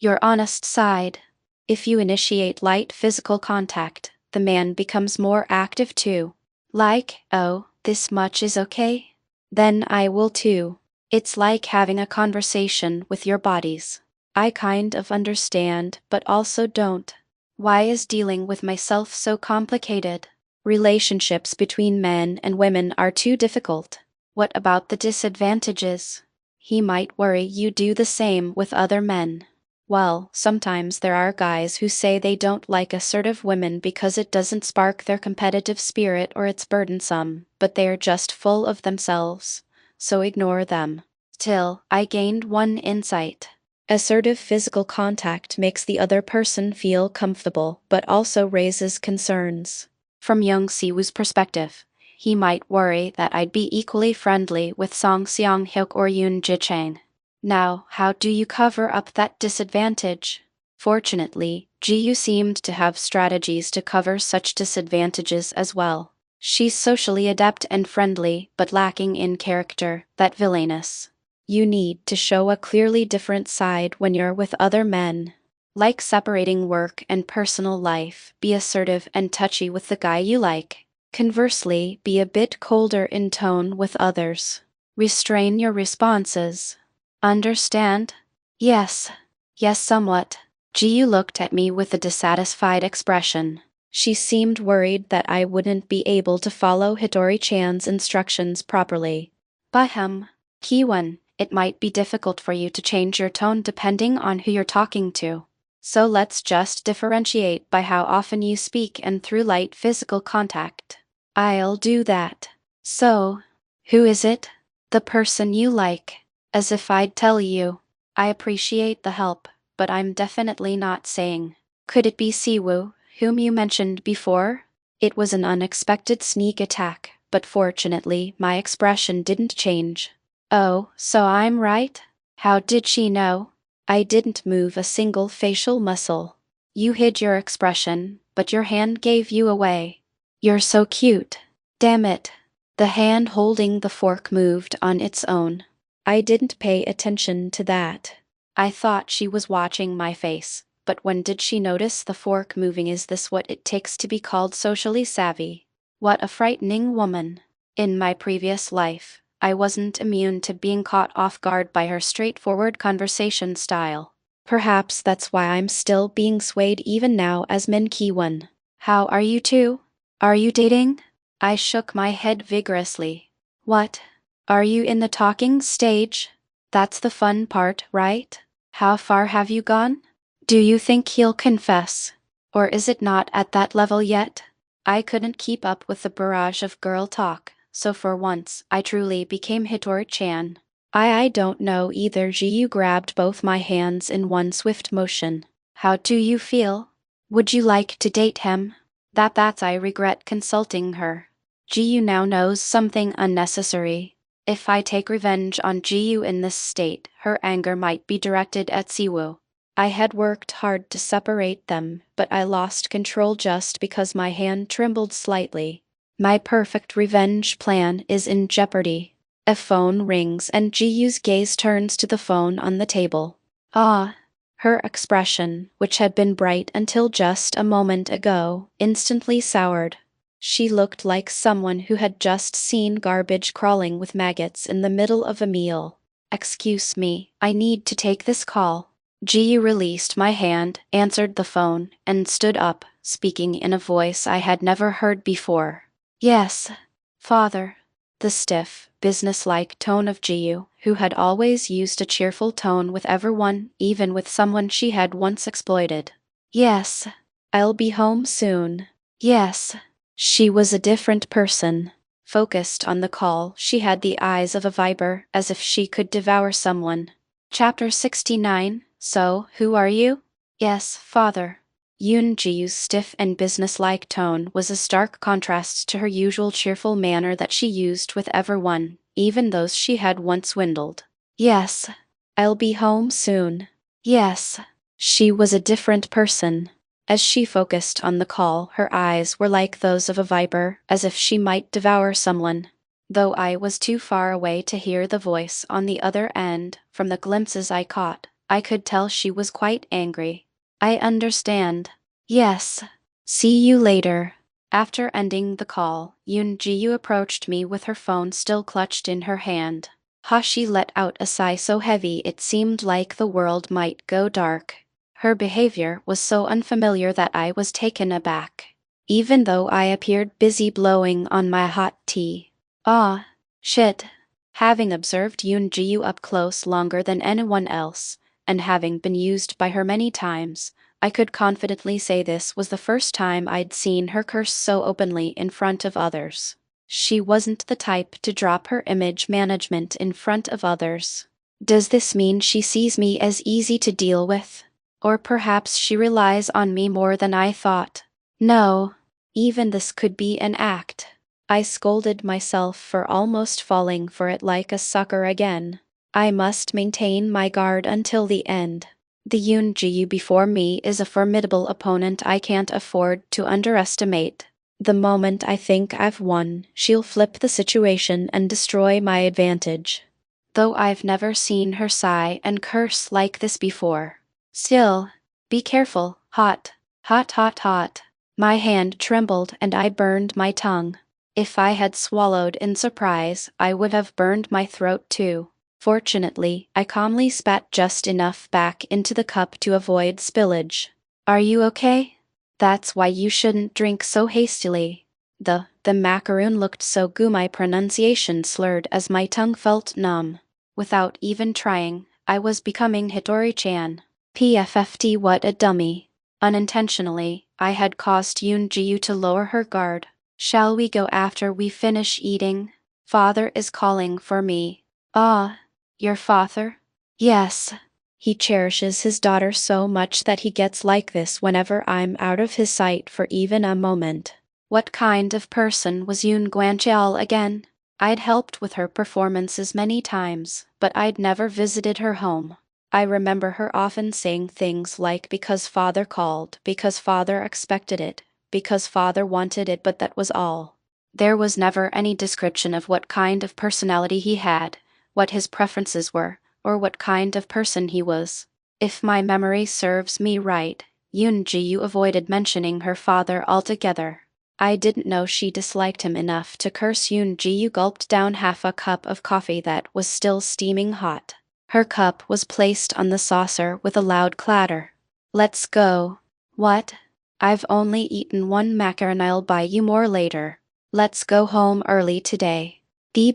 Your honest side. If you initiate light physical contact, the man becomes more active too. Like, oh, this much is okay? Then I will too. It's like having a conversation with your bodies. I kind of understand, but also don't. Why is dealing with myself so complicated? Relationships between men and women are too difficult. What about the disadvantages? He might worry you do the same with other men. Well, sometimes there are guys who say they don't like assertive women because it doesn't spark their competitive spirit or it's burdensome, but they're just full of themselves. So ignore them. Till I gained one insight. Assertive physical contact makes the other person feel comfortable, but also raises concerns. From Young Siwoo's perspective, he might worry that I'd be equally friendly with Song Seong-hyuk or Yoon Ji-chang. Now, how do you cover up that disadvantage? Fortunately, Ji-yu seemed to have strategies to cover such disadvantages as well. She's socially adept and friendly, but lacking in character, that villainous. You need to show a clearly different side when you're with other men. Like separating work and personal life, be assertive and touchy with the guy you like. Conversely, be a bit colder in tone with others. Restrain your responses. Understand? Yes. Yes, somewhat. Ji-yu looked at me with a dissatisfied expression. She seemed worried that I wouldn't be able to follow Hitori-chan's instructions properly. Kwon, it might be difficult for you to change your tone depending on who you're talking to. So let's just differentiate by how often you speak and through light physical contact. I'll do that. So, who is it? The person you like. As if I'd tell you. I appreciate the help, but I'm definitely not saying. Could it be Siwoo, whom you mentioned before? It was an unexpected sneak attack, but fortunately my expression didn't change. Oh, so I'm right? How did she know? I didn't move a single facial muscle. You hid your expression, but your hand gave you away. You're so cute. Damn it. The hand holding the fork moved on its own. I didn't pay attention to that. I thought she was watching my face, but when did she notice the fork moving? Is this what it takes to be called socially savvy? What a frightening woman. In my previous life, I wasn't immune to being caught off guard by her straightforward conversation style. Perhaps that's why I'm still being swayed even now as Min Ki-won. How are you two? Are you dating? I shook my head vigorously. What? Are you in the talking stage? That's the fun part, right? How far have you gone? Do you think he'll confess? Or is it not at that level yet? I couldn't keep up with the barrage of girl talk, so for once, I truly became Hitori-chan. I don't know either. Ji-yu grabbed both my hands in one swift motion. How do you feel? Would you like to date him? That's I regret consulting her. Ji-yu now knows something unnecessary. If I take revenge on Ji-yu in this state, her anger might be directed at Siwoo. I had worked hard to separate them, but I lost control just because my hand trembled slightly. My perfect revenge plan is in jeopardy. A phone rings and Ji-yu's gaze turns to the phone on the table. Ah. Her expression, which had been bright until just a moment ago, instantly soured. She looked like someone who had just seen garbage crawling with maggots in the middle of a meal. Excuse me, I need to take this call. Ji released my hand, answered the phone, and stood up, speaking in a voice I had never heard before. Yes, father. The stiff, businesslike tone of Ji, who had always used a cheerful tone with everyone, even with someone she had once exploited. Yes, I'll be home soon. Yes. She was a different person. Focused on the call, she had the eyes of a viper, as if she could devour someone. Chapter 69. So, who are you? Yes, father. Yoon Ji-yu's stiff and businesslike tone was a stark contrast to her usual cheerful manner that she used with everyone, even those she had once swindled. Yes. I'll be home soon. Yes. She was a different person. As she focused on the call, her eyes were like those of a viper, as if she might devour someone. Though I was too far away to hear the voice on the other end, from the glimpses I caught, I could tell she was quite angry. I understand. Yes. See you later. After ending the call, Yoon-ji approached me with her phone still clutched in her hand. She let out a sigh so heavy it seemed like the world might go dark. Her behavior was so unfamiliar that I was taken aback, even though I appeared busy blowing on my hot tea. Ah, shit. Having observed Yoon-ji up close longer than anyone else, and having been used by her many times, I could confidently say this was the first time I'd seen her curse so openly in front of others. She wasn't the type to drop her image management in front of others. Does this mean she sees me as easy to deal with? Or perhaps she relies on me more than I thought? No. Even this could be an act. I scolded myself for almost falling for it like a sucker again. I must maintain my guard until the end. The Yoon-ji before me is a formidable opponent I can't afford to underestimate. The moment I think I've won, she'll flip the situation and destroy my advantage. Though I've never seen her sigh and curse like this before. Still, be careful, hot, hot, hot, hot. My hand trembled and I burned my tongue. If I had swallowed in surprise, I would have burned my throat too. Fortunately, I calmly spat just enough back into the cup to avoid spillage. Are you okay? That's why you shouldn't drink so hastily. The macaroon looked so goo my pronunciation slurred as my tongue felt numb. Without even trying, I was becoming Hitori-chan. PFFT what a dummy. Unintentionally, I had caused Yoon-ji to lower her guard. Shall we go after we finish eating? Father is calling for me. Ah. Your father? Yes. He cherishes his daughter so much that he gets like this whenever I'm out of his sight for even a moment. What kind of person was Yoon Guancheol again? I'd helped with her performances many times, but I'd never visited her home. I remember her often saying things like because father called, because father expected it, because father wanted it, but that was all. There was never any description of what kind of personality he had, what his preferences were, or what kind of person he was. If my memory serves me right, Yoon-ji avoided mentioning her father altogether. I didn't know she disliked him enough to curse. Yoon-ji gulped down half a cup of coffee that was still steaming hot. Her cup was placed on the saucer with a loud clatter. Let's go. What? I've only eaten one macaron. I'll buy you more later. Let's go home early today.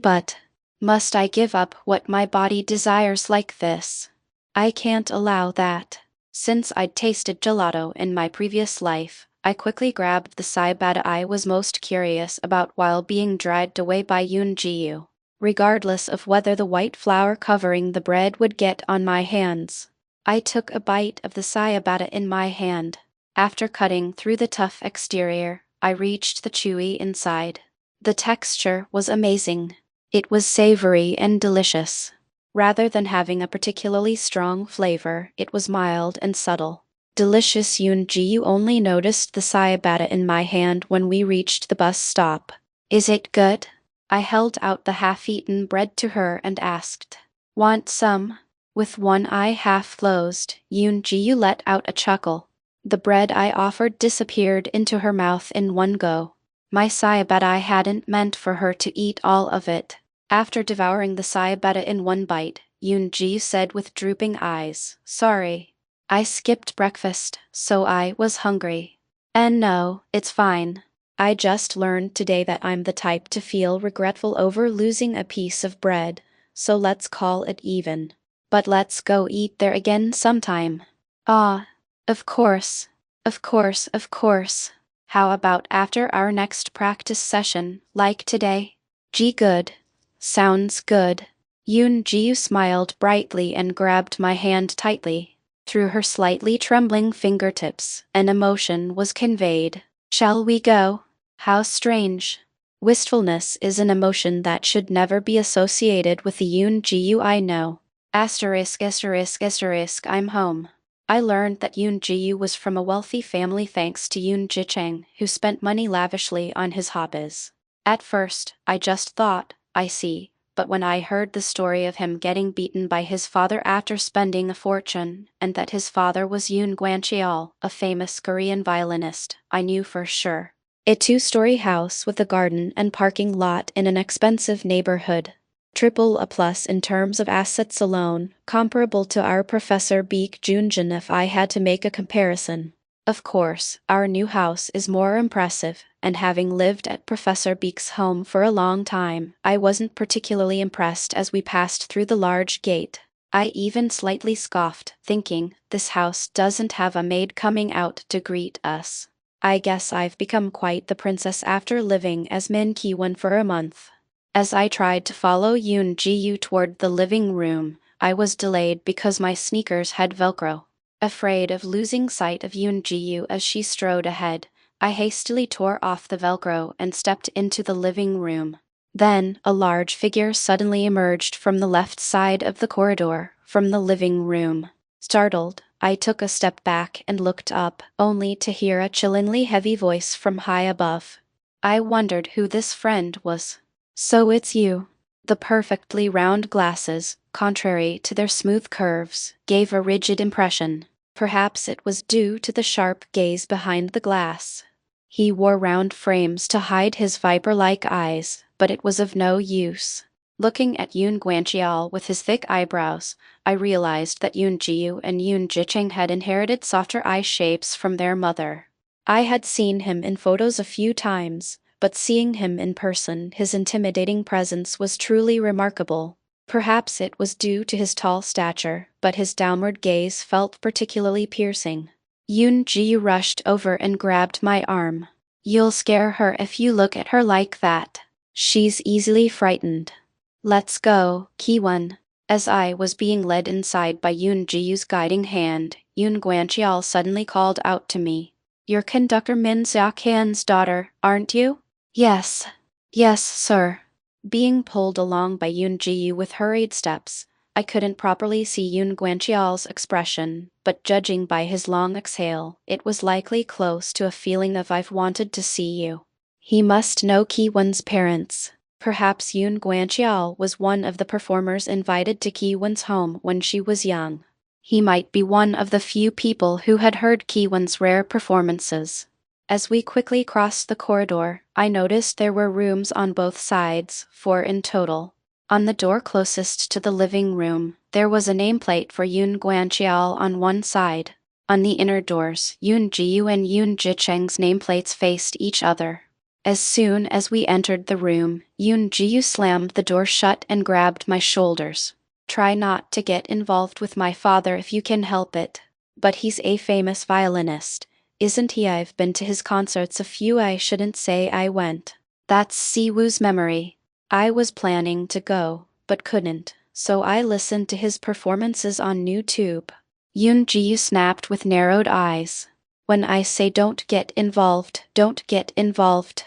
But must I give up what my body desires like this? I can't allow that. Since I'd tasted gelato in my previous life, I quickly grabbed the ciabatta I was most curious about while being dragged away by Yoon-ji. Regardless of whether the white flour covering the bread would get on my hands. I took a bite of the ciabatta in my hand. After cutting through the tough exterior, I reached the chewy inside. The texture was amazing. It was savory and delicious. Rather than having a particularly strong flavor, it was mild and subtle. Delicious. Yoon-ji only noticed the ciabatta in my hand when we reached the bus stop. Is it good? I held out the half-eaten bread to her and asked. Want some? With one eye half closed, Yoon-ji let out a chuckle. The bread I offered disappeared into her mouth in one go. My ciabatta, I hadn't meant for her to eat all of it. After devouring the ciabatta in one bite, Yoon-ji said with drooping eyes, sorry. I skipped breakfast, so I was hungry. And no, it's fine. I just learned today that I'm the type to feel regretful over losing a piece of bread, so let's call it even. But let's go eat there again sometime. Ah, of course. Of course, of course. How about after our next practice session, like today? Good. Sounds good. Yoon-ji smiled brightly and grabbed my hand tightly. Through her slightly trembling fingertips, an emotion was conveyed. Shall we go? How strange. Wistfulness is an emotion that should never be associated with the Yoon-ji I know. Asterisk, asterisk, asterisk, I'm home. I learned that Yoon-ji was from a wealthy family thanks to Yoon-ji Chang, who spent money lavishly on his hobbies. At first, I just thought, I see, But when I heard the story of him getting beaten by his father after spending a fortune, and that his father was Yoon Gwancheol, a famous Korean violinist, I knew for sure. A two-story house with a garden and parking lot in an expensive neighborhood. Triple A plus in terms of assets alone, comparable to our Professor Baek Junjin if I had to make a comparison. Of course, our new house is more impressive, and having lived at Professor Baek's home for a long time, I wasn't particularly impressed as we passed through the large gate. I even slightly scoffed, thinking, this house doesn't have a maid coming out to greet us. I guess I've become quite the princess after living as Min Ki-won for a month. As I tried to follow Yoon Ji-yu toward the living room, I was delayed because my sneakers had Velcro. Afraid of losing sight of Yoon Ji-yu as she strode ahead, I hastily tore off the Velcro and stepped into the living room. Then, a large figure suddenly emerged from the left side of the corridor, from the living room. Startled, I took a step back and looked up, only to hear a chillingly heavy voice from high above. I wondered who this friend was. So it's you. The perfectly round glasses, contrary to their smooth curves, gave a rigid impression. Perhaps it was due to the sharp gaze behind the glass. He wore round frames to hide his viper-like eyes, but it was of no use. Looking at Yoon Gwancheol with his thick eyebrows, I realized that Yoon Ji-yu and Yoon Ji-chang had inherited softer eye shapes from their mother. I had seen him in photos a few times, but seeing him in person, his intimidating presence was truly remarkable. Perhaps it was due to his tall stature, but his downward gaze felt particularly piercing. Yoon Ji rushed over and grabbed my arm. You'll scare her if you look at her like that. She's easily frightened. Let's go, Ki-won. As I was being led inside by Yoon Ji-yu's guiding hand, Yoon Gwancheol suddenly called out to me. You're Conductor Min Seok-han's daughter, aren't you? Yes. Yes, sir. Being pulled along by Yoon Ji-yu with hurried steps, I couldn't properly see Yoon Gwancheol's expression, but judging by his long exhale, it was likely close to a feeling of I've wanted to see you. He must know Ki-won's parents. Perhaps Yoon Gwancheol was one of the performers invited to Ki-won's home when she was young. He might be one of the few people who had heard Ki-won's rare performances. As we quickly crossed the corridor, I noticed there were rooms on both sides, 4 in total. On the door closest to the living room, there was a nameplate for Yoon Gwancheol on one side. On the inner doors, Yoon Ji-yu and Yoon Ji-chang's nameplates faced each other. As soon as we entered the room, Yoon Ji-yu slammed the door shut and grabbed my shoulders. Try not to get involved with my father if you can help it. But he's a famous violinist, isn't he? I've been to his concerts a few. I shouldn't say I went. That's Siwoo's memory. I was planning to go, but couldn't, so I listened to his performances on YouTube. Yoon Ji-yu snapped with narrowed eyes. When I say don't get involved, don't get involved.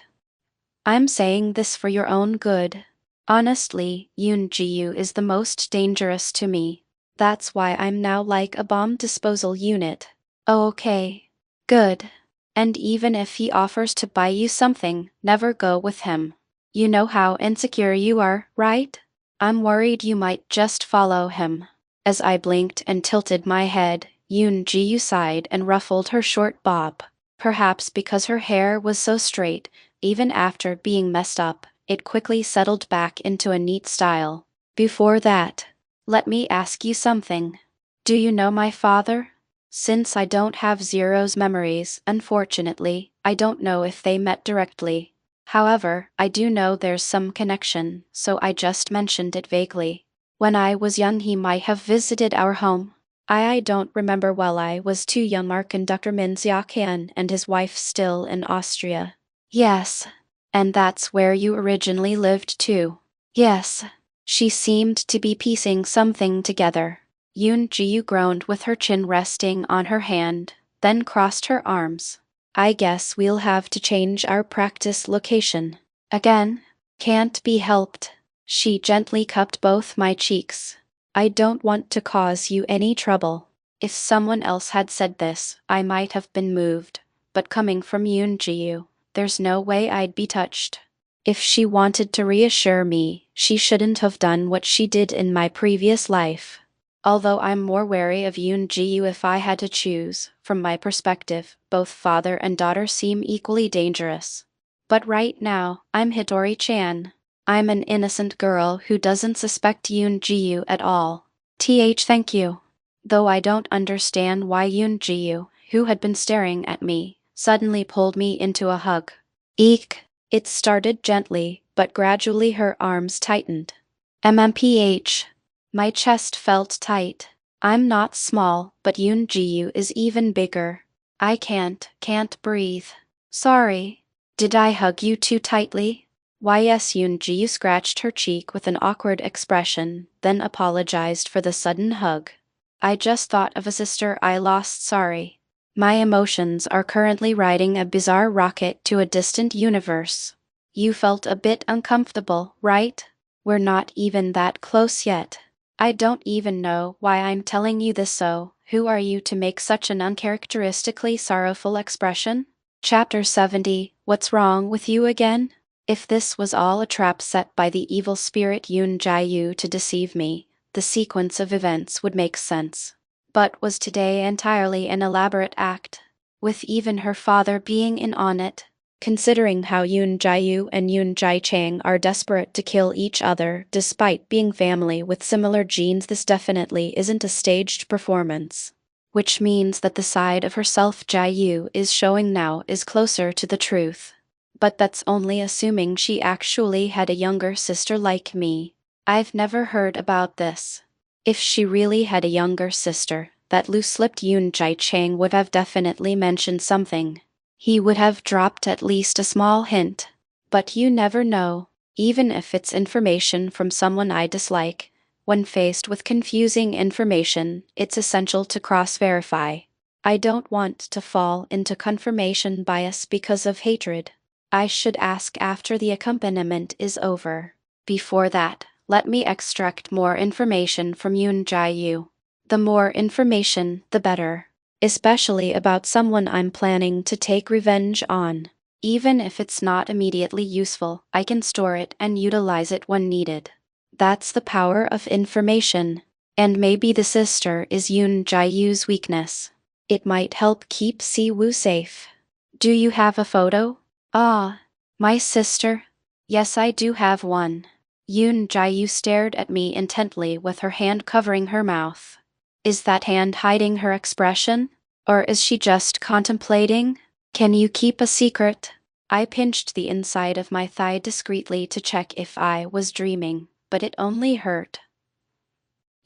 I'm saying this for your own good. Honestly, Yoon Ji-yu is the most dangerous to me. That's why I'm now like a bomb disposal unit. Oh, okay. Good. And even if he offers to buy you something, never go with him. You know how insecure you are, right? I'm worried you might just follow him. As I blinked and tilted my head, Yoon Ji-yu sighed and ruffled her short bob. Perhaps because her hair was so straight, even after being messed up, it quickly settled back into a neat style. Before that, let me ask you something. Do you know my father? Since I don't have Zero's memories, unfortunately, I don't know if they met directly. However, I do know there's some connection, so I just mentioned it vaguely. When I was young he might have visited our home. I don't remember well, I was too young. Our conductor Min Seok-han and his wife still in Austria. Yes. And that's where you originally lived too. Yes. She seemed to be piecing something together. Yoon Ji-yu groaned with her chin resting on her hand, then crossed her arms. I guess we'll have to change our practice location. Again? Can't be helped. She gently cupped both my cheeks. I don't want to cause you any trouble. If someone else had said this, I might have been moved, but coming from Yoon Ji-yu, there's no way I'd be touched. If she wanted to reassure me, she shouldn't have done what she did in my previous life. Although I'm more wary of Yoon-ji if I had to choose, from my perspective, both father and daughter seem equally dangerous. But right now, I'm Hitori-chan. I'm an innocent girl who doesn't suspect Yoon-ji at all. Thank you. Though I don't understand why Yoon-ji, who had been staring at me, suddenly pulled me into a hug. Eek. It started gently, but gradually her arms tightened. MMPH. My chest felt tight. I'm not small, but Yoon-ji is even bigger. I can't breathe. Sorry. Did I hug you too tightly? Yes, Yoon-ji scratched her cheek with an awkward expression, then apologized for the sudden hug. I just thought of a sister I lost, sorry. My emotions are currently riding a bizarre rocket to a distant universe. You felt a bit uncomfortable, right? We're not even that close yet. I don't even know why I'm telling you this, so who are you to make such an uncharacteristically sorrowful expression? Chapter 70. What's wrong with you again? If this was all a trap set by the evil spirit Yoon-ji to deceive me, the sequence of events would make sense. But was today entirely an elaborate act, with even her father being in on it? Considering how Yoon-ji and Yoon-ji-chang are desperate to kill each other despite being family with similar genes, this definitely isn't a staged performance. Which means that the side of herself Ji-yu is showing now is closer to the truth. But that's only assuming she actually had a younger sister like me. I've never heard about this. If she really had a younger sister, that loose-lipped Yoon-ji-chang would have definitely mentioned something. He would have dropped at least a small hint. But you never know, even if it's information from someone I dislike. When faced with confusing information, it's essential to cross-verify. I don't want to fall into confirmation bias because of hatred. I should ask after the accompaniment is over. Before that, let me extract more information from Yoon-ji. The more information, the better. Especially about someone I'm planning to take revenge on. Even if it's not immediately useful, I can store it and utilize it when needed. That's the power of information. And maybe the sister is Yoon-ji's weakness. It might help keep Si-woo safe. Do you have a photo? Ah, my sister? Yes, I do have one. Yoon-ji stared at me intently with her hand covering her mouth. Is that hand hiding her expression? Or is she just contemplating? Can you keep a secret? I pinched the inside of my thigh discreetly to check if I was dreaming, but it only hurt.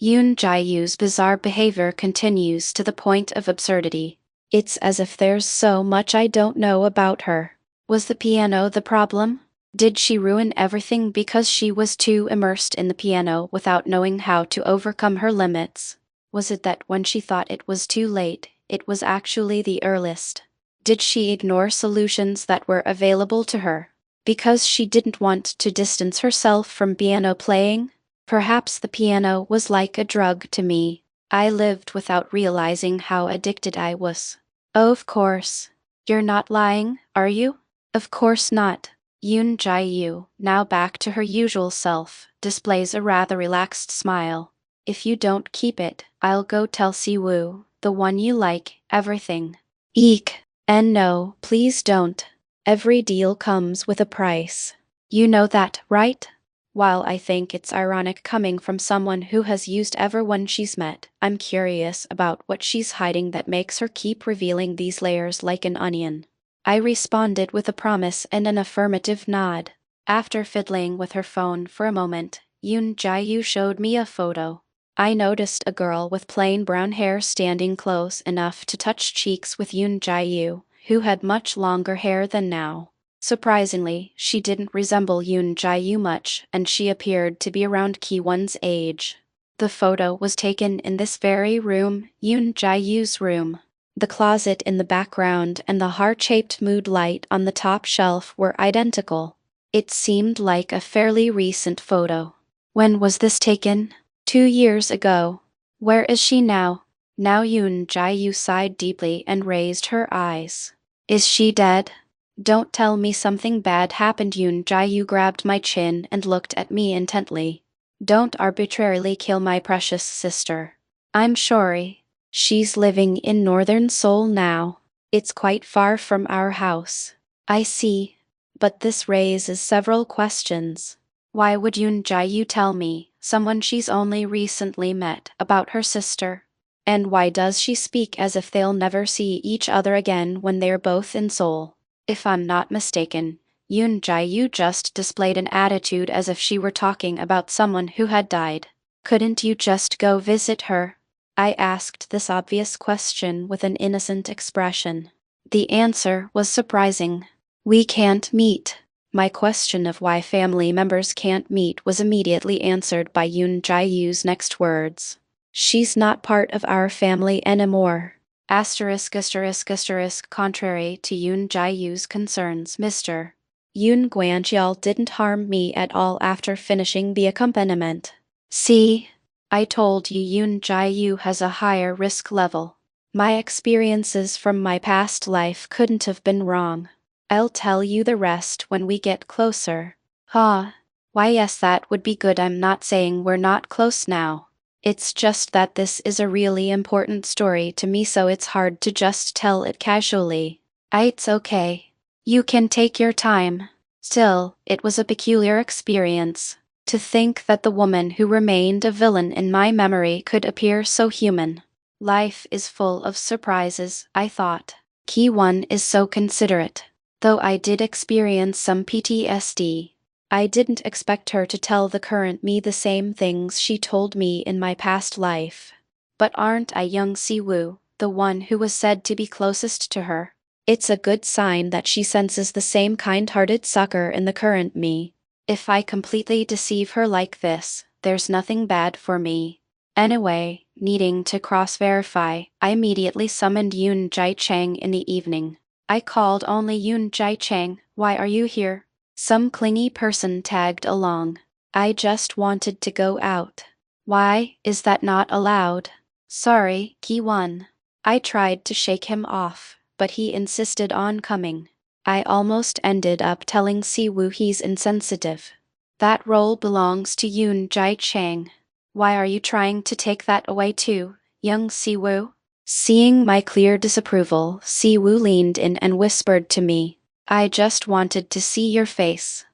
Yoon-ji's bizarre behavior continues to the point of absurdity. It's as if there's so much I don't know about her. Was the piano the problem? Did she ruin everything because she was too immersed in the piano without knowing how to overcome her limits? Was it that when she thought it was too late, it was actually the earliest? Did she ignore solutions that were available to her because she didn't want to distance herself from piano playing? Perhaps the piano was like a drug to me. I lived without realizing how addicted I was. Oh, of course. You're not lying, are you? Of course not. Yoon-ji, now back to her usual self, displays a rather relaxed smile. If you don't keep it, I'll go tell Si-woo, the one you like, everything. Eek. And no, please don't. Every deal comes with a price. You know that, right? While I think it's ironic coming from someone who has used everyone she's met, I'm curious about what she's hiding that makes her keep revealing these layers like an onion. I responded with a promise and an affirmative nod. After fiddling with her phone for a moment, Yoon-ji showed me a photo. I noticed a girl with plain brown hair standing close enough to touch cheeks with Yoon-ji, who had much longer hair than now. Surprisingly, she didn't resemble Yoon-ji much, and she appeared to be around Kwon's age. The photo was taken in this very room, Yoon-ji's room. The closet in the background and the heart-shaped mood light on the top shelf were identical. It seemed like a fairly recent photo. When was this taken? 2 years ago. Where is she now? Now Yoon-ji sighed deeply and raised her eyes. Is she dead? Don't tell me something bad happened. Yoon Jae-yu grabbed my chin and looked at me intently. Don't arbitrarily kill my precious sister. I'm sorry. She's living in northern Seoul now. It's quite far from our house. I see. But this raises several questions. Why would Yoon Jae-yu tell me, someone she's only recently met, about her sister? And why does she speak as if they'll never see each other again when they're both in Seoul? If I'm not mistaken, Yoon Jae-yu just displayed an attitude as if she were talking about someone who had died. Couldn't you just go visit her? I asked this obvious question with an innocent expression. The answer was surprising. We can't meet. My question of why family members can't meet was immediately answered by Yoon Jae-yu's next words. She's not part of our family anymore. Asterisk. Contrary to Yoon Jae-yu's concerns, Mr. Yoon Gwancheol didn't harm me at all after finishing the accompaniment. See? I told you Yoon Jae-yu has a higher risk level. My experiences from my past life couldn't have been wrong. I'll tell you the rest when we get closer. Huh? Why yes, that would be good. I'm not saying we're not close now. It's just that this is a really important story to me, so it's hard to just tell it casually. It's okay. You can take your time. Still, it was a peculiar experience. To think that the woman who remained a villain in my memory could appear so human. Life is full of surprises, I thought. Kwon is so considerate. Though I did experience some PTSD. I didn't expect her to tell the current me the same things she told me in my past life. But aren't I young Siwoo, the one who was said to be closest to her? It's a good sign that she senses the same kind-hearted sucker in the current me. If I completely deceive her like this, there's nothing bad for me. Anyway, needing to cross-verify, I immediately summoned Yoon Jae-chang in the evening. I called only Yoon Jae-chang. Why are you here? Some clingy person tagged along. I just wanted to go out. Why is that not allowed? Sorry, Kwon. I tried to shake him off, but he insisted on coming. I almost ended up telling Siwoo he's insensitive. That role belongs to Yoon Jae-chang. Why are you trying to take that away too, young Siwoo? Seeing my clear disapproval, Siwoo leaned in and whispered to me, I just wanted to see your face.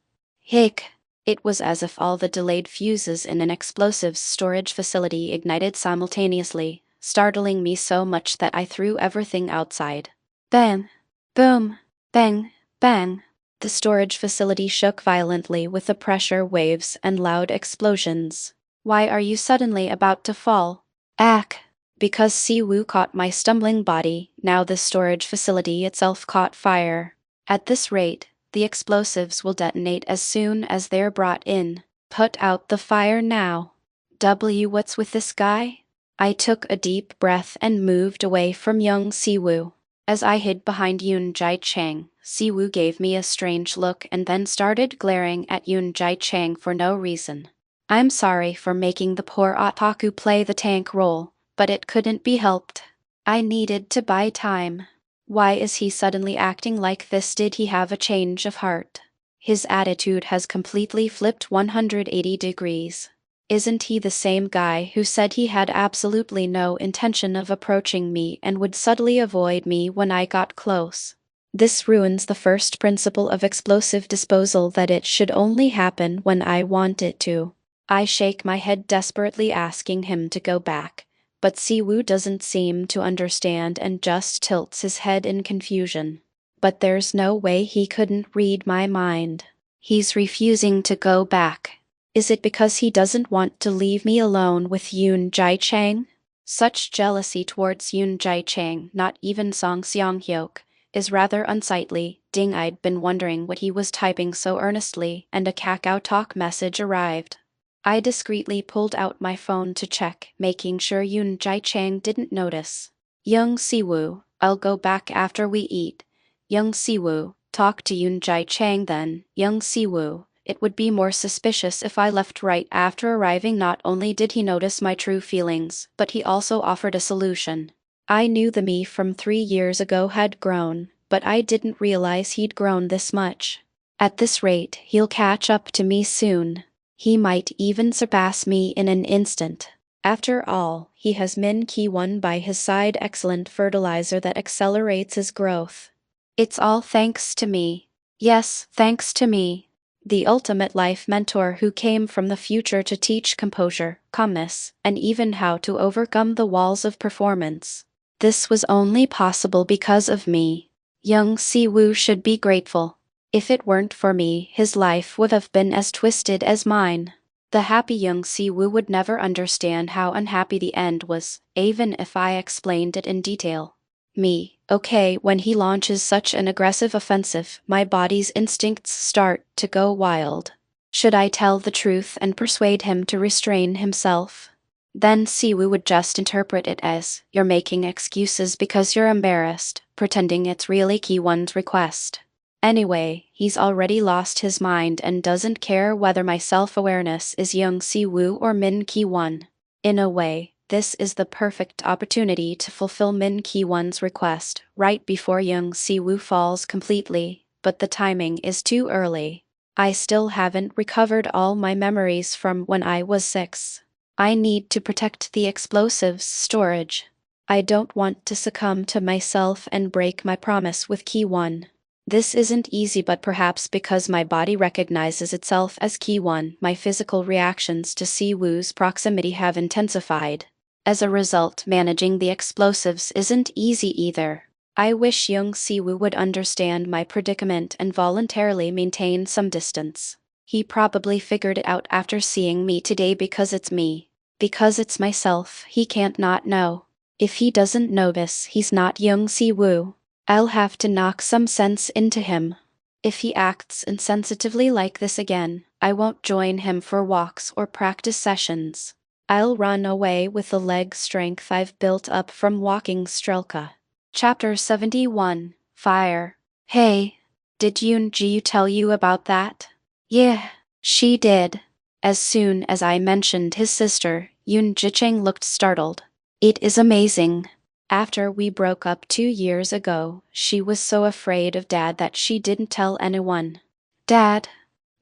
Hick. It was as if all the delayed fuses in an explosives storage facility ignited simultaneously, startling me so much that I threw everything outside. Bang! Boom! Bang! Bang! The storage facility shook violently with the pressure waves and loud explosions. Why are you suddenly about to fall? Ack! Because Siwoo caught my stumbling body, now the storage facility itself caught fire. At this rate, the explosives will detonate as soon as they're brought in. Put out the fire now. What's with this guy? I took a deep breath and moved away from young Siwoo. As I hid behind Yoon Jae-chang, Siwoo gave me a strange look and then started glaring at Yoon Jae-chang for no reason. I'm sorry for making the poor otaku play the tank role, but it couldn't be helped. I needed to buy time. Why is he suddenly acting like this? Did he have a change of heart? His attitude has completely flipped 180 degrees. Isn't he the same guy who said he had absolutely no intention of approaching me and would subtly avoid me when I got close? This ruins the first principle of explosive disposal, that it should only happen when I want it to. I shake my head desperately, asking him to go back. But Siwoo doesn't seem to understand and just tilts his head in confusion. But there's no way he couldn't read my mind. He's refusing to go back. Is it because he doesn't want to leave me alone with Yoon Jae-chang? Such jealousy towards Yoon Jae-chang, not even Song Seong-hyuk, is rather unsightly. Ding, I'd been wondering what he was typing so earnestly, and a Kakao Talk message arrived. I discreetly pulled out my phone to check, making sure Yoon Jae-chang didn't notice. Young Siwoo, I'll go back after we eat. Young Siwoo, talk to Yoon Jae-chang then. Young Siwoo, it would be more suspicious if I left right after arriving. Not only did he notice my true feelings, but he also offered a solution. I knew the me from 3 years ago had grown. but I didn't realize he'd grown this much. At this rate, he'll catch up to me soon. He might even surpass me in an instant. After all, he has Min Ki-won by his side, excellent fertilizer that accelerates his growth. It's all thanks to me. Yes, thanks to me. The ultimate life mentor who came from the future to teach composure, calmness, and even how to overcome the walls of performance. This was only possible because of me. Young Si-woo should be grateful. If it weren't for me, his life would have been as twisted as mine. The happy young Si-woo would never understand how unhappy the end was, even if I explained it in detail. Me, okay, when he launches such an aggressive offensive, my body's instincts start to go wild. Should I tell the truth and persuade him to restrain himself? Then Si-woo would just interpret it as, you're making excuses because you're embarrassed, pretending it's really Ki-won's request. Anyway, he's already lost his mind and doesn't care whether my self-awareness is young Si-woo or Min Ki-won. In a way, this is the perfect opportunity to fulfill Min Ki-won's request right before young Si-woo falls completely, but the timing is too early. I still haven't recovered all my memories from when I was 6. I need to protect the explosives storage. I don't want to succumb to myself and break my promise with Ki-won. This isn't easy, but perhaps because my body recognizes itself as Ki-won, my physical reactions to Si-woo's proximity have intensified. As a result, managing the explosives isn't easy either. I wish young Si-woo would understand my predicament and voluntarily maintain some distance. He probably figured it out after seeing me today because it's me. Because it's myself, he can't not know. If he doesn't know this, he's not young Si-woo. I'll have to knock some sense into him. If he acts insensitively like this again, I won't join him for walks or practice sessions. I'll run away with the leg strength I've built up from walking Strelka. Chapter 71, Fire. Hey, did Yoon-ji tell you about that? Yeah, she did. As soon as I mentioned his sister, Yoon-ji looked startled. It is amazing. After we broke up 2 years ago, she was so afraid of Dad that she didn't tell anyone. Dad?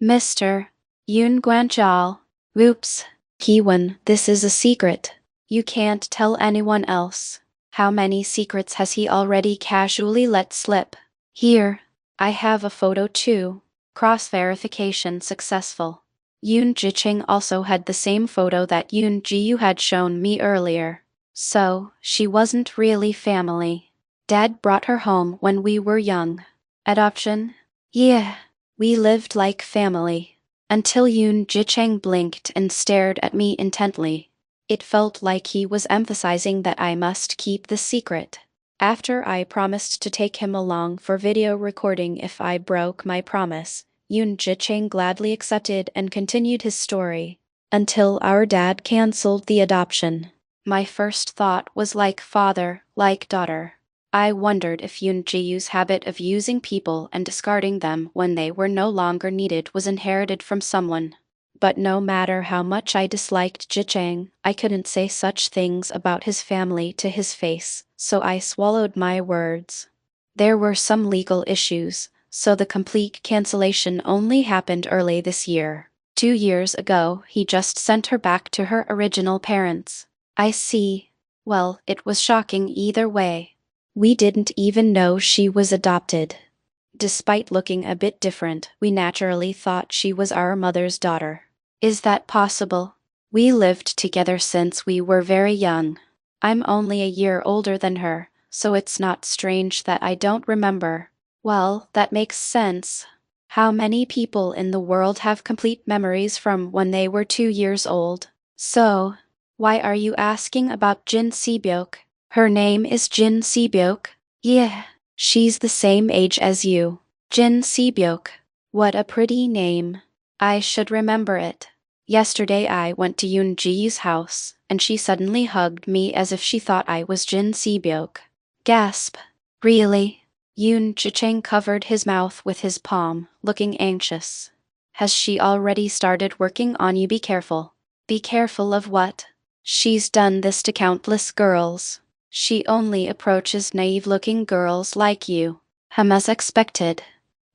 Mr. Yoon Gwanchal. Oops. Ki-won, this is a secret. You can't tell anyone else. How many secrets has he already casually let slip? Here. I have a photo too. Cross-verification successful. Yoon-ji also had the same photo that Yoon-ji had shown me earlier. So, she wasn't really family. Dad brought her home when we were young. Adoption? Yeah. We lived like family. Until Yoon-ji blinked and stared at me intently. It felt like he was emphasizing that I must keep the secret. After I promised to take him along for video recording if I broke my promise, Yoon-ji gladly accepted and continued his story. Until our dad cancelled the adoption. My first thought was like father, like daughter. I wondered if Yoon-ji's habit of using people and discarding them when they were no longer needed was inherited from someone. But no matter how much I disliked Ji-chang, I couldn't say such things about his family to his face, so I swallowed my words. There were some legal issues, so the complete cancellation only happened early this year. 2 years ago, he just sent her back to her original parents. I see. Well, it was shocking either way. We didn't even know she was adopted. Despite looking a bit different, we naturally thought she was our mother's daughter. Is that possible? We lived together since we were very young. I'm only a year older than her, so it's not strange that I don't remember. Well, that makes sense. How many people in the world have complete memories from when they were 2 years old? So, why are you asking about Jin Si-byuk? Her name is Jin Si-byuk? Yeah, she's the same age as you. Jin Si-byuk. What a pretty name. I should remember it. Yesterday I went to Yoon-ji's house, and she suddenly hugged me as if she thought I was Jin Si-byuk. Gasp. Really? Yoon-ji covered his mouth with his palm, looking anxious. Has she already started working on you? Be careful. Be careful of what? She's done this to countless girls. She only approaches naive-looking girls like you. As expected.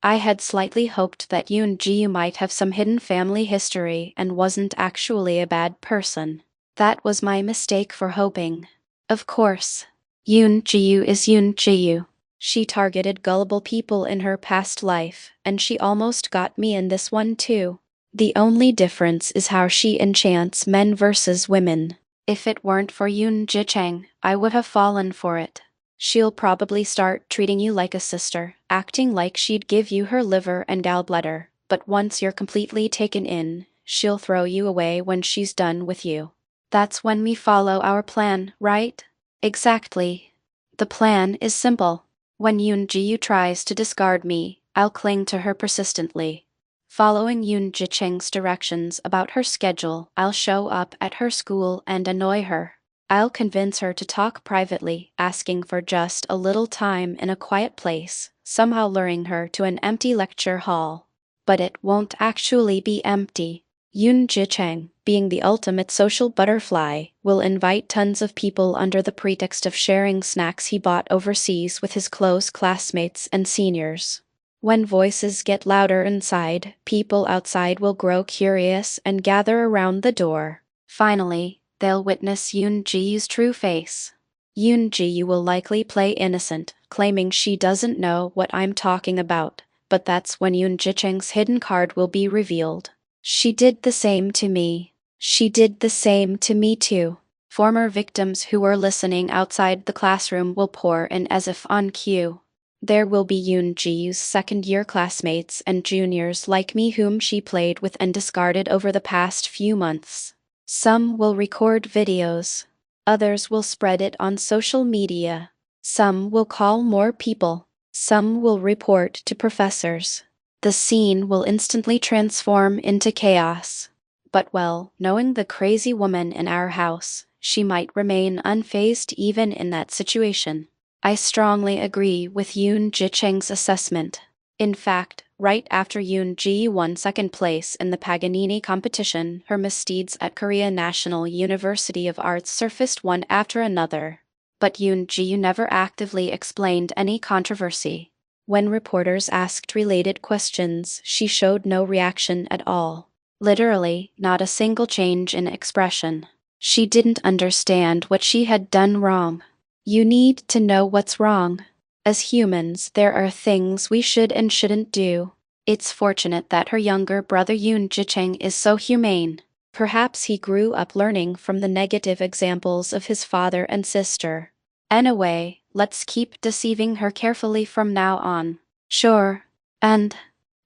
I had slightly hoped that Yoon-ji might have some hidden family history and wasn't actually a bad person. That was my mistake for hoping. Of course. Yoon-ji is Yoon-ji. She targeted gullible people in her past life, and she almost got me in this one too. The only difference is how she enchants men versus women. If it weren't for Yoon Ji-chang, I would have fallen for it. She'll probably start treating you like a sister, acting like she'd give you her liver and gallbladder, but once you're completely taken in, she'll throw you away when she's done with you. That's when we follow our plan, right? Exactly. The plan is simple. When Yoon Ji-yu tries to discard me, I'll cling to her persistently. Following Yoon Ji-chang's directions about her schedule, I'll show up at her school and annoy her. I'll convince her to talk privately, asking for just a little time in a quiet place, somehow luring her to an empty lecture hall. But it won't actually be empty. Yoon Ji-chang, being the ultimate social butterfly, will invite tons of people under the pretext of sharing snacks he bought overseas with his close classmates and seniors. When voices get louder inside, people outside will grow curious and gather around the door. Finally, they'll witness Yoon Ji-yu's true face. Yoon Ji-yu will likely play innocent, claiming she doesn't know what I'm talking about, but that's when Yoon Ji-chang's hidden card will be revealed. She did the same to me. She did the same to me too. Former victims who were listening outside the classroom will pour in as if on cue. There will be Yoon Ji-yu's second-year classmates and juniors like me whom she played with and discarded over the past few months. Some will record videos. Others will spread it on social media. Some will call more people. Some will report to professors. The scene will instantly transform into chaos. But well, knowing the crazy woman in our house, she might remain unfazed even in that situation. I strongly agree with Yoon Ji-chang's assessment. In fact, right after Yoon Ji won second place in the Paganini competition, her misdeeds at Korea National University of Arts surfaced one after another. But Yoon Ji never actively explained any controversy. When reporters asked related questions, she showed no reaction at all. Literally, not a single change in expression. She didn't understand what she had done wrong. You need to know what's wrong. As humans, there are things we should and shouldn't do. It's fortunate that her younger brother Yoon Ji-chang is so humane. Perhaps he grew up learning from the negative examples of his father and sister. Anyway, let's keep deceiving her carefully from now on. Sure. And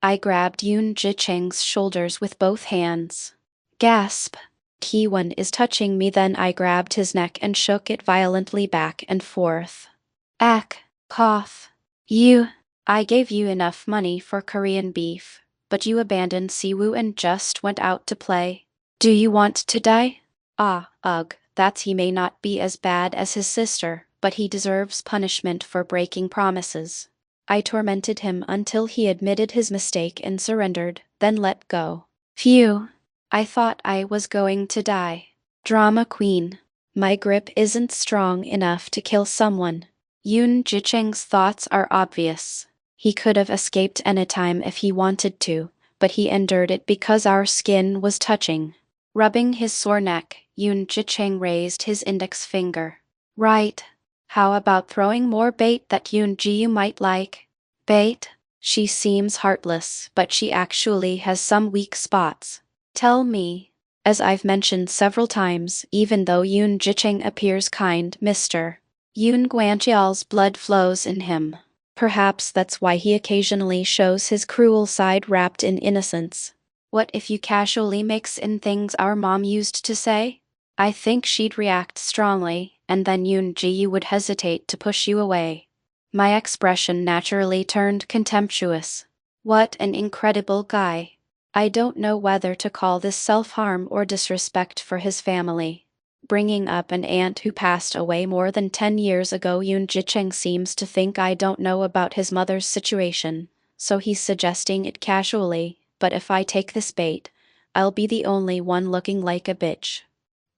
I grabbed Yoon Ji-chang's shoulders with both hands. Gasp. Kwon is touching me, then I grabbed his neck and shook it violently back and forth. Ack, cough. I gave you enough money for Korean beef, but you abandoned Siwoo and just went out to play. Do you want to die? Ugh, that's he may not be as bad as his sister, but he deserves punishment for breaking promises. I tormented him until he admitted his mistake and surrendered, then let go. Phew. I thought I was going to die. Drama queen. My grip isn't strong enough to kill someone. Yoon Ji-chang's thoughts are obvious. He could have escaped anytime if he wanted to, but he endured it because our skin was touching. Rubbing his sore neck, Yoon Ji-chang raised his index finger. Right. How about throwing more bait that Yoon Ji might like? Bait? She seems heartless, but she actually has some weak spots. Tell me. As I've mentioned several times, even though Yoon Ji-chang appears kind, Mr. Yoon Guanqial's blood flows in him. Perhaps that's why he occasionally shows his cruel side wrapped in innocence. What if you casually mix in things our mom used to say? I think she'd react strongly, and then Yoon Ji would hesitate to push you away. My expression naturally turned contemptuous. What an incredible guy. I don't know whether to call this self-harm or disrespect for his family. Bringing up an aunt who passed away more than 10 years ago, Yoon Ji-chang seems to think I don't know about his mother's situation, so he's suggesting it casually, but if I take this bait, I'll be the only one looking like a bitch.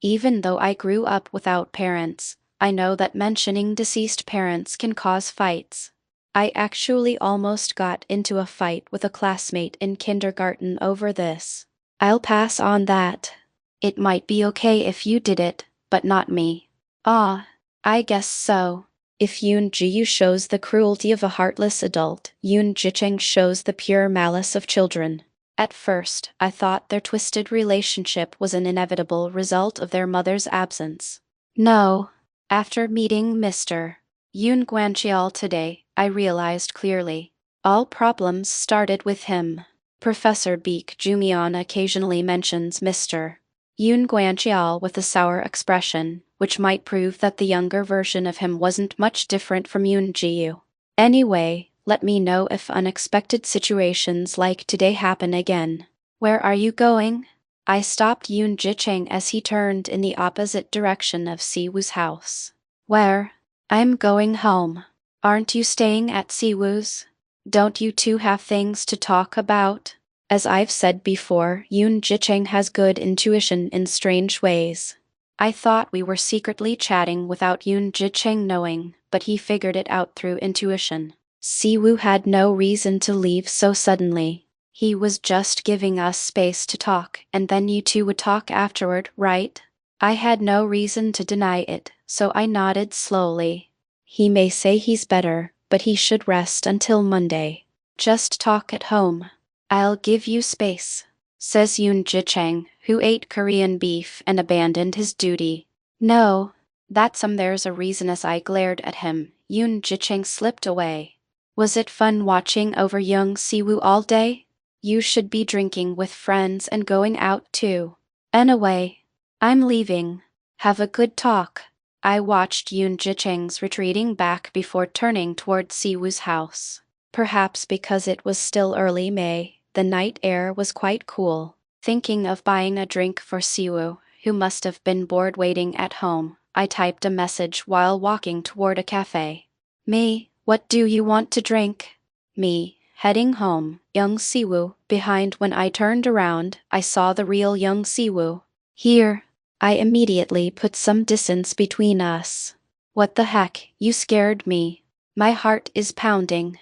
Even though I grew up without parents, I know that mentioning deceased parents can cause fights. I actually almost got into a fight with a classmate in kindergarten over this. I'll pass on that. It might be okay if you did it, but not me. Ah, I guess so. If Yoon Ji shows the cruelty of a heartless adult, Yoon Ji-chang shows the pure malice of children. At first, I thought their twisted relationship was an inevitable result of their mother's absence. No. After meeting Mr. Yoon Guanchial today, I realized clearly. All problems started with him. Professor Baek Jumian occasionally mentions Mr. Yoon Guanchial with a sour expression, which might prove that the younger version of him wasn't much different from Yoon Ji-yu. Anyway, let me know if unexpected situations like today happen again. Where are you going? I stopped Yoon Ji-chang as he turned in the opposite direction of Siwoo's house. Where? I'm going home. Aren't you staying at Siwoo's? Don't you two have things to talk about? As I've said before, Yoon Ji-chang has good intuition in strange ways. I thought we were secretly chatting without Yoon Ji-chang knowing, but he figured it out through intuition. Siwoo had no reason to leave so suddenly. He was just giving us space to talk, and then you two would talk afterward, right? I had no reason to deny it, so I nodded slowly. He may say he's better, but he should rest until Monday. Just talk at home. I'll give you space, says Yoon Ji-chang, who ate Korean beef and abandoned his duty. No, there's a reason. As I glared at him, Yoon Ji-chang slipped away. Was it fun watching over young Siwoo all day? You should be drinking with friends and going out too. Anyway, I'm leaving. Have a good talk. I watched Yoon Ji-chang's retreating back before turning toward Siwoo's house. Perhaps because it was still early May, the night air was quite cool. Thinking of buying a drink for Siwoo, who must have been bored waiting at home, I typed a message while walking toward a cafe. Me, what do you want to drink? Me, heading home, young Siwoo, behind. When I turned around, I saw the real young Siwoo. Here. I immediately put some distance between us. What the heck, you scared me. My heart is pounding.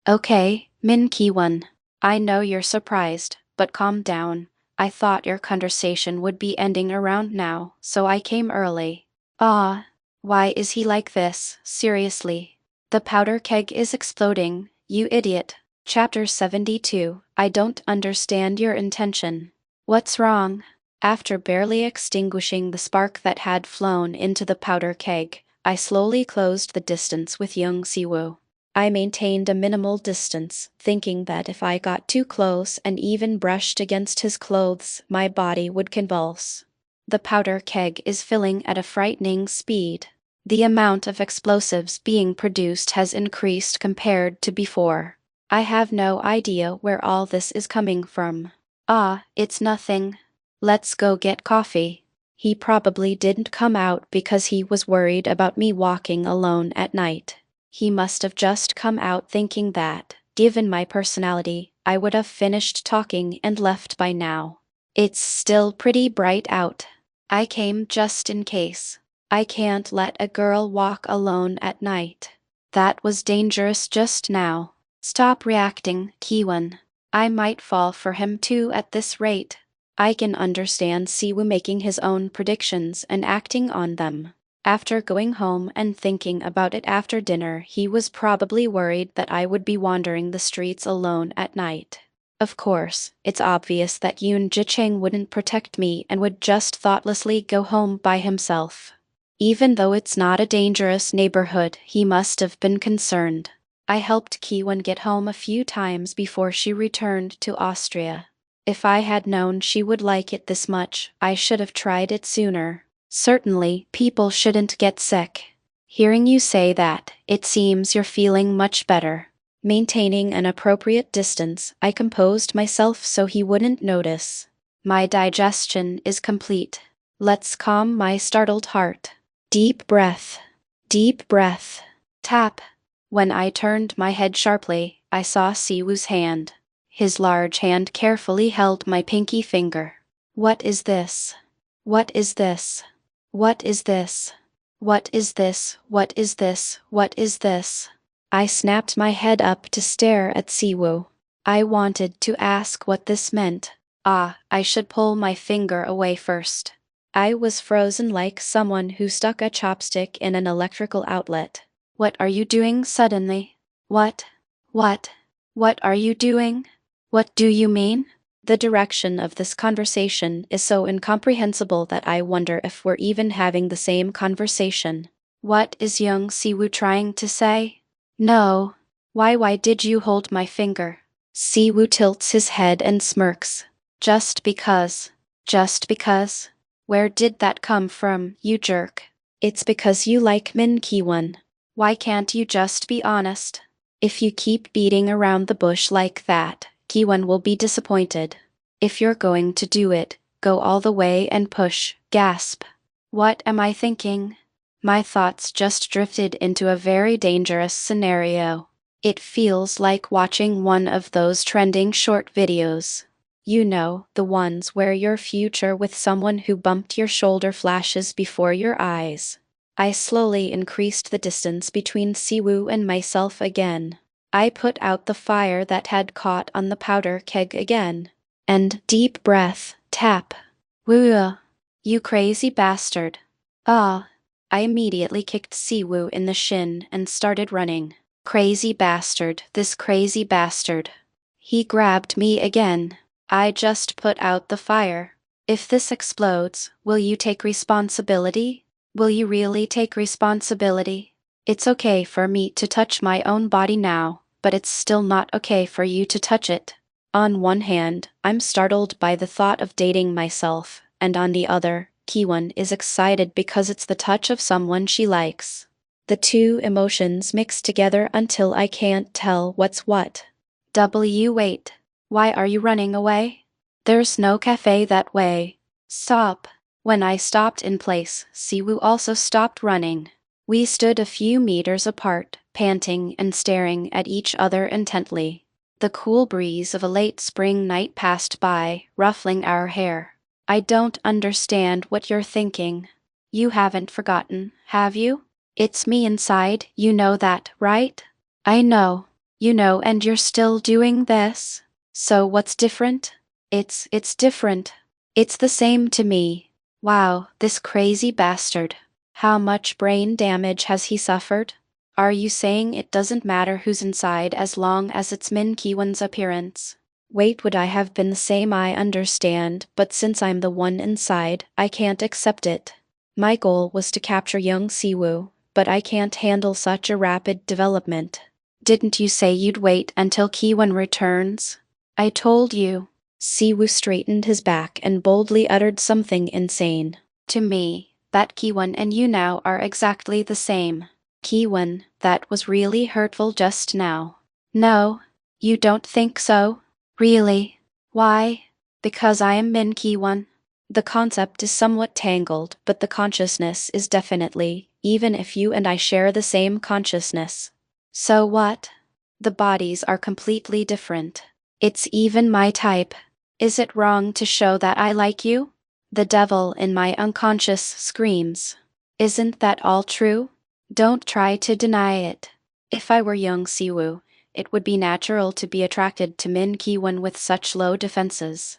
Okay, Min Ki-won. I know you're surprised, but calm down. I thought your conversation would be ending around now, so I came early. Ah, why is he like this, seriously? The powder keg is exploding, you idiot. Chapter 72. I don't understand your intention. What's wrong? After barely extinguishing the spark that had flown into the powder keg, I slowly closed the distance with young Siwoo. I maintained a minimal distance, thinking that if I got too close and even brushed against his clothes, my body would convulse. The powder keg is filling at a frightening speed. The amount of explosives being produced has increased compared to before. I have no idea where all this is coming from. Ah, it's nothing. Let's go get coffee. He probably didn't come out because he was worried about me walking alone at night. He must have just come out thinking that, given my personality, I would have finished talking and left by now. It's still pretty bright out. I came just in case. I can't let a girl walk alone at night. That was dangerous just now. Stop reacting, Ki-won. I might fall for him too at this rate. I can understand Siwoo making his own predictions and acting on them. After going home and thinking about it after dinner, he was probably worried that I would be wandering the streets alone at night. Of course, it's obvious that Yoon Ji-chang wouldn't protect me and would just thoughtlessly go home by himself. Even though it's not a dangerous neighborhood, he must have been concerned. I helped Ki-won get home a few times before she returned to Austria. If I had known she would like it this much, I should have tried it sooner. Certainly, people shouldn't get sick. Hearing you say that, it seems you're feeling much better. Maintaining an appropriate distance, I composed myself so he wouldn't notice. My digestion is complete. Let's calm my startled heart. Deep breath. Deep breath. Tap. When I turned my head sharply, I saw Siwoo's hand. His large hand carefully held my pinky finger. What is this? What is this? What is this? What is this? What is this? What is this? I snapped my head up to stare at Siwoo. I wanted to ask what this meant. I should pull my finger away first. I was frozen like someone who stuck a chopstick in an electrical outlet. What are you doing suddenly? What? What are you doing? What do you mean? The direction of this conversation is so incomprehensible that I wonder if we're even having the same conversation. What is young Siwoo trying to say? No. Why did you hold my finger? Siwoo tilts his head and smirks. Just because. Just because? Where did that come from, you jerk? It's because you like Min Ki-won. Why can't you just be honest? If you keep beating around the bush like that, Ki-won will be disappointed. If you're going to do it, go all the way and push. Gasp. What am I thinking? My thoughts just drifted into a very dangerous scenario. It feels like watching one of those trending short videos. You know, the ones where your future with someone who bumped your shoulder flashes before your eyes. I slowly increased the distance between Siwoo and myself again. I put out the fire that had caught on the powder keg again. And deep breath, tap. Woo! You crazy bastard. I immediately kicked Siwoo in the shin and started running. Crazy bastard, this crazy bastard. He grabbed me again. I just put out the fire. If this explodes, will you take responsibility? Will you really take responsibility? It's okay for me to touch my own body now, but it's still not okay for you to touch it. On one hand, I'm startled by the thought of dating myself, and on the other, Ki-won is excited because it's the touch of someone she likes. The two emotions mix together until I can't tell what's what. Wait. Why are you running away? There's no cafe that way. Stop. When I stopped in place, Siwoo also stopped running. We stood a few meters apart, panting and staring at each other intently. The cool breeze of a late spring night passed by, ruffling our hair. I don't understand what you're thinking. You haven't forgotten, have you? It's me inside, you know that, right? I know. You know, and you're still doing this. So what's different? It's different. It's the same to me. Wow, this crazy bastard. How much brain damage has he suffered? Are you saying it doesn't matter who's inside as long as it's Min Ki-won's appearance? Wait, would I have been the same? I understand, but since I'm the one inside, I can't accept it. My goal was to capture young Siwoo, but I can't handle such a rapid development. Didn't you say you'd wait until Ki-won returns? I told you. Siwoo straightened his back and boldly uttered something insane. To me, that Ki-won and you now are exactly the same. Ki-won, that was really hurtful just now. No, you don't think so? Really? Why? Because I am Min Ki-won. The concept is somewhat tangled, but the consciousness is definitely, even if you and I share the same consciousness. So what? The bodies are completely different. It's even my type. Is it wrong to show that I like you? The devil in my unconscious screams. Isn't that all true? Don't try to deny it. If I were young Siwoo, it would be natural to be attracted to Min Ki-won with such low defenses.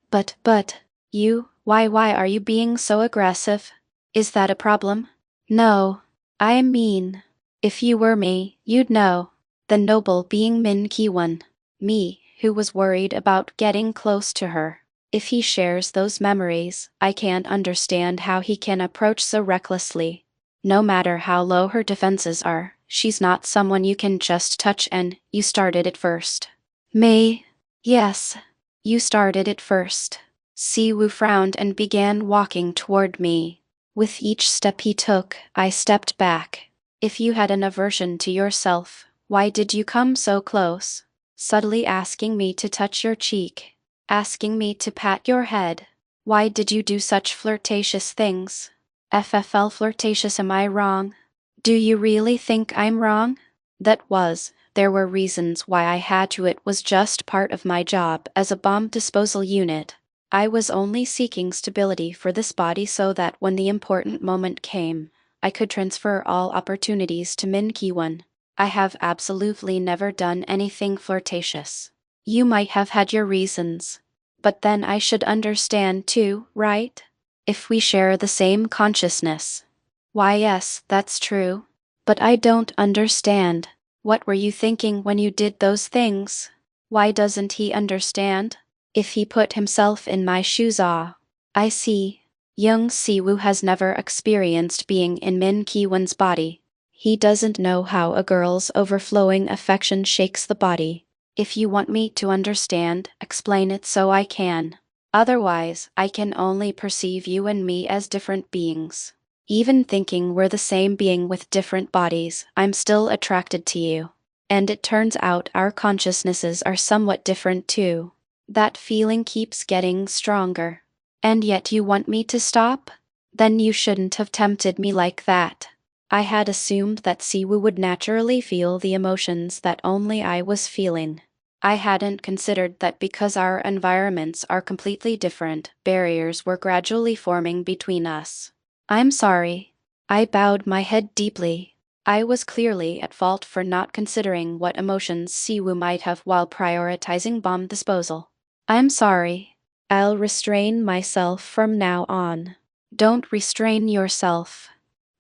But, you, why are you being so aggressive? Is that a problem? No, I mean, if you were me, you'd know. The noble being Min Ki-won. Me, who was worried about getting close to her. If he shares those memories, I can't understand how he can approach so recklessly. No matter how low her defenses are, she's not someone you can just touch, and you started it first. Me? Yes, you started it first. Siwoo frowned and began walking toward me. With each step he took, I stepped back. If you had an aversion to yourself, why did you come so close? Subtly asking me to touch your cheek. Asking me to pat your head. Why did you do such flirtatious things? FFL flirtatious, am I wrong? Do you really think I'm wrong? There were reasons why I had to. It was just part of my job as a bomb disposal unit. I was only seeking stability for this body so that when the important moment came, I could transfer all opportunities to Min Ki-won. I have absolutely never done anything flirtatious. You might have had your reasons. But then I should understand too, right? If we share the same consciousness. Why, yes, that's true. But I don't understand. What were you thinking when you did those things? Why doesn't he understand? If he put himself in my shoes, I see. Young Siwoo has never experienced being in Min Ki-won's body. He doesn't know how a girl's overflowing affection shakes the body. If you want me to understand, explain it so I can. Otherwise, I can only perceive you and me as different beings. Even thinking we're the same being with different bodies, I'm still attracted to you. And it turns out our consciousnesses are somewhat different too. That feeling keeps getting stronger. And yet you want me to stop? Then you shouldn't have tempted me like that. I had assumed that Siwoo would naturally feel the emotions that only I was feeling. I hadn't considered that because our environments are completely different, barriers were gradually forming between us. I'm sorry. I bowed my head deeply. I was clearly at fault for not considering what emotions Siwoo might have while prioritizing bomb disposal. I'm sorry. I'll restrain myself from now on. Don't restrain yourself.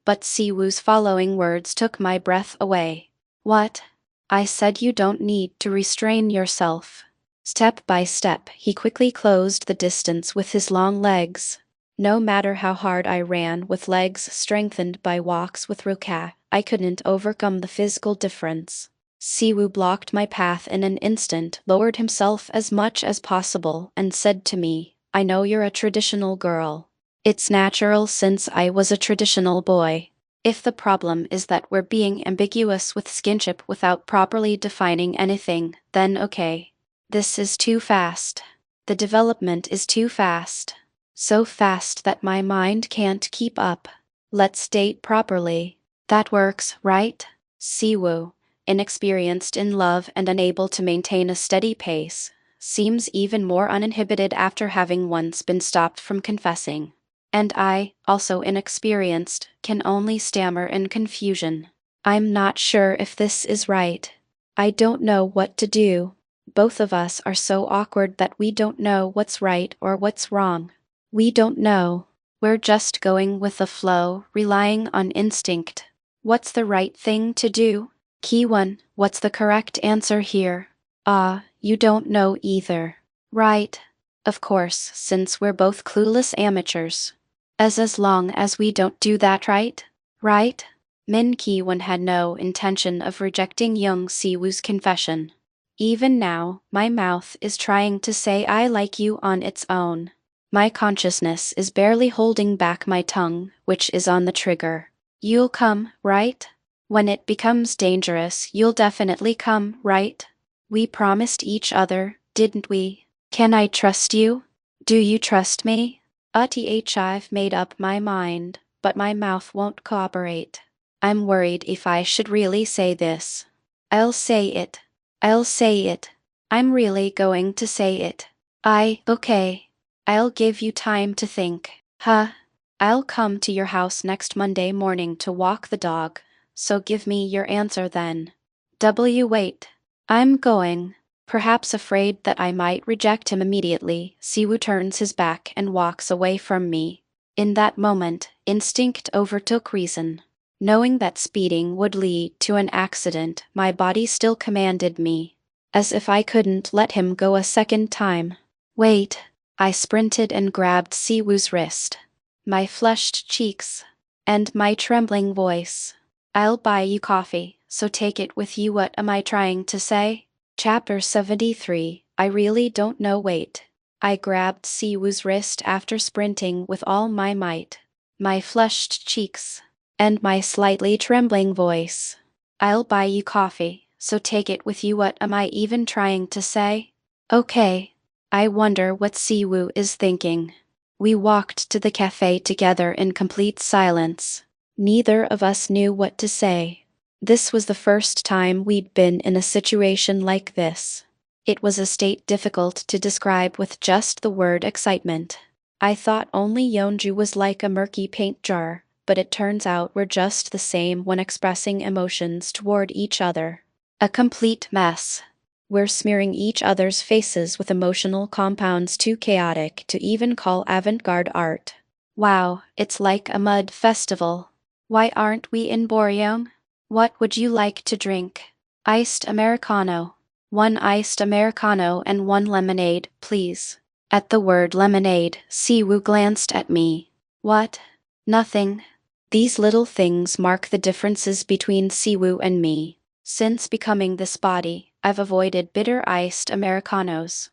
But Siwoo's following words took my breath away. What? I said you don't need to restrain yourself. Step by step, he quickly closed the distance with his long legs. No matter how hard I ran with legs strengthened by walks with Ruka, I couldn't overcome the physical difference. Siwoo blocked my path in an instant, lowered himself as much as possible, and said to me, I know you're a traditional girl. It's natural since I was a traditional boy. If the problem is that we're being ambiguous with skinship without properly defining anything, then okay. This is too fast. The development is too fast. So fast that my mind can't keep up. Let's date properly. That works, right? Siwoo, inexperienced in love and unable to maintain a steady pace, seems even more uninhibited after having once been stopped from confessing. And I, also inexperienced, can only stammer in confusion. I'm not sure if this is right. I don't know what to do. Both of us are so awkward that we don't know what's right or what's wrong. We don't know. We're just going with the flow, relying on instinct. What's the right thing to do? Ki-won, what's the correct answer here? You don't know either. Right. Of course, since we're both clueless amateurs. As long as we don't do that, right? Right? Min Ki-won had no intention of rejecting young Siwoo's confession. Even now, my mouth is trying to say I like you on its own. My consciousness is barely holding back my tongue, which is on the trigger. You'll come, right? When it becomes dangerous, you'll definitely come, right? We promised each other, didn't we? Can I trust you? Do you trust me? I've made up my mind, but my mouth won't cooperate. I'm worried if I should really say this. I'll say it. I'll say it. I'm really going to say it. Okay. I'll give you time to think. I'll come to your house next Monday morning to walk the dog, so give me your answer then. Wait. I'm going. Perhaps afraid that I might reject him immediately, Siwoo turns his back and walks away from me. In that moment, instinct overtook reason. Knowing that speeding would lead to an accident, my body still commanded me. As if I couldn't let him go a second time. Wait. I sprinted and grabbed Siwoo's wrist. My flushed cheeks. And my trembling voice. I'll buy you coffee, so take it with you. What am I trying to say? Chapter 73, I really don't know. Wait. I grabbed Siwoo's wrist after sprinting with all my might. My flushed cheeks. And my slightly trembling voice. I'll buy you coffee, so take it with you. What am I even trying to say? Okay. I wonder what Siwoo is thinking. We walked to the cafe together in complete silence. Neither of us knew what to say. This was the first time we'd been in a situation like this. It was a state difficult to describe with just the word excitement. I thought only Yeonju was like a murky paint jar, but it turns out we're just the same when expressing emotions toward each other. A complete mess. We're smearing each other's faces with emotional compounds too chaotic to even call avant-garde art. Wow, it's like a mud festival. Why aren't we in Boryong? What would you like to drink? Iced Americano. 1 iced Americano and 1 lemonade, please. At the word lemonade, Siwoo glanced at me. What? Nothing. These little things mark the differences between Siwoo and me. Since becoming this body, I've avoided bitter iced Americanos.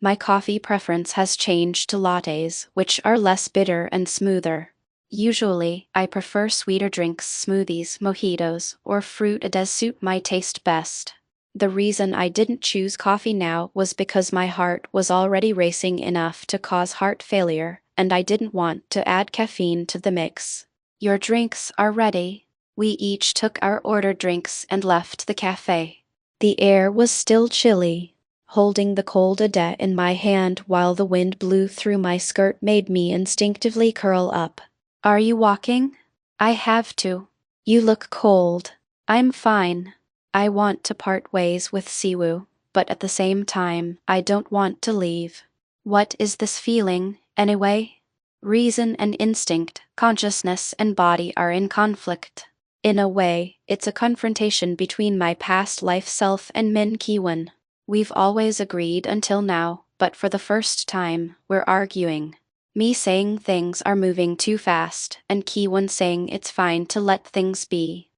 My coffee preference has changed to lattes, which are less bitter and smoother. Usually, I prefer sweeter drinks, smoothies, mojitos, or fruit as suit my taste best. The reason I didn't choose coffee now was because my heart was already racing enough to cause heart failure, and I didn't want to add caffeine to the mix. Your drinks are ready. We each took our ordered drinks and left the cafe. The air was still chilly. Holding the cold Adet in my hand while the wind blew through my skirt made me instinctively curl up. Are you walking? I have to. You look cold. I'm fine. I want to part ways with Siwoo, but at the same time, I don't want to leave. What is this feeling, anyway? Reason and instinct, consciousness and body are in conflict. In a way, it's a confrontation between my past life self and Min Ki-won. We've always agreed until now, but for the first time, we're arguing. Me saying things are moving too fast, and Ki-won saying it's fine to let things be.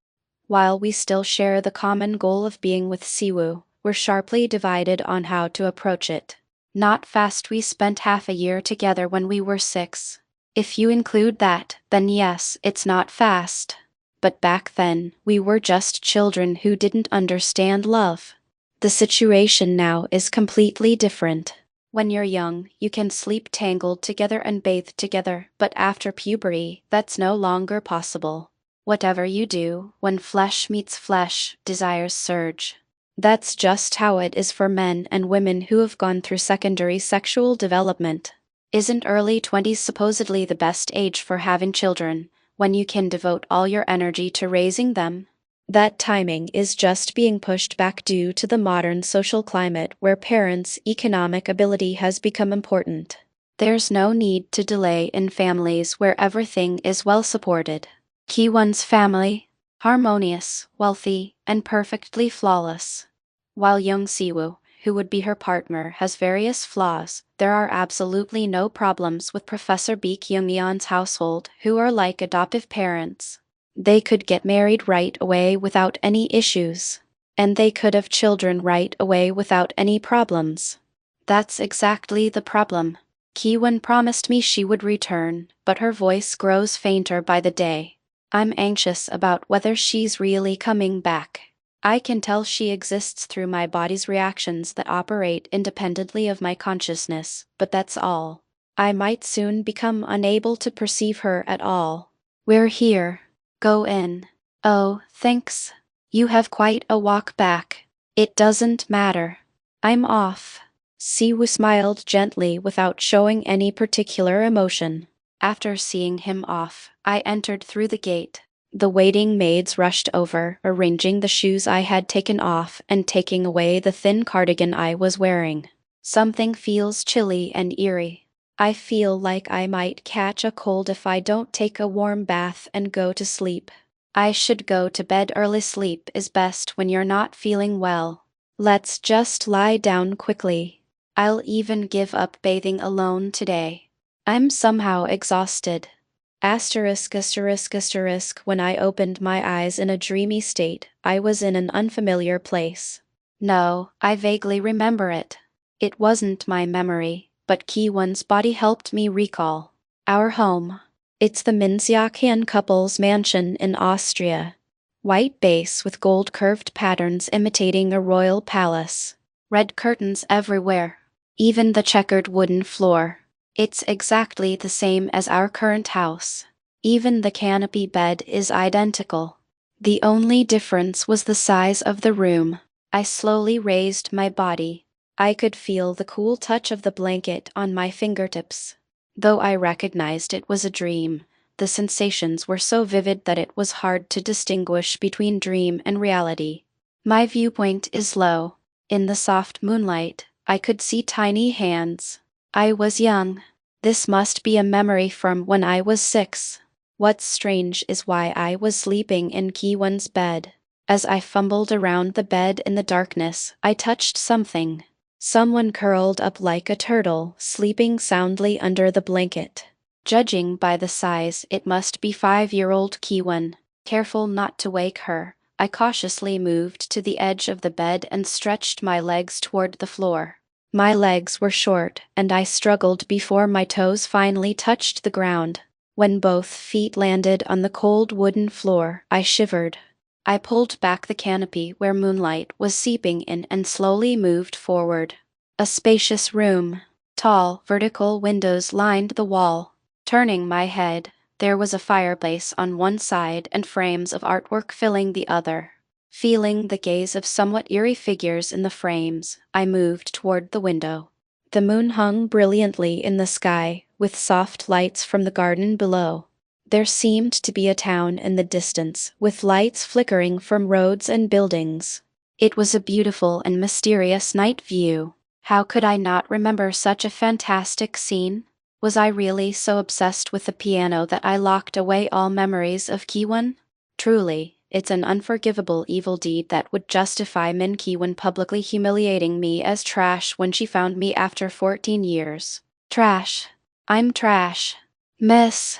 While we still share the common goal of being with Siwoo, we're sharply divided on how to approach it. Not fast. We spent half a year together when we were 6. If you include that, then yes, it's not fast. But back then, we were just children who didn't understand love. The situation now is completely different. When you're young, you can sleep tangled together and bathe together, but after puberty, that's no longer possible. Whatever you do, when flesh meets flesh, desires surge. That's just how it is for men and women who have gone through secondary sexual development. Isn't early 20s supposedly the best age for having children, when you can devote all your energy to raising them? That timing is just being pushed back due to the modern social climate where parents' economic ability has become important. There's no need to delay in families where everything is well supported. Ki-won's family, harmonious, wealthy, and perfectly flawless. While young Siwoo, who would be her partner, has various flaws, there are absolutely no problems with Professor Baek Young-yeon's household, who are like adoptive parents. They could get married right away without any issues. And they could have children right away without any problems. That's exactly the problem. Ki-won promised me she would return, but her voice grows fainter by the day. I'm anxious about whether she's really coming back. I can tell she exists through my body's reactions that operate independently of my consciousness, but that's all. I might soon become unable to perceive her at all. We're here. Go in. Oh, thanks. You have quite a walk back. It doesn't matter. I'm off. Siwoo smiled gently without showing any particular emotion. After seeing him off, I entered through the gate. The waiting maids rushed over, arranging the shoes I had taken off and taking away the thin cardigan I was wearing. Something feels chilly and eerie. I feel like I might catch a cold if I don't take a warm bath and go to sleep. I should go to bed early. Sleep is best when you're not feeling well. Let's just lie down quickly. I'll even give up bathing alone today. I'm somehow exhausted. When I opened my eyes in a dreamy state, I was in an unfamiliar place. No, I vaguely remember it. It wasn't my memory, but Ki-won's body helped me recall. Our home. It's the Minseok-hyun couple's mansion in Austria. White base with gold curved patterns imitating a royal palace. Red curtains everywhere. Even the checkered wooden floor. It's exactly the same as our current house. Even the canopy bed is identical. The only difference was the size of the room. I slowly raised my body. I could feel the cool touch of the blanket on my fingertips. Though I recognized it was a dream, The sensations were so vivid that it was hard to distinguish between dream and reality. My viewpoint is low. In the soft moonlight, I could see tiny hands. I was young. This must be a memory from when I was 6. What's strange is why I was sleeping in Kwon's bed. As I fumbled around the bed in the darkness, I touched something. Someone curled up like a turtle, sleeping soundly under the blanket. Judging by the size, it must be 5-year-old Kwon. Careful not to wake her, I cautiously moved to the edge of the bed and stretched my legs toward the floor. My legs were short, and I struggled before my toes finally touched the ground. When both feet landed on the cold wooden floor, I shivered. I pulled back the canopy where moonlight was seeping in and slowly moved forward. A spacious room. Tall, vertical windows lined the wall. Turning my head, there was a fireplace on one side and frames of artwork filling the other. Feeling the gaze of somewhat eerie figures in the frames, I moved toward the window. The moon hung brilliantly in the sky, with soft lights from the garden below. There seemed to be a town in the distance, with lights flickering from roads and buildings. It was a beautiful and mysterious night view. How could I not remember such a fantastic scene? Was I really so obsessed with the piano that I locked away all memories of Kwon? Truly, it's an unforgivable evil deed that would justify Min Kwon publicly humiliating me as trash when she found me after 14 years. Trash. I'm trash. Miss.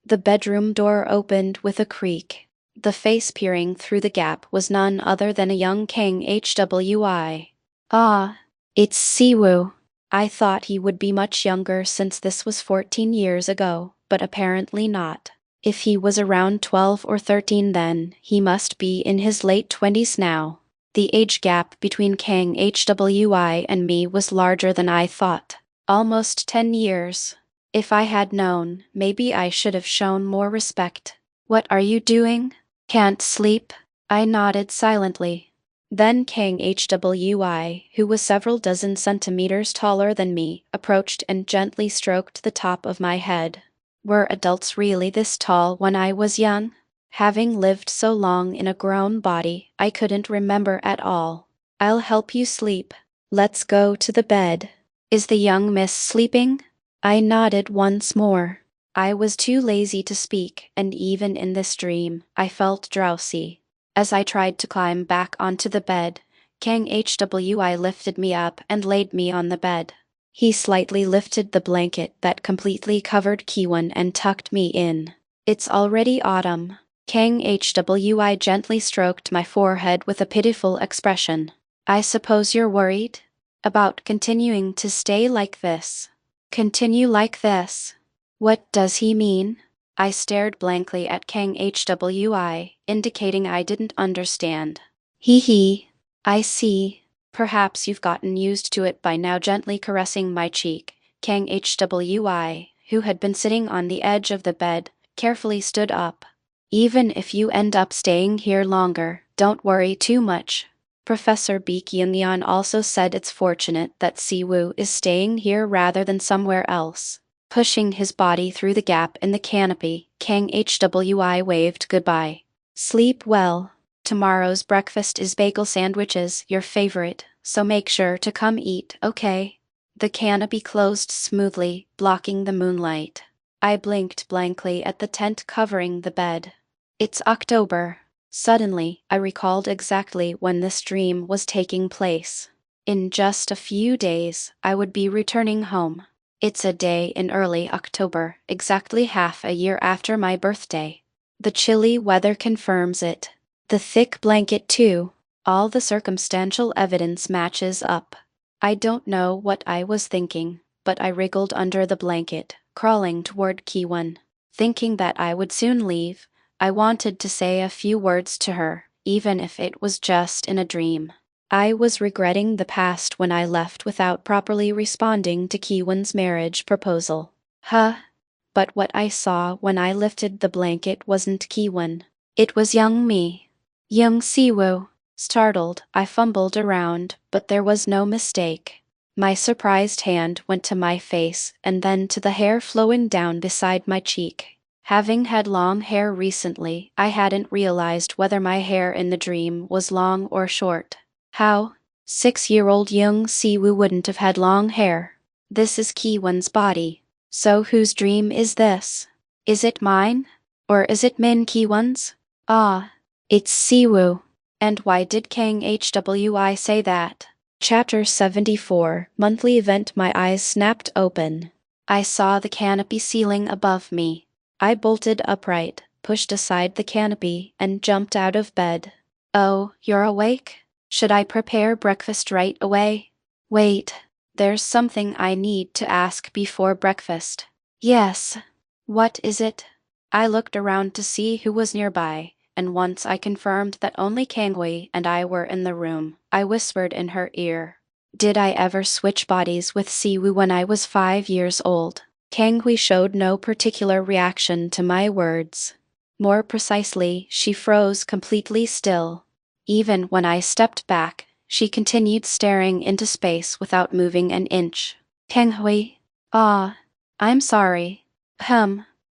The bedroom door opened with a creak. The face peering through the gap was none other than a young Kang Hwi. Ah, it's Siwoo. I thought he would be much younger since this was 14 years ago, but apparently not. If he was around 12 or 13 then, he must be in his late 20s now. The age gap between Kang Hwi and me was larger than I thought. Almost 10 years. If I had known, maybe I should have shown more respect. What are you doing? Can't sleep? I nodded silently. Then Kang Hwi, who was several dozen centimeters taller than me, approached and gently stroked the top of my head. Were adults really this tall when I was young? Having lived so long in a grown body, I couldn't remember at all. I'll help you sleep. Let's go to the bed. Is the young miss sleeping? I nodded once more. I was too lazy to speak, and even in this dream, I felt drowsy. As I tried to climb back onto the bed, Kang Hwi lifted me up and laid me on the bed. He slightly lifted the blanket that completely covered Kwon and tucked me in. It's already autumn. Kang Hwi gently stroked my forehead with a pitiful expression. I suppose you're worried? About continuing to stay like this? Continue like this? What does he mean? I stared blankly at Kang Hwi, indicating I didn't understand. Hee hee. I see. Perhaps you've gotten used to it by now. Gently caressing my cheek, Kang Hwi, who had been sitting on the edge of the bed, carefully stood up. Even if you end up staying here longer, don't worry too much. Professor Baekhyun also said it's fortunate that Siwoo is staying here rather than somewhere else. Pushing his body through the gap in the canopy, Kang Hwi waved goodbye. Sleep well. Tomorrow's breakfast is bagel sandwiches, your favorite, so make sure to come eat, okay? The canopy closed smoothly, blocking the moonlight. I blinked blankly at the tent covering the bed. It's October. Suddenly, I recalled exactly when this dream was taking place. In just a few days, I would be returning home. It's a day in early October, exactly half a year after my birthday. The chilly weather confirms it. The thick blanket too. All the circumstantial evidence matches up. I don't know what I was thinking, but I wriggled under the blanket, crawling toward Kwon. Thinking that I would soon leave, I wanted to say a few words to her, even if it was just in a dream. I was regretting the past when I left without properly responding to Kwon's marriage proposal. But what I saw when I lifted the blanket wasn't Kwon. It was young me. Young Siwoo. Startled, I fumbled around, but there was no mistake. My surprised hand went to my face and then to the hair flowing down beside my cheek. Having had long hair recently, I hadn't realized whether my hair in the dream was long or short. How? 6-year-old young Siwoo wouldn't have had long hair. This is Kwon's body. So whose dream is this? Is it mine? Or is it Min Kwon's? Ah, it's Siwoo. And why did Kang Hwi say that? Chapter 74, Monthly Event. My eyes snapped open. I saw the canopy ceiling above me. I bolted upright, pushed aside the canopy, and jumped out of bed. Oh, you're awake? Should I prepare breakfast right away? Wait, there's something I need to ask before breakfast. Yes. What is it? I looked around to see who was nearby, and once I confirmed that only Kangwei and I were in the room, I whispered in her ear. Did I ever switch bodies with Siwoo when I was 5 years old? Kangwei showed no particular reaction to my words. More precisely, she froze completely still. Even when I stepped back, she continued staring into space without moving an inch. Kangwei? Ah, I'm sorry.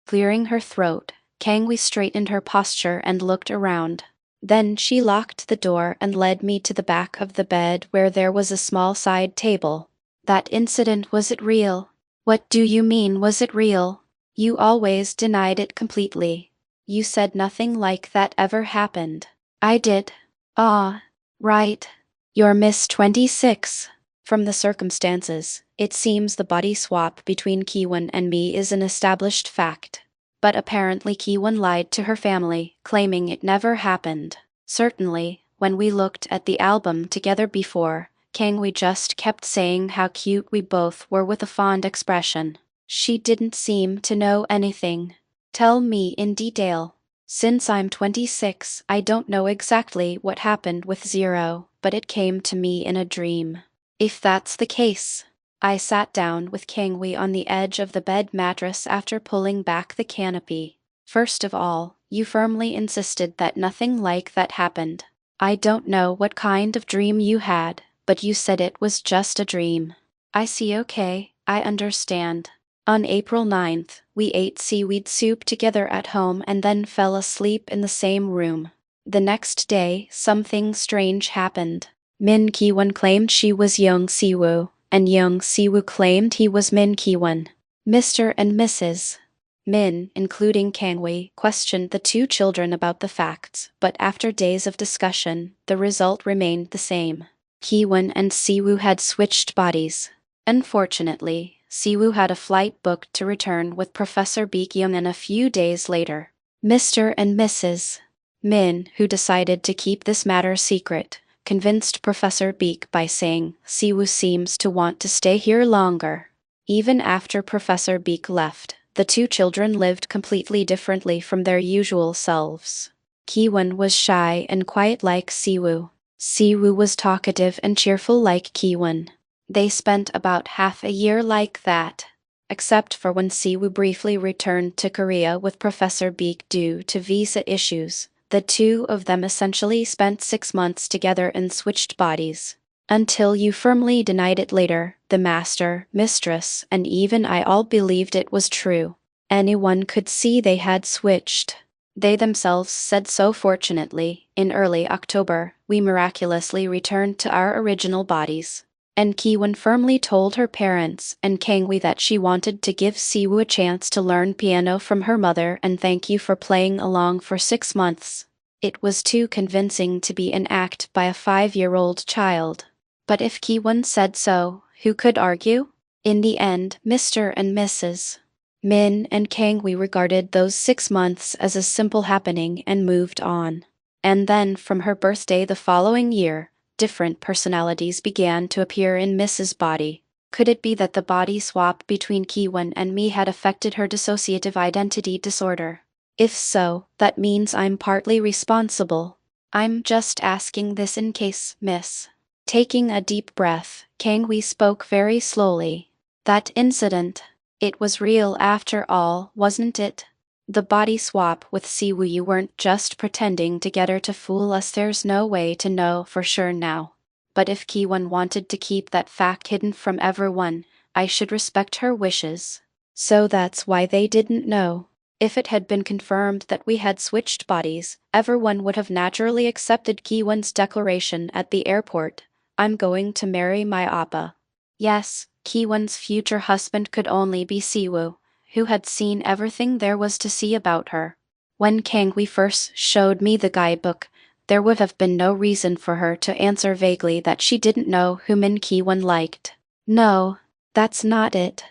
Clearing her throat, Kangwei straightened her posture and looked around. Then she locked the door and led me to the back of the bed where there was a small side table. That incident, was it real? What do you mean, was it real? You always denied it completely. You said nothing like that ever happened. I did. Ah, right. You're Miss 26. From the circumstances, it seems the body swap between Kwon and me is an established fact. But apparently Kwon lied to her family, claiming it never happened. Certainly, when we looked at the album together before, Kangwei just kept saying how cute we both were with a fond expression. She didn't seem to know anything. Tell me in detail. Since I'm 26, I don't know exactly what happened with Zero, but it came to me in a dream. If that's the case. I sat down with Kangwei on the edge of the bed mattress after pulling back the canopy. First of all, you firmly insisted that nothing like that happened. I don't know what kind of dream you had, but you said it was just a dream. I see. Okay, I understand. On April 9th, we ate seaweed soup together at home and then fell asleep in the same room. The next day, something strange happened. Min Kwon claimed she was Young Siwoo, and Young Siwoo claimed he was Min Kwon. Mr. and Mrs. Min, including Kangwei, questioned the two children about the facts, but after days of discussion, the result remained the same. Kwon and Siwoo had switched bodies. Unfortunately, Siwoo had a flight booked to return with Professor Baekhyun a few days later. Mr. and Mrs. Min, who decided to keep this matter secret, convinced Professor Baek by saying Siwoo seems to want to stay here longer. Even after Professor Baek left, the two children lived completely differently from their usual selves. Kwon was shy and quiet like Siwoo. Siwoo was talkative and cheerful like Kwon. They spent about half a year like that, except for when Siwoo briefly returned to Korea with Professor Baek due to visa issues. The two of them essentially spent 6 months together and switched bodies. Until you firmly denied it later, the master, mistress, and even I all believed it was true. Anyone could see they had switched. They themselves said so. Fortunately, in early October, we miraculously returned to our original bodies. And Kwon firmly told her parents and Kangwei that she wanted to give Siwoo a chance to learn piano from her mother and thank you for playing along for 6 months. It was too convincing to be an act by a 5-year-old child. But if Kwon said so, who could argue? In the end, Mr. and Mrs. Min and Kangwei regarded those 6 months as a simple happening and moved on. And then, from her birthday the following year, different personalities began to appear in Mrs. Body. Could it be that the body swap between Kwon and me had affected her dissociative identity disorder? If so, that means I'm partly responsible. I'm just asking this in case, miss. Taking a deep breath, Kangwei spoke very slowly. That incident, it was real after all, wasn't it? The body swap with Siwoo, you weren't just pretending to get her to fool us. There's no way to know for sure now. But if Kwon wanted to keep that fact hidden from everyone, I should respect her wishes. So that's why they didn't know. If it had been confirmed that we had switched bodies, everyone would have naturally accepted Kwon's declaration at the airport. I'm going to marry my Appa. Yes, Kwon's future husband could only be Siwoo, who had seen everything there was to see about her. When Kangwi first showed me the guidebook, there would have been no reason for her to answer vaguely that she didn't know who Min Kwon liked. No, that's not it.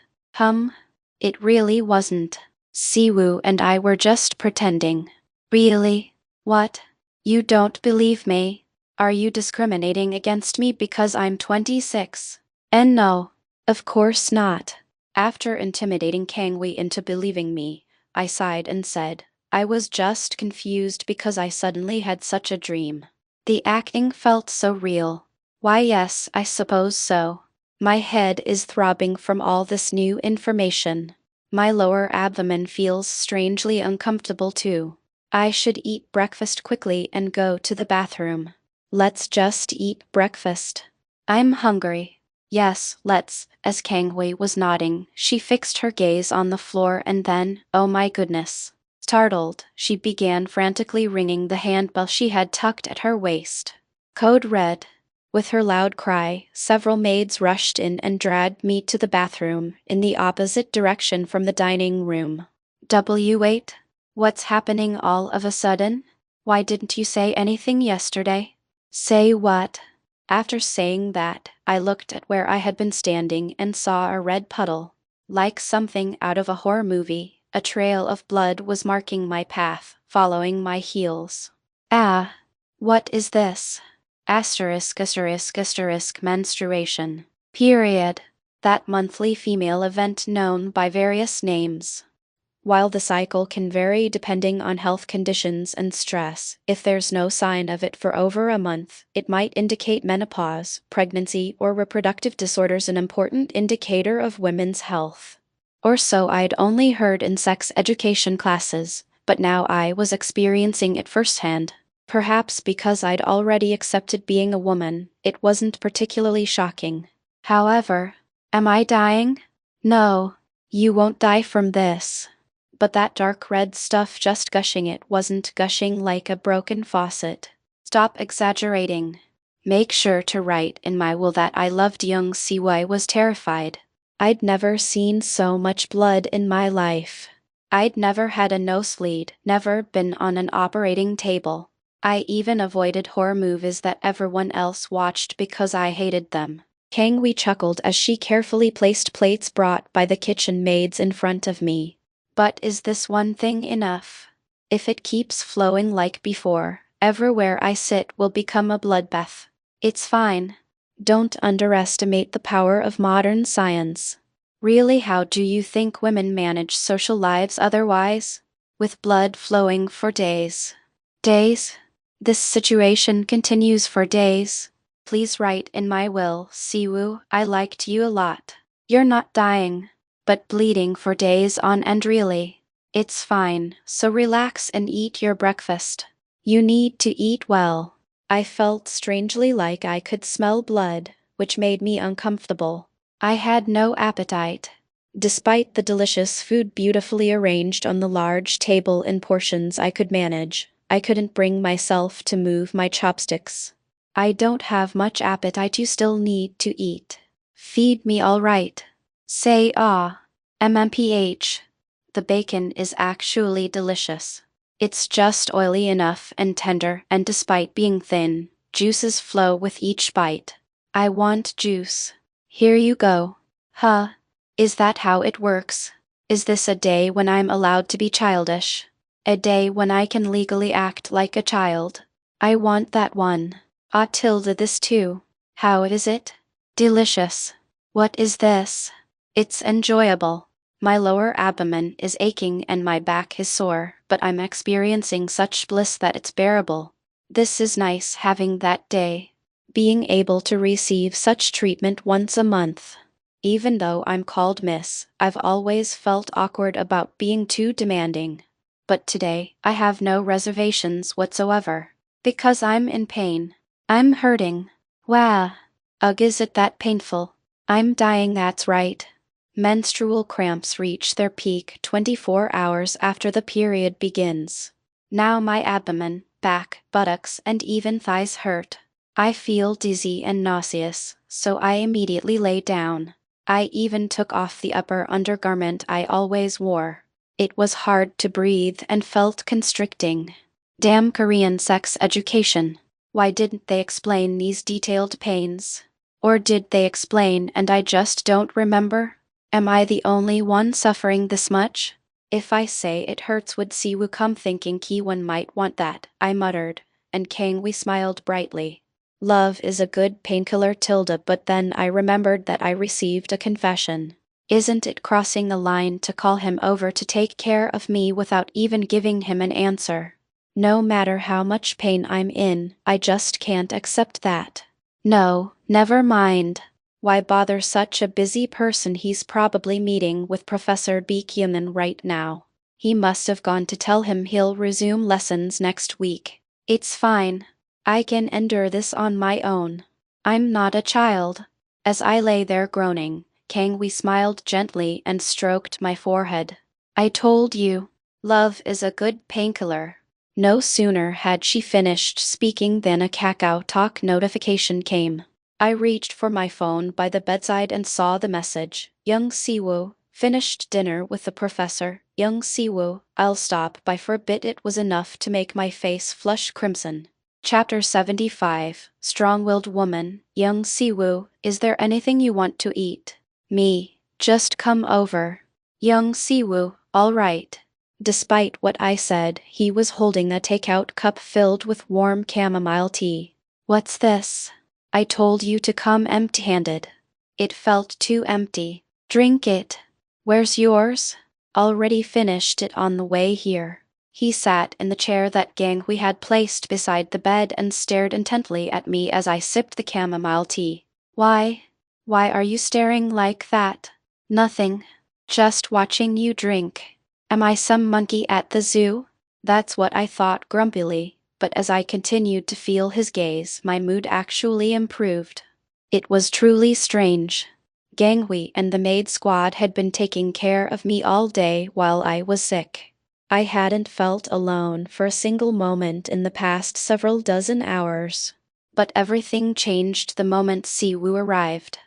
It really wasn't. Siwoo and I were just pretending. Really? What? You don't believe me? Are you discriminating against me because I'm 26? And no, of course not. After intimidating Kangwi into believing me, I sighed and said, I was just confused because I suddenly had such a dream. The acting felt so real. Why, yes, I suppose so. My head is throbbing from all this new information. My lower abdomen feels strangely uncomfortable too. I should eat breakfast quickly and go to the bathroom. Let's just eat breakfast. I'm hungry. Yes, let's. As Kangwei was nodding, she fixed her gaze on the floor and then, oh my goodness. Startled, she began frantically ringing the handbell she had tucked at her waist. Code red. With her loud cry, several maids rushed in and dragged me to the bathroom, in the opposite direction from the dining room. W8? What's happening all of a sudden? Why didn't you say anything yesterday? Say what? After saying that, I looked at where I had been standing and saw a red puddle. Like something out of a horror movie, a trail of blood was marking my path, following my heels. Ah! What is this? Menstruation. Period. That monthly female event known by various names. While the cycle can vary depending on health conditions and stress, if there's no sign of it for over a month, it might indicate menopause, pregnancy, or reproductive disorders, an important indicator of women's health. Or so I'd only heard in sex education classes, but now I was experiencing it firsthand. Perhaps because I'd already accepted being a woman, it wasn't particularly shocking. However, am I dying? No, you won't die from this. But that dark red stuff just gushing, it wasn't gushing like a broken faucet. Stop exaggerating. Make sure to write in my will that I loved young Siwei was terrified. I'd never seen so much blood in my life. I'd never had a nosebleed, never been on an operating table. I even avoided horror movies that everyone else watched because I hated them. Kangwi chuckled as she carefully placed plates brought by the kitchen maids in front of me. But is this one thing enough? If it keeps flowing like before, everywhere I sit will become a bloodbath. It's fine. Don't underestimate the power of modern science. Really, how do you think women manage social lives otherwise? With blood flowing for days. Days? This situation continues for days. Please write in my will, Siwoo, I liked you a lot. You're not dying, but bleeding for days on end really. It's fine, so relax and eat your breakfast. You need to eat well. I felt strangely like I could smell blood, which made me uncomfortable. I had no appetite. Despite the delicious food beautifully arranged on the large table in portions I could manage, I couldn't bring myself to move my chopsticks. I don't have much appetite, you still need to eat. Feed me all right. Say ah. MMPH. The bacon is actually delicious. It's just oily enough and tender, and despite being thin, juices flow with each bite. I want juice. Here you go. Huh. Is that how it works? Is this a day when I'm allowed to be childish? A day when I can legally act like a child? I want that one. Ah, tilde this too. How is it? Delicious. What is this? It's enjoyable. My lower abdomen is aching and my back is sore, but I'm experiencing such bliss that it's bearable. This is nice, having that day. Being able to receive such treatment once a month. Even though I'm called Miss, I've always felt awkward about being too demanding. But today, I have no reservations whatsoever. Because I'm in pain. I'm hurting. Wah. Ugh, is it that painful? I'm dying, that's right. Menstrual cramps reach their peak 24 hours after the period begins. Now my abdomen, back, buttocks, and even thighs hurt. I feel dizzy and nauseous, so I immediately lay down. I even took off the upper undergarment I always wore. It was hard to breathe and felt constricting. Damn Korean sex education. Why didn't they explain these detailed pains? Or did they explain and I just don't remember? Am I the only one suffering this much? If I say it hurts, would Siwoo come thinking Kwon might want that? I muttered, and Kangwi smiled brightly. Love is a good painkiller, Tilda, but then I remembered that I received a confession. Isn't it crossing the line to call him over to take care of me without even giving him an answer? No matter how much pain I'm in, I just can't accept that. No, never mind. Why bother such a busy person? He's probably meeting with Professor Baekhyun right now. He must have gone to tell him he'll resume lessons next week. It's fine. I can endure this on my own. I'm not a child. As I lay there groaning, Kangwi smiled gently and stroked my forehead. I told you, love is a good painkiller. No sooner had she finished speaking than a Kakao Talk notification came. I reached for my phone by the bedside and saw the message. Young Siwoo, finished dinner with the professor. Young Siwoo, I'll stop by for a bit. It was enough to make my face flush crimson. Chapter 75, Strong-Willed Woman. Young Siwoo, is there anything you want to eat? Me, just come over. Young Siwoo, all right. Despite what I said, he was holding a takeout cup filled with warm chamomile tea. What's this? I told you to come empty-handed. It felt too empty. Drink it. Where's yours? Already finished it on the way here. He sat in the chair that Ganghui had placed beside the bed and stared intently at me as I sipped the chamomile tea. Why are you staring like that? Nothing. Just watching you drink. Am I some monkey at the zoo? That's what I thought grumpily, but as I continued to feel his gaze, my mood actually improved. It was truly strange. Ganghui and the maid squad had been taking care of me all day while I was sick. I hadn't felt alone for a single moment in the past several dozen hours. But everything changed the moment Siwoo arrived.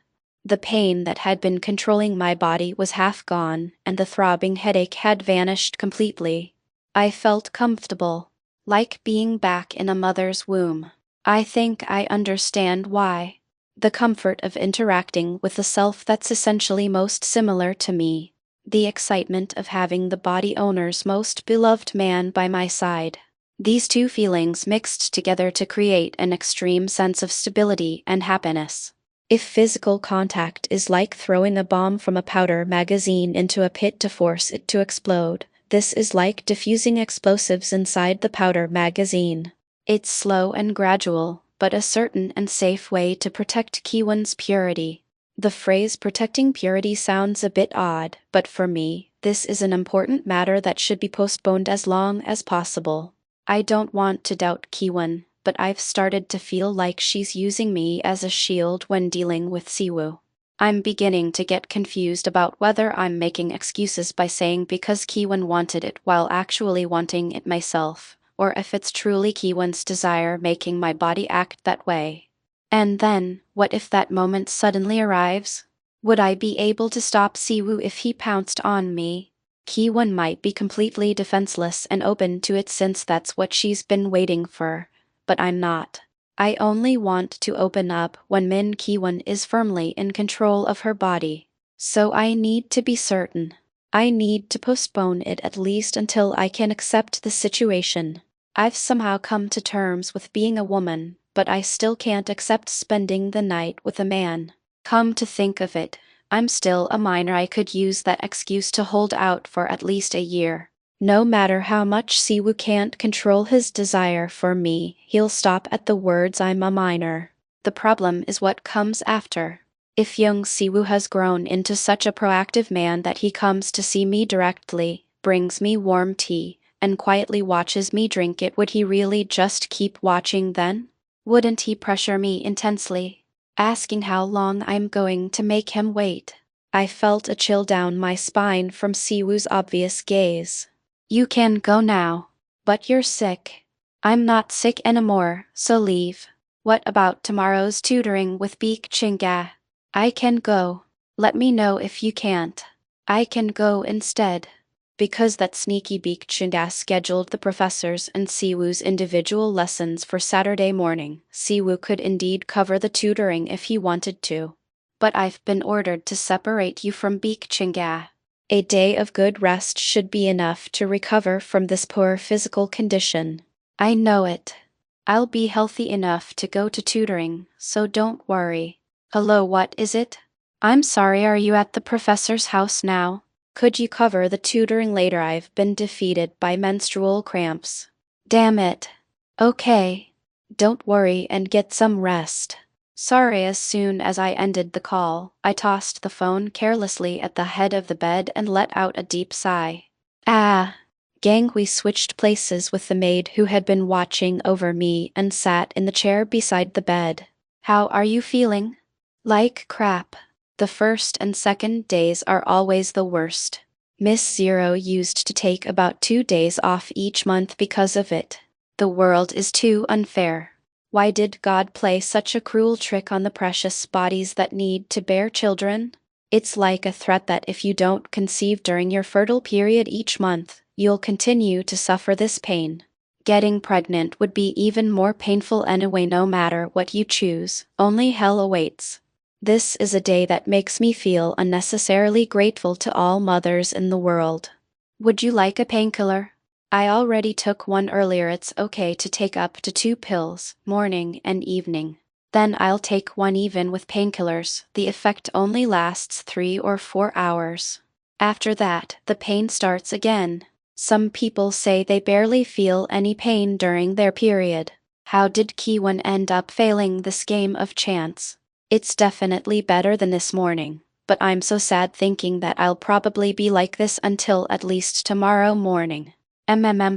The pain that had been controlling my body was half gone, and the throbbing headache had vanished completely. I felt comfortable, like being back in a mother's womb. I think I understand why. The comfort of interacting with the self that's essentially most similar to me. The excitement of having the body owner's most beloved man by my side. These two feelings mixed together to create an extreme sense of stability and happiness. If physical contact is like throwing a bomb from a powder magazine into a pit to force it to explode, this is like diffusing explosives inside the powder magazine. It's slow and gradual, but a certain and safe way to protect Kwon's purity. The phrase protecting purity sounds a bit odd, but for me, this is an important matter that should be postponed as long as possible. I don't want to doubt Kwon, but I've started to feel like she's using me as a shield when dealing with Siwoo. I'm beginning to get confused about whether I'm making excuses by saying because Kwon wanted it while actually wanting it myself, or if it's truly Kwon's desire making my body act that way. And then, what if that moment suddenly arrives? Would I be able to stop Siwoo if he pounced on me? Kwon might be completely defenseless and open to it since that's what she's been waiting for. But I'm not. I only want to open up when Min Kwon is firmly in control of her body. So I need to be certain. I need to postpone it at least until I can accept the situation. I've somehow come to terms with being a woman, but I still can't accept spending the night with a man. Come to think of it, I'm still a minor. I could use that excuse to hold out for at least a year. No matter how much Siwoo can't control his desire for me, he'll stop at the words I'm a minor. The problem is what comes after. If young Siwoo has grown into such a proactive man that he comes to see me directly, brings me warm tea, and quietly watches me drink it, would he really just keep watching then? Wouldn't he pressure me intensely, asking how long I'm going to make him wait? I felt a chill down my spine from Siwoo's obvious gaze. You can go now. But you're sick. I'm not sick anymore, so leave. What about tomorrow's tutoring with Beek Chinga? I can go. Let me know if you can't. I can go instead. Because that sneaky Beek Chinga scheduled the professors and Siwoo's individual lessons for Saturday morning, Siwoo could indeed cover the tutoring if he wanted to. But I've been ordered to separate you from Beek Chinga. A day of good rest should be enough to recover from this poor physical condition. I know it. I'll be healthy enough to go to tutoring, so don't worry. Hello, what is it? I'm sorry, are you at the professor's house now? Could you cover the tutoring later? I've been defeated by menstrual cramps. Damn it. Okay. Don't worry and get some rest. Sorry. As soon as I ended the call, I tossed the phone carelessly at the head of the bed and let out a deep sigh. Ah. Gang, we switched places with the maid who had been watching over me and sat in the chair beside the bed. How are you feeling? Like crap. The first and second days are always the worst. Miss Zero used to take about 2 days off each month because of it. The world is too unfair. Why did God play such a cruel trick on the precious bodies that need to bear children? It's like a threat that if you don't conceive during your fertile period each month, you'll continue to suffer this pain. Getting pregnant would be even more painful anyway. No matter what you choose, only hell awaits. This is a day that makes me feel unnecessarily grateful to all mothers in the world. Would you like a painkiller? I already took one earlier. It's okay to take up to 2 pills, morning and evening. Then I'll take one. Even with painkillers, the effect only lasts 3 or 4 hours. After that, the pain starts again. Some people say they barely feel any pain during their period. How did Kwon end up failing this game of chance? It's definitely better than this morning, but I'm so sad thinking that I'll probably be like this until at least tomorrow morning.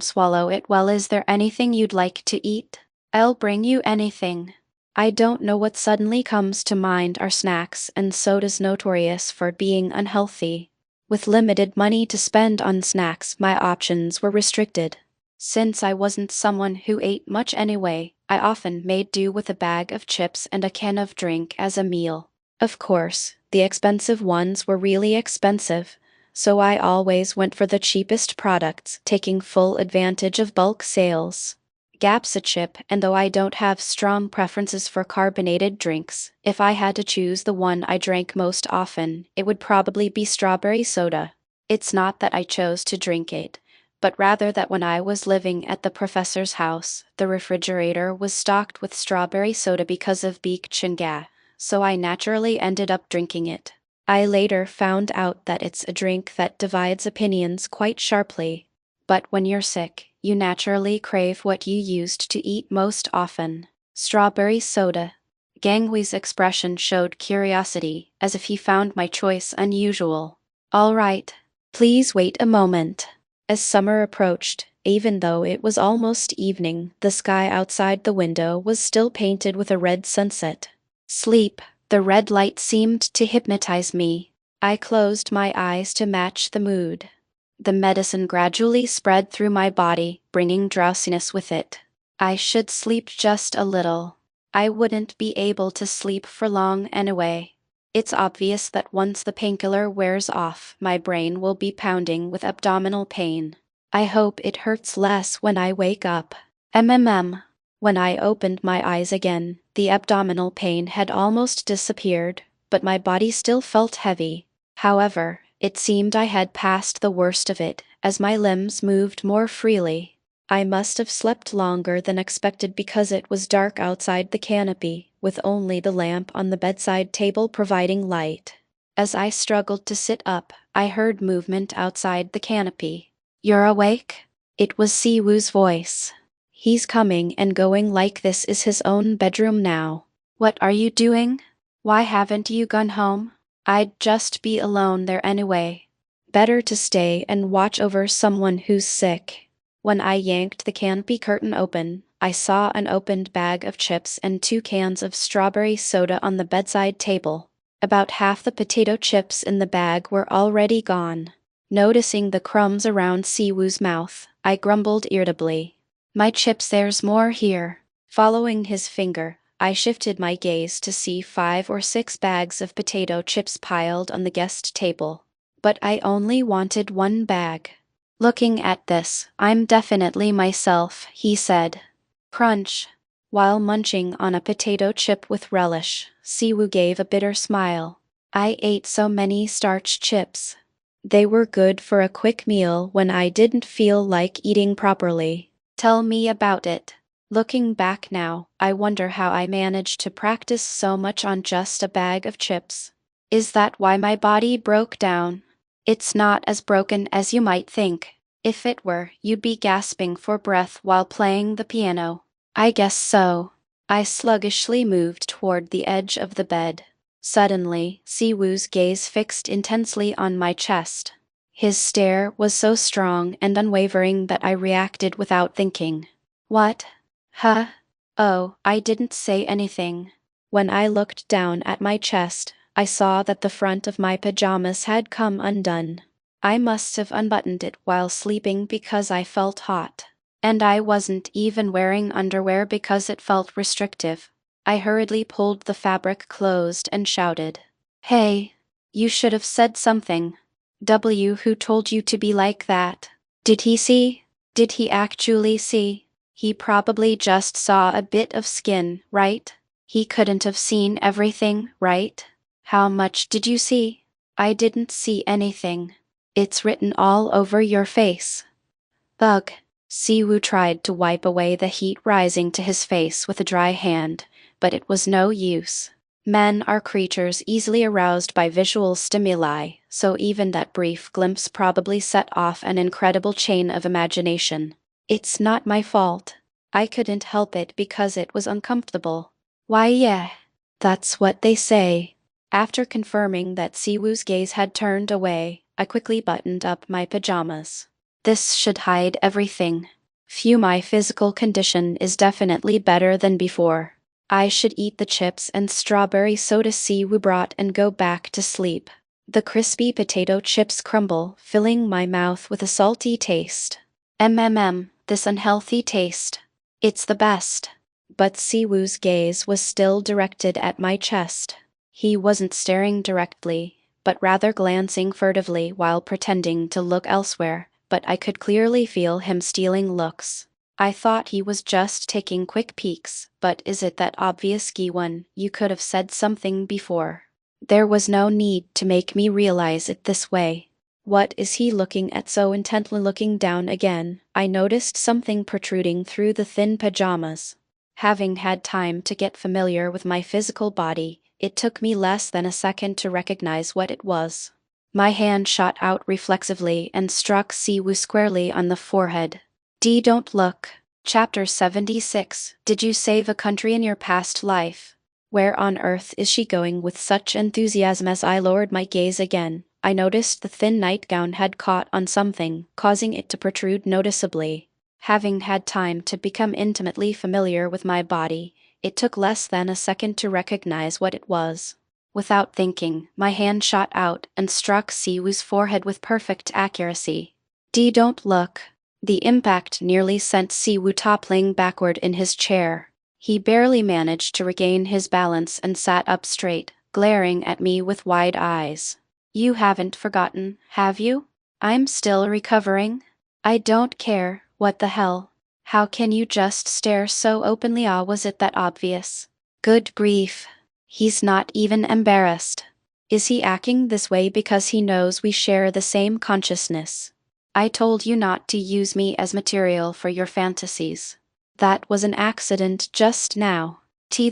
Swallow it well. Is there anything you'd like to eat? I'll bring you anything. I don't know what suddenly comes to mind. Are snacks and sodas notorious for being unhealthy? With limited money to spend on snacks, my options were restricted. Since I wasn't someone who ate much anyway, I often made do with a bag of chips and a can of drink as a meal. Of course, the expensive ones were really expensive, so I always went for the cheapest products, taking full advantage of bulk sales. Gap's a chip, and though I don't have strong preferences for carbonated drinks, if I had to choose the one I drank most often, it would probably be strawberry soda. It's not that I chose to drink it, but rather that when I was living at the professor's house, the refrigerator was stocked with strawberry soda because of Beek Chinga, so I naturally ended up drinking it. I later found out that it's a drink that divides opinions quite sharply. But when you're sick, you naturally crave what you used to eat most often. Strawberry soda. Gangwee's expression showed curiosity, as if he found my choice unusual. All right. Please wait a moment. As summer approached, even though it was almost evening, the sky outside the window was still painted with a red sunset. Sleep. The red light seemed to hypnotize me. I closed my eyes to match the mood. The medicine gradually spread through my body, bringing drowsiness with it. I should sleep just a little. I wouldn't be able to sleep for long anyway. It's obvious that once the painkiller wears off, my brain will be pounding with abdominal pain. I hope it hurts less when I wake up. When I opened my eyes again, the abdominal pain had almost disappeared, but my body still felt heavy. However, it seemed I had passed the worst of it, as my limbs moved more freely. I must have slept longer than expected because it was dark outside the canopy, with only the lamp on the bedside table providing light. As I struggled to sit up, I heard movement outside the canopy. You're awake? It was Siwoo's voice. He's coming and going like this is his own bedroom now. What are you doing? Why haven't you gone home? I'd just be alone there anyway. Better to stay and watch over someone who's sick. When I yanked the canopy curtain open, I saw an opened bag of chips and 2 cans of strawberry soda on the bedside table. About half the potato chips in the bag were already gone. Noticing the crumbs around Siwoo's mouth, I grumbled irritably. My chips, there's more here. Following his finger, I shifted my gaze to see 5 or 6 bags of potato chips piled on the guest table. But I only wanted 1 bag. Looking at this, I'm definitely myself, he said. Crunch. While munching on a potato chip with relish, Siwoo gave a bitter smile. I ate so many starch chips. They were good for a quick meal when I didn't feel like eating properly. Tell me about it. Looking back now, I wonder how I managed to practice so much on just a bag of chips. Is that why my body broke down? It's not as broken as you might think. If it were, you'd be gasping for breath while playing the piano. I guess so. I sluggishly moved toward the edge of the bed. Suddenly, Siwoo's gaze fixed intensely on my chest. His stare was so strong and unwavering that I reacted without thinking. What? Huh? Oh, I didn't say anything. When I looked down at my chest, I saw that the front of my pajamas had come undone. I must have unbuttoned it while sleeping because I felt hot. And I wasn't even wearing underwear because it felt restrictive. I hurriedly pulled the fabric closed and shouted, "Hey, you should have said something. Who told you to be like that? Did he see? Did he actually see? He probably just saw a bit of skin, right? He couldn't have seen everything, right? How much did you see?" "I didn't see anything. It's written all over your face." "Ugh." Siwoo tried to wipe away the heat rising to his face with a dry hand, but it was no use. Men are creatures easily aroused by visual stimuli, so even that brief glimpse probably set off an incredible chain of imagination. "It's not my fault. I couldn't help it because it was uncomfortable." "Why, yeah. That's what they say." After confirming that Siwoo's gaze had turned away, I quickly buttoned up my pajamas. This should hide everything. Phew, my physical condition is definitely better than before. I should eat the chips and strawberry soda Siwoo brought and go back to sleep. The crispy potato chips crumble, filling my mouth with a salty taste. This unhealthy taste. It's the best. But Siwoo's gaze was still directed at my chest. He wasn't staring directly, but rather glancing furtively while pretending to look elsewhere, but I could clearly feel him stealing looks. I thought he was just taking quick peeks, but is it that obvious, Kwon? You could have said something before. There was no need to make me realize it this way. What is he looking at so intently? Looking down again, I noticed something protruding through the thin pajamas. Having had time to get familiar with my physical body, it took me less than a second to recognize what it was. My hand shot out reflexively and struck Siwoo squarely on the forehead. Don't look. Chapter 76. Did you save a country in your past life? Where on earth is she going with such enthusiasm? As I lowered my gaze again, I noticed the thin nightgown had caught on something, causing it to protrude noticeably. Having had time to become intimately familiar with my body, it took less than a second to recognize what it was. Without thinking, my hand shot out and struck Siwoo's forehead with perfect accuracy. Don't look. The impact nearly sent Siwoo toppling backward in his chair. He barely managed to regain his balance and sat up straight, glaring at me with wide eyes. You haven't forgotten, have you? I'm still recovering. I don't care, what the hell? How can you just stare so openly? Was it that obvious? Good grief. He's not even embarrassed. Is he acting this way because he knows we share the same consciousness? I told you not to use me as material for your fantasies. That was an accident just now.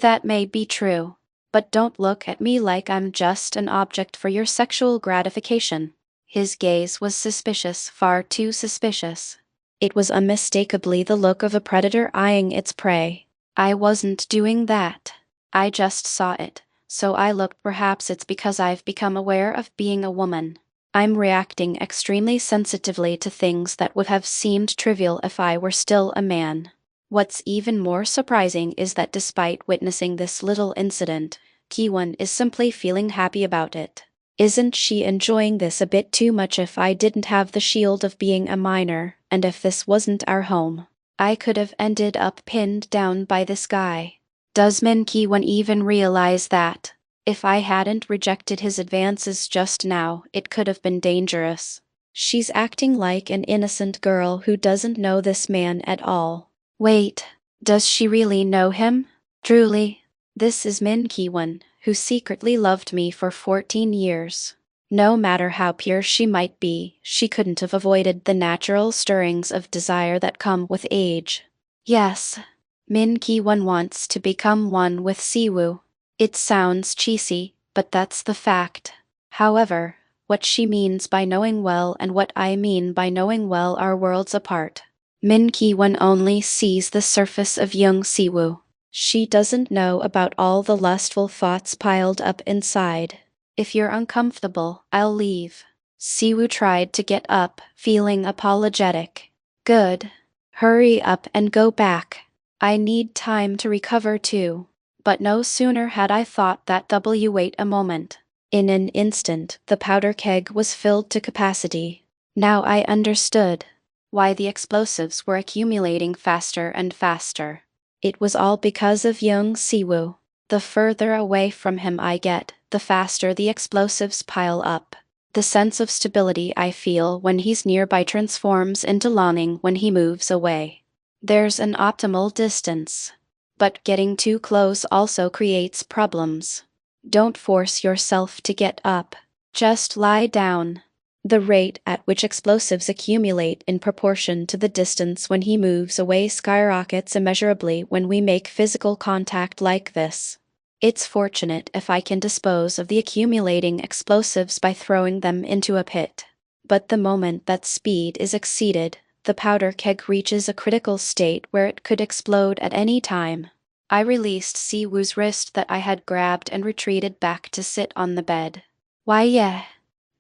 That may be true. But don't look at me like I'm just an object for your sexual gratification. His gaze was suspicious, far too suspicious. It was unmistakably the look of a predator eyeing its prey. I wasn't doing that. I just saw it, so I looked. Perhaps it's because I've become aware of being a woman. I'm reacting extremely sensitively to things that would have seemed trivial if I were still a man. What's even more surprising is that despite witnessing this little incident, Kwon is simply feeling happy about it. Isn't she enjoying this a bit too much? If I didn't have the shield of being a minor, and if this wasn't our home, I could have ended up pinned down by this guy. Does Min Kwon even realize that? If I hadn't rejected his advances just now, it could have been dangerous. She's acting like an innocent girl who doesn't know this man at all. Wait, does she really know him? Truly, this is Min Kwon, who secretly loved me for 14 years. No matter how pure she might be, she couldn't have avoided the natural stirrings of desire that come with age. Yes, Min Kwon wants to become one with Siwoo. It sounds cheesy, but that's the fact. However, what she means by knowing well and what I mean by knowing well are worlds apart. Min Kwon only sees the surface of young Siwoo. She doesn't know about all the lustful thoughts piled up inside. If you're uncomfortable, I'll leave. Siwoo tried to get up, feeling apologetic. Good. Hurry up and go back. I need time to recover too. But no sooner had I thought that wait a moment. In an instant, the powder keg was filled to capacity. Now I understood why the explosives were accumulating faster and faster. It was all because of young Siwoo. The further away from him I get, the faster the explosives pile up. The sense of stability I feel when he's nearby transforms into longing when he moves away. There's an optimal distance. But getting too close also creates problems. Don't force yourself to get up. Just lie down. The rate at which explosives accumulate in proportion to the distance when he moves away skyrockets immeasurably when we make physical contact like this. It's fortunate if I can dispose of the accumulating explosives by throwing them into a pit. But the moment that speed is exceeded, the powder keg reaches a critical state where it could explode at any time. I released Siwoo's wrist that I had grabbed and retreated back to sit on the bed. Why yeah.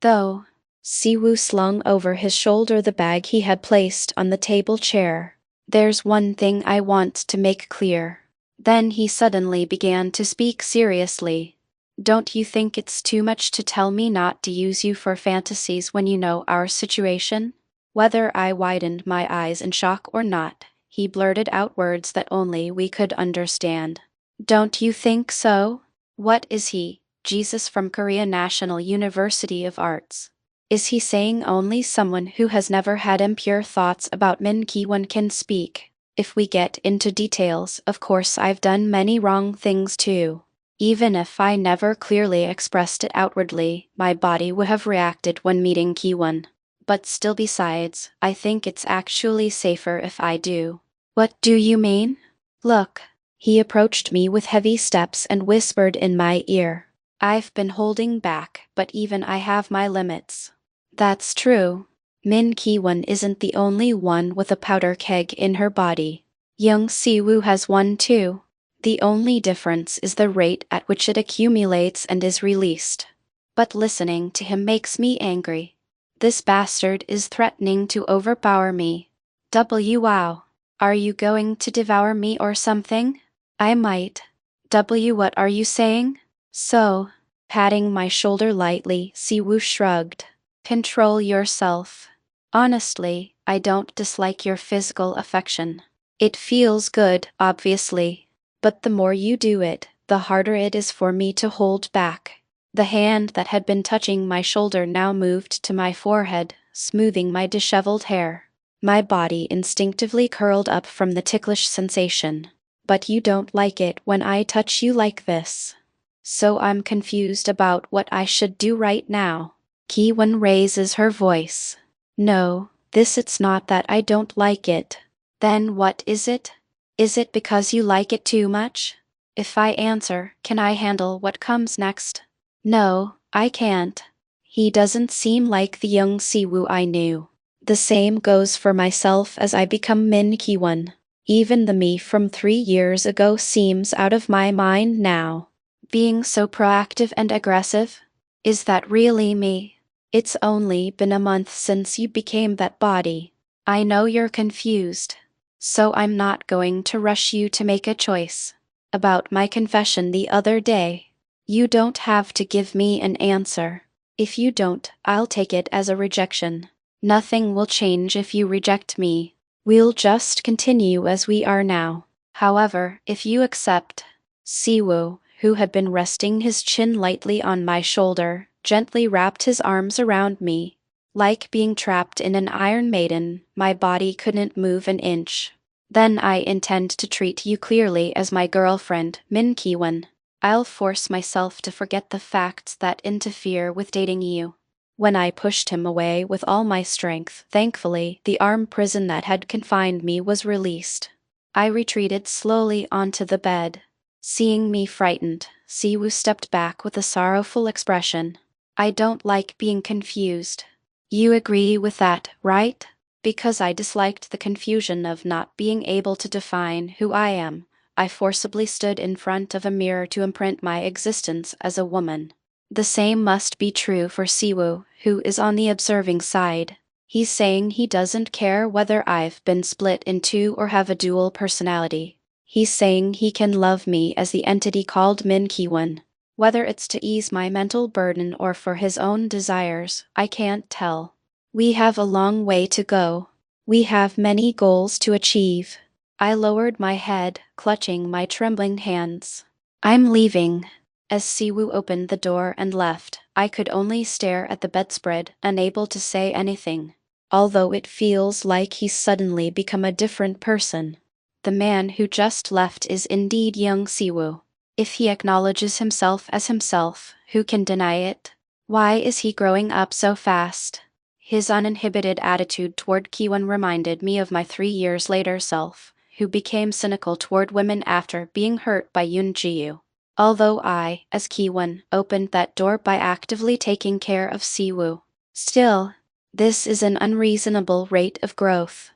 Though, Siwoo slung over his shoulder the bag he had placed on the table chair. There's one thing I want to make clear. Then he suddenly began to speak seriously. Don't you think it's too much to tell me not to use you for fantasies when you know our situation? Whether I widened my eyes in shock or not, he blurted out words that only we could understand. Don't you think so? What is he, Jesus from Korea National University of Arts? Is he saying only someone who has never had impure thoughts about Min Kwon can speak? If we get into details, of course I've done many wrong things too. Even if I never clearly expressed it outwardly, my body would have reacted when meeting Kwon. But still, besides, I think it's actually safer if I do. What do you mean? Look. He approached me with heavy steps and whispered in my ear. I've been holding back, but even I have my limits. That's true. Min Kwon isn't the only one with a powder keg in her body. Young Siwoo has one too. The only difference is the rate at which it accumulates and is released. But listening to him makes me angry. This bastard is threatening to overpower me. Wow. Are you going to devour me or something? I might. What are you saying? So, patting my shoulder lightly, Siwoo shrugged. Control yourself. Honestly, I don't dislike your physical affection. It feels good, obviously. But the more you do it, the harder it is for me to hold back. The hand that had been touching my shoulder now moved to my forehead, smoothing my disheveled hair. My body instinctively curled up from the ticklish sensation. But you don't like it when I touch you like this. So I'm confused about what I should do right now. Kwon raises her voice. No, it's not that I don't like it. Then what is it? Is it because you like it too much? If I answer, can I handle what comes next? No, I can't. He doesn't seem like the young Siwoo I knew. The same goes for myself as I become Min Kwon. Even the me from 3 years ago seems out of my mind now. Being so proactive and aggressive? Is that really me? It's only been a month since you became that body. I know you're confused. So I'm not going to rush you to make a choice. About my confession the other day. You don't have to give me an answer. If you don't, I'll take it as a rejection. Nothing will change if you reject me. We'll just continue as we are now. However, if you accept, Siwoo, who had been resting his chin lightly on my shoulder, gently wrapped his arms around me. Like being trapped in an Iron Maiden, my body couldn't move an inch. Then I intend to treat you clearly as my girlfriend, Min Ki-won. I'll force myself to forget the facts that interfere with dating you. When I pushed him away with all my strength, thankfully, the arm prison that had confined me was released. I retreated slowly onto the bed. Seeing me frightened, Siwoo stepped back with a sorrowful expression. I don't like being confused. You agree with that, right? Because I disliked the confusion of not being able to define who I am, I forcibly stood in front of a mirror to imprint my existence as a woman. The same must be true for Siwoo, who is on the observing side. He's saying he doesn't care whether I've been split in two or have a dual personality. He's saying he can love me as the entity called Min Ki-won. Whether it's to ease my mental burden or for his own desires, I can't tell. We have a long way to go. We have many goals to achieve. I lowered my head, clutching my trembling hands. I'm leaving. As Siwoo opened the door and left, I could only stare at the bedspread, unable to say anything. Although it feels like he's suddenly become a different person. The man who just left is indeed young Siwoo. If he acknowledges himself as himself, who can deny it? Why is he growing up so fast? His uninhibited attitude toward Ki-won reminded me of my 3 years later self, who became cynical toward women after being hurt by Yoon Ji-yu. Although I, as Ki-won, opened that door by actively taking care of Siwoo. Still, this is an unreasonable rate of growth.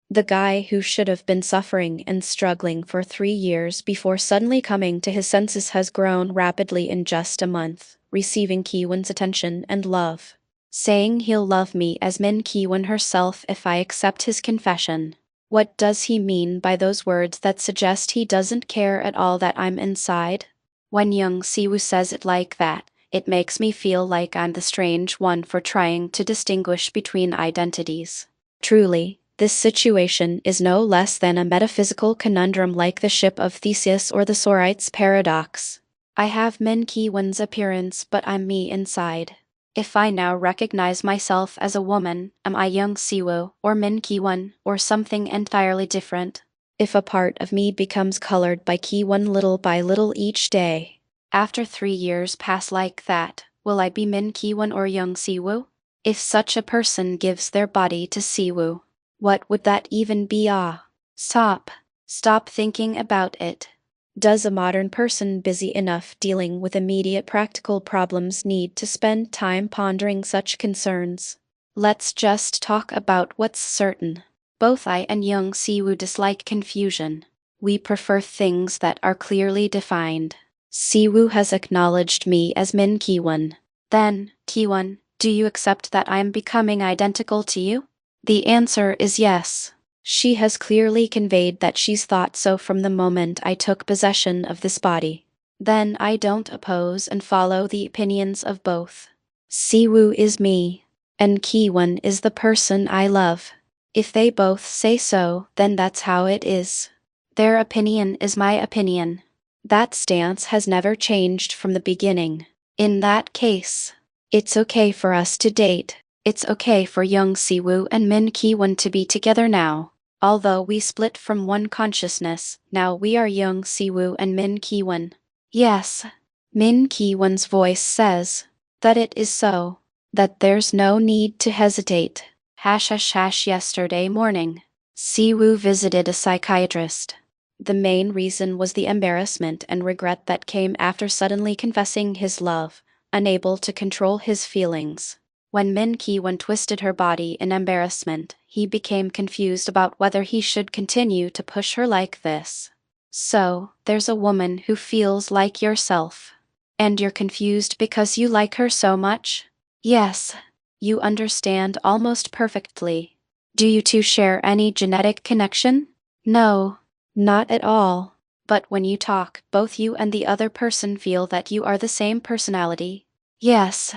The guy who should have been suffering and struggling for 3 years before suddenly coming to his senses has grown rapidly in just a month, receiving Ki-won's attention and love. Saying he'll love me as Min Ki-won herself if I accept his confession. What does he mean by those words that suggest he doesn't care at all that I'm inside? When young Siwoo says it like that, it makes me feel like I'm the strange one for trying to distinguish between identities. Truly, this situation is no less than a metaphysical conundrum like the ship of Theseus or the Sorites paradox. I have Min Ki-won's appearance, but I'm me inside. If I now recognize myself as a woman, am I young Siwoo, or Min Ki-won, or something entirely different? If a part of me becomes colored by Ki-won little by little each day, after 3 years pass like that, will I be Min Ki-won or young Siwoo? If such a person gives their body to Siwoo, what would that even be? Stop. Stop thinking about it. Does a modern person busy enough dealing with immediate practical problems need to spend time pondering such concerns? Let's just talk about what's certain. Both I and young Siwoo dislike confusion. We prefer things that are clearly defined. Siwoo has acknowledged me as Min Ki-won. Then, Ki-won, do you accept that I am becoming identical to you? The answer is yes. She has clearly conveyed that she's thought so from the moment I took possession of this body. Then I don't oppose and follow the opinions of both. Siwoo is me, and Ki-won is the person I love. If they both say so, then that's how it is. Their opinion is my opinion. That stance has never changed from the beginning. In that case, it's okay for us to date. It's okay for young Siwoo and Min Ki-won to be together now. Although we split from one consciousness, now we are young Siwoo and Min Ki-won. Yes, Min Ki-won's voice says that it is so, that there's no need to hesitate. Yesterday morning, Siwoo visited a psychiatrist. The main reason was the embarrassment and regret that came after suddenly confessing his love, unable to control his feelings. When Min Ki-won twisted her body in embarrassment, he became confused about whether he should continue to push her like this. So, there's a woman who feels like yourself. And you're confused because you like her so much? Yes. You understand almost perfectly. Do you two share any genetic connection? No, not at all. But when you talk, both you and the other person feel that you are the same personality. Yes.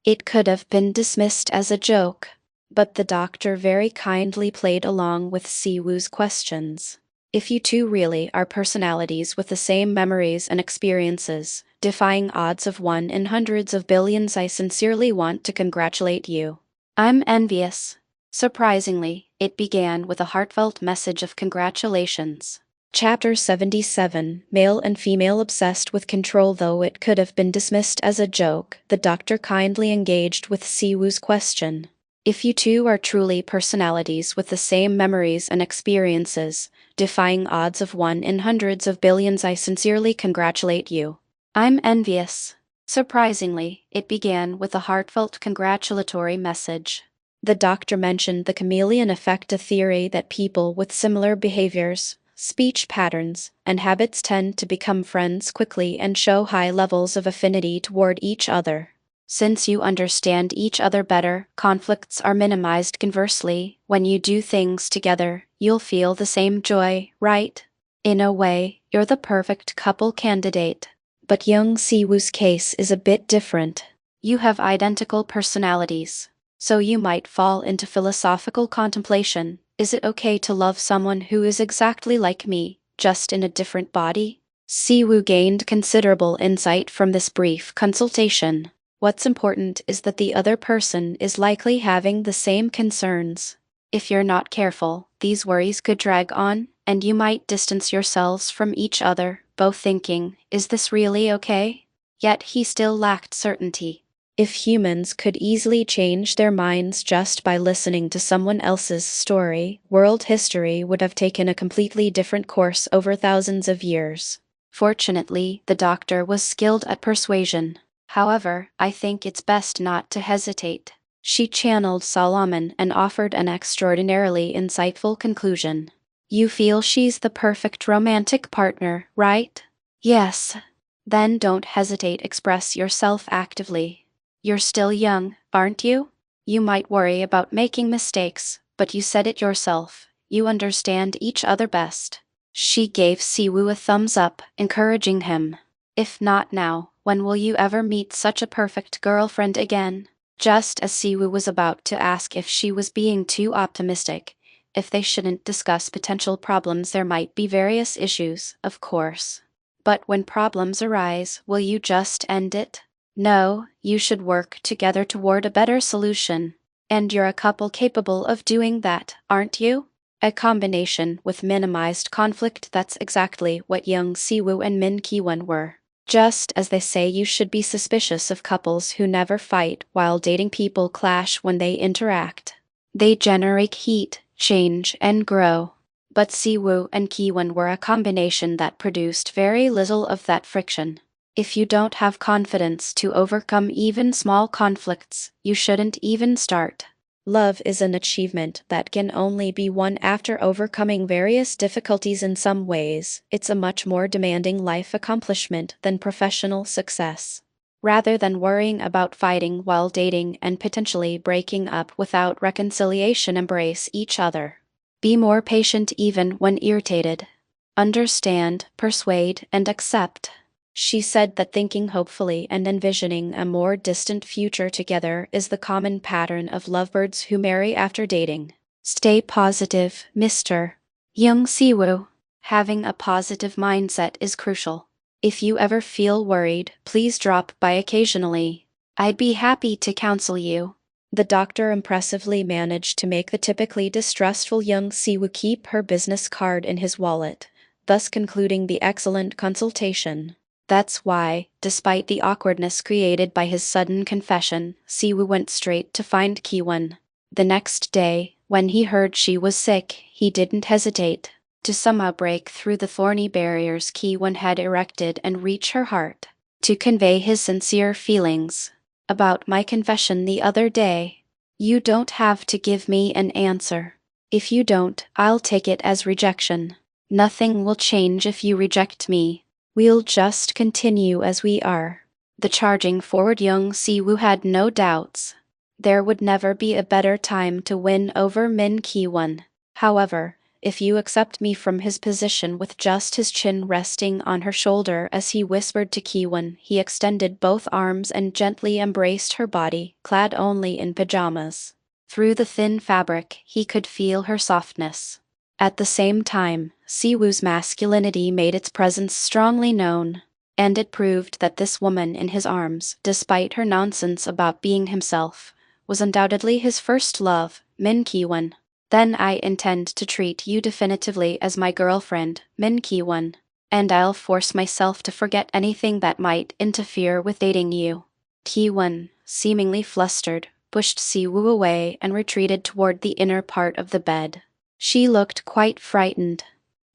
It could have been dismissed as a joke, but the doctor very kindly played along with Siwoo's questions. If you two really are personalities with the same memories and experiences, defying odds of 1 in hundreds of billions, I sincerely want to congratulate you. I'm envious. Surprisingly, it began with a heartfelt message of congratulations. Chapter 77, Male and Female Obsessed with Control. Though it could have been dismissed as a joke, the doctor kindly engaged with Siwoo's question. If you two are truly personalities with the same memories and experiences, defying odds of 1 in hundreds of billions, I sincerely congratulate you. I'm envious. Surprisingly, it began with a heartfelt congratulatory message. The doctor mentioned the chameleon effect, a theory that people with similar behaviors, speech patterns, and habits tend to become friends quickly and show high levels of affinity toward each other. Since you understand each other better, conflicts are minimized. Conversely, when you do things together, you'll feel the same joy, right? In a way, you're the perfect couple candidate. But young Siwoo's case is a bit different. You have identical personalities, so you might fall into philosophical contemplation. Is it okay to love someone who is exactly like me, just in a different body? Siwoo gained considerable insight from this brief consultation. What's important is that the other person is likely having the same concerns. If you're not careful, these worries could drag on, and you might distance yourselves from each other, both thinking, is this really okay? Yet he still lacked certainty. If humans could easily change their minds just by listening to someone else's story, world history would have taken a completely different course over thousands of years. Fortunately, the doctor was skilled at persuasion. However, I think it's best not to hesitate. She channeled Solomon and offered an extraordinarily insightful conclusion. You feel she's the perfect romantic partner, right? Yes. Then don't hesitate, express yourself actively. You're still young, aren't you? You might worry about making mistakes, but you said it yourself. You understand each other best. She gave Siwoo a thumbs up, encouraging him. If not now, when will you ever meet such a perfect girlfriend again? Just as Siwoo was about to ask if she was being too optimistic, if they shouldn't discuss potential problems, there might be various issues, of course. But when problems arise, will you just end it? No, you should work together toward a better solution. And you're a couple capable of doing that, aren't you? A combination with minimized conflict. That's exactly what young Siwoo and Min Ki-won were. Just as they say you should be suspicious of couples who never fight while dating, people clash when they interact. They generate heat, change, and grow. But Siwoo and Ki-won were a combination that produced very little of that friction. If you don't have confidence to overcome even small conflicts, you shouldn't even start. Love is an achievement that can only be won after overcoming various difficulties. In some ways, it's a much more demanding life accomplishment than professional success. Rather than worrying about fighting while dating and potentially breaking up without reconciliation, embrace each other. Be more patient even when irritated. Understand, persuade, and accept. She said that thinking hopefully and envisioning a more distant future together is the common pattern of lovebirds who marry after dating. Stay positive, Mr. Young Siwoo. Having a positive mindset is crucial. If you ever feel worried, please drop by occasionally. I'd be happy to counsel you. The doctor impressively managed to make the typically distrustful young Siwoo keep her business card in his wallet, thus concluding the excellent consultation. That's why, despite the awkwardness created by his sudden confession, Siwoo went straight to find Ki-won. The next day, when he heard she was sick, he didn't hesitate to somehow break through the thorny barriers Ki-won had erected and reach her heart, to convey his sincere feelings. About my confession the other day. You don't have to give me an answer. If you don't, I'll take it as rejection. Nothing will change if you reject me. We'll just continue as we are. The charging forward young Siwoo had no doubts. There would never be a better time to win over Min Ki-won. However, if you accept me from his position with just his chin resting on her shoulder as he whispered to Kwon. He extended both arms and gently embraced her body, clad only in pajamas. Through the thin fabric, he could feel her softness. At the same time, Siwoo's masculinity made its presence strongly known, and it proved that this woman in his arms, despite her nonsense about being himself, was undoubtedly his first love. Min Kwon. Then I intend to treat you definitively as my girlfriend, Min Kwon, and I'll force myself to forget anything that might interfere with dating you. Kwon, seemingly flustered, pushed Siwoo away and retreated toward the inner part of the bed. She looked quite frightened.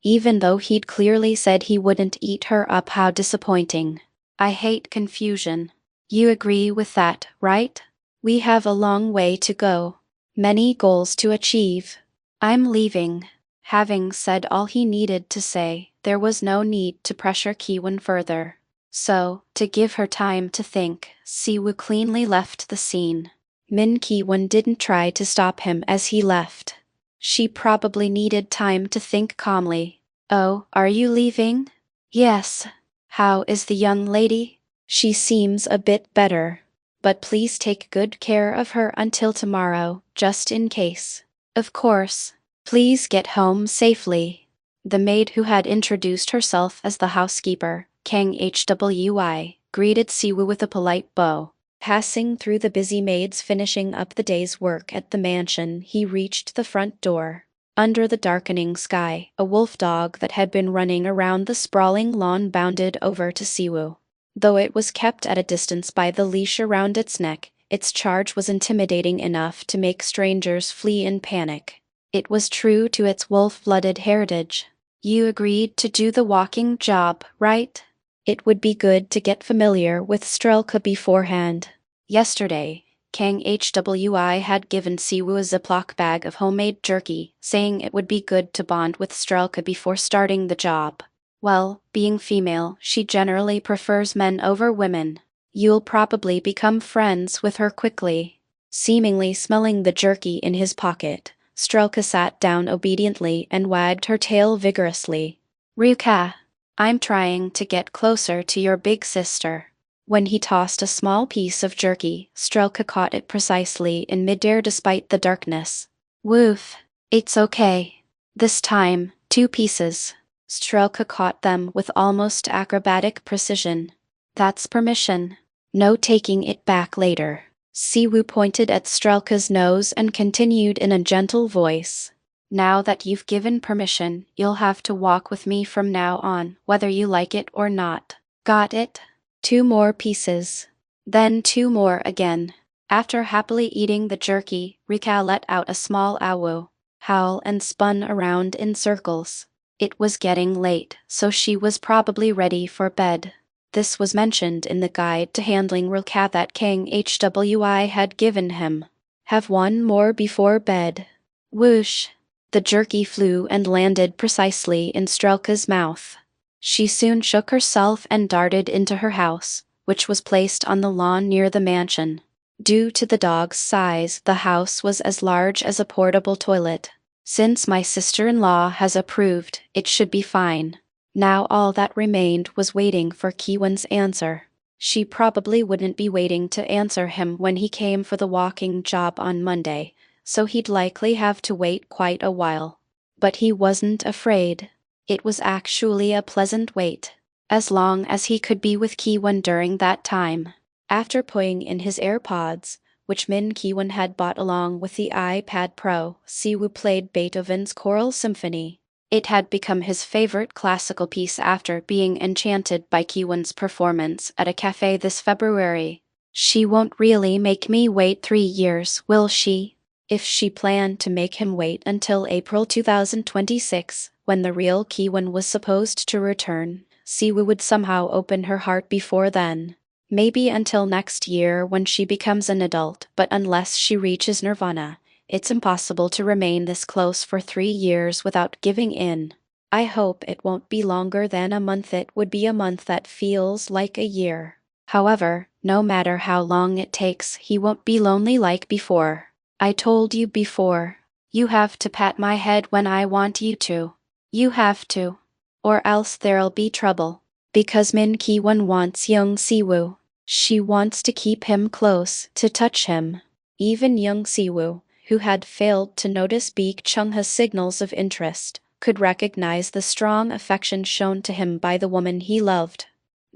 Even though he'd clearly said he wouldn't eat her up. How disappointing. I hate confusion. You agree with that, right? We have a long way to go. Many goals to achieve. I'm leaving. Having said all he needed to say, there was no need to pressure Kwon further. So, to give her time to think, Siwoo cleanly left the scene. Min Kwon didn't try to stop him as he left. She probably needed time to think calmly. Oh, are you leaving? Yes. How is the young lady? She seems a bit better. But please take good care of her until tomorrow, just in case. Of course. Please get home safely. The maid who had introduced herself as the housekeeper, Kang Hwi, greeted Siwoo with a polite bow. Passing through the busy maids finishing up the day's work at the mansion, he reached the front door. Under the darkening sky, a wolf dog that had been running around the sprawling lawn bounded over to Siwoo. Though it was kept at a distance by the leash around its neck, its charge was intimidating enough to make strangers flee in panic. It was true to its wolf-blooded heritage. You agreed to do the walking job, right? It would be good to get familiar with Strelka beforehand. Yesterday, Kang Hwi had given Siwoo a Ziploc bag of homemade jerky, saying it would be good to bond with Strelka before starting the job. Well, being female, she generally prefers men over women. You'll probably become friends with her quickly. Seemingly smelling the jerky in his pocket, Strelka sat down obediently and wagged her tail vigorously. Ryuka, I'm trying to get closer to your big sister. When he tossed a small piece of jerky, Strelka caught it precisely in midair despite the darkness. Woof. It's okay. This time, 2 pieces. Strelka caught them with almost acrobatic precision. That's permission. No taking it back later. Siwoo pointed at Strelka's nose and continued in a gentle voice. Now that you've given permission, you'll have to walk with me from now on, whether you like it or not. Got it? 2 more pieces. Then 2 more again. After happily eating the jerky, Rika let out a small owl, howl and spun around in circles. It was getting late, so she was probably ready for bed. This was mentioned in the guide to handling Rika that Kang Hwi had given him. Have 1 more before bed. Whoosh! The jerky flew and landed precisely in Strelka's mouth. She soon shook herself and darted into her house, which was placed on the lawn near the mansion. Due to the dog's size, the house was as large as a portable toilet. Since my sister-in-law has approved, it should be fine. Now all that remained was waiting for Kwon's answer. She probably wouldn't be waiting to answer him when he came for the walking job on Monday, so he'd likely have to wait quite a while. But he wasn't afraid. It was actually a pleasant wait, as long as he could be with Kwon during that time. After putting in his AirPods, which Min Kwon had bought along with the iPad Pro, Siwoo played Beethoven's Choral Symphony. It had become his favorite classical piece after being enchanted by Kwon's performance at a cafe this February. She won't really make me wait 3 years, will she? If she planned to make him wait until April 2026, when the real Kwon was supposed to return, Siwoo would somehow open her heart before then. Maybe until next year when she becomes an adult, but unless she reaches nirvana, it's impossible to remain this close for 3 years without giving in. I hope it won't be longer than a month. It would be a month that feels like a year. However, no matter how long it takes, he won't be lonely like before. I told you before. You have to pat my head when I want you to. You have to. Or else there'll be trouble. Because Min Ki-won wants young Siwoo. She wants to keep him close, to touch him. Even young Siwoo, who had failed to notice Baek Chung-ha's signals of interest, could recognize the strong affection shown to him by the woman he loved.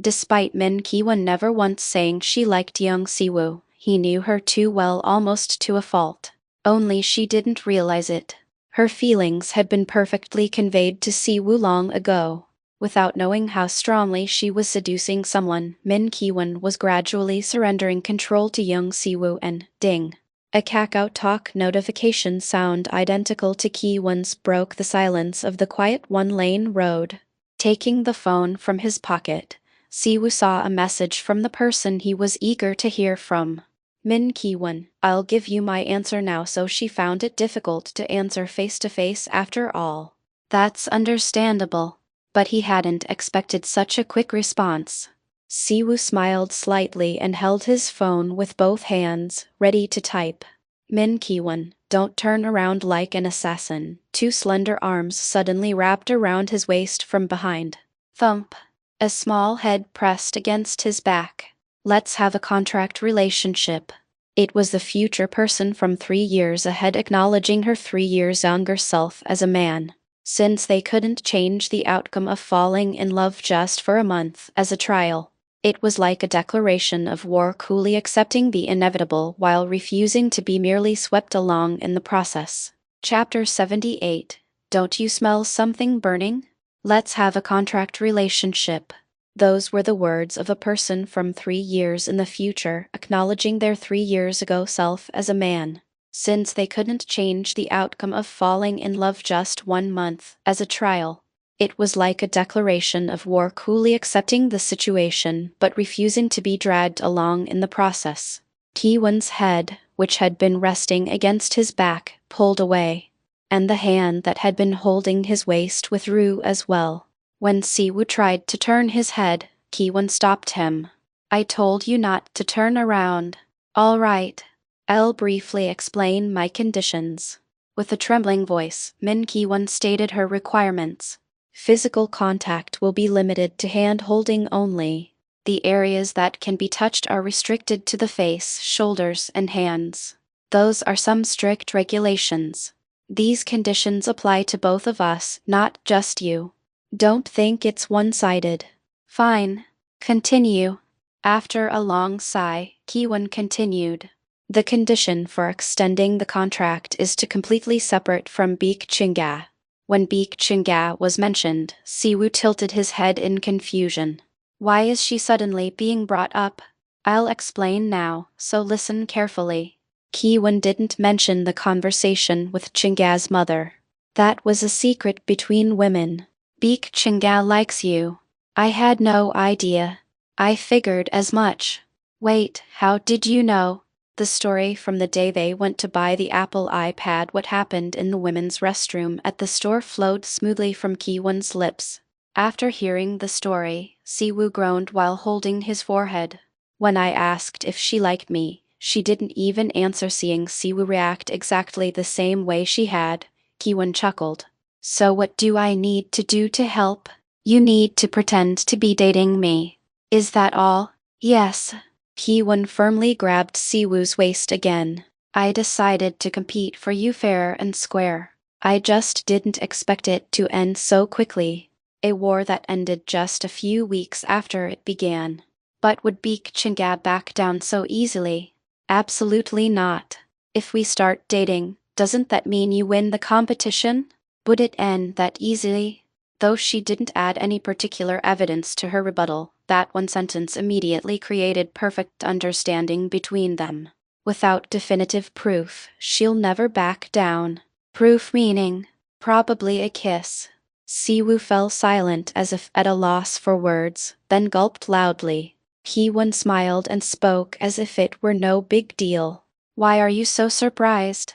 Despite Min Ki-won never once saying she liked young Siwoo, he knew her too well almost to a fault. Only she didn't realize it. Her feelings had been perfectly conveyed to Siwoo long ago. Without knowing how strongly she was seducing someone, Min Ki-won was gradually surrendering control to young Siwoo and ding. A Kakao Talk notification sound identical to Ki-won's broke the silence of the quiet one-lane road. Taking the phone from his pocket, Siwoo saw a message from the person he was eager to hear from. Min Ki-won, I'll give you my answer now. So she found it difficult to answer face-to-face after all. That's understandable. But he hadn't expected such a quick response. Siwoo smiled slightly and held his phone with both hands, ready to type. Min Ki-won, don't turn around like an assassin. Two slender arms suddenly wrapped around his waist from behind. Thump. A small head pressed against his back. Let's have a contract relationship. It was the future person from 3 years ahead acknowledging her 3 years younger self as a man. Since they couldn't change the outcome of falling in love just for a month as a trial, it was like a declaration of war, coolly accepting the inevitable while refusing to be merely swept along in the process. Chapter 78. Don't you smell something burning? Let's have a contract relationship. Those were the words of a person from 3 years in the future, acknowledging their 3 years ago self as a man. Since they couldn't change the outcome of falling in love just 1 month as a trial, it was like a declaration of war, coolly accepting the situation but refusing to be dragged along in the process. Ki-won's head, which had been resting against his back, pulled away, and the hand that had been holding his waist withdrew as well. When Siwoo tried to turn his head, Ki-won stopped him. I told you not to turn around. All right. I'll briefly explain my conditions. With a trembling voice, Min Ki-won stated her requirements. Physical contact will be limited to hand-holding only. The areas that can be touched are restricted to the face, shoulders, and hands. Those are some strict regulations. These conditions apply to both of us, not just you. Don't think it's one-sided. Fine. Continue. After a long sigh, Ki-won continued. The condition for extending the contract is to completely separate from Baek Chung-ga. When Baek Chung-ga was mentioned, Siwoo tilted his head in confusion. Why is she suddenly being brought up? I'll explain now, so listen carefully. Ki-won didn't mention the conversation with Chung-ga's mother. That was a secret between women. Baek Chung-ga likes you. I had no idea. I figured as much. Wait, how did you know? The story from the day they went to buy the Apple iPad, what happened in the women's restroom at the store, flowed smoothly from Ki-won's lips. After hearing the story, Siwoo groaned while holding his forehead. When I asked if she liked me, she didn't even answer. Seeing Siwoo react exactly the same way she had, Ki-won chuckled. So what do I need to do to help? You need to pretend to be dating me. Is that all? Yes. Ki-won firmly grabbed Siwoo's waist again. I decided to compete for you fair and square. I just didn't expect it to end so quickly. A war that ended just a few weeks after it began. But would Baek Chung-ga back down so easily? Absolutely not. If we start dating, doesn't that mean you win the competition? Would it end that easily? Though she didn't add any particular evidence to her rebuttal, that one sentence immediately created perfect understanding between them. Without definitive proof, she'll never back down. Proof meaning, probably a kiss. Siwoo fell silent as if at a loss for words, then gulped loudly. Ki-won smiled and spoke as if it were no big deal. Why are you so surprised?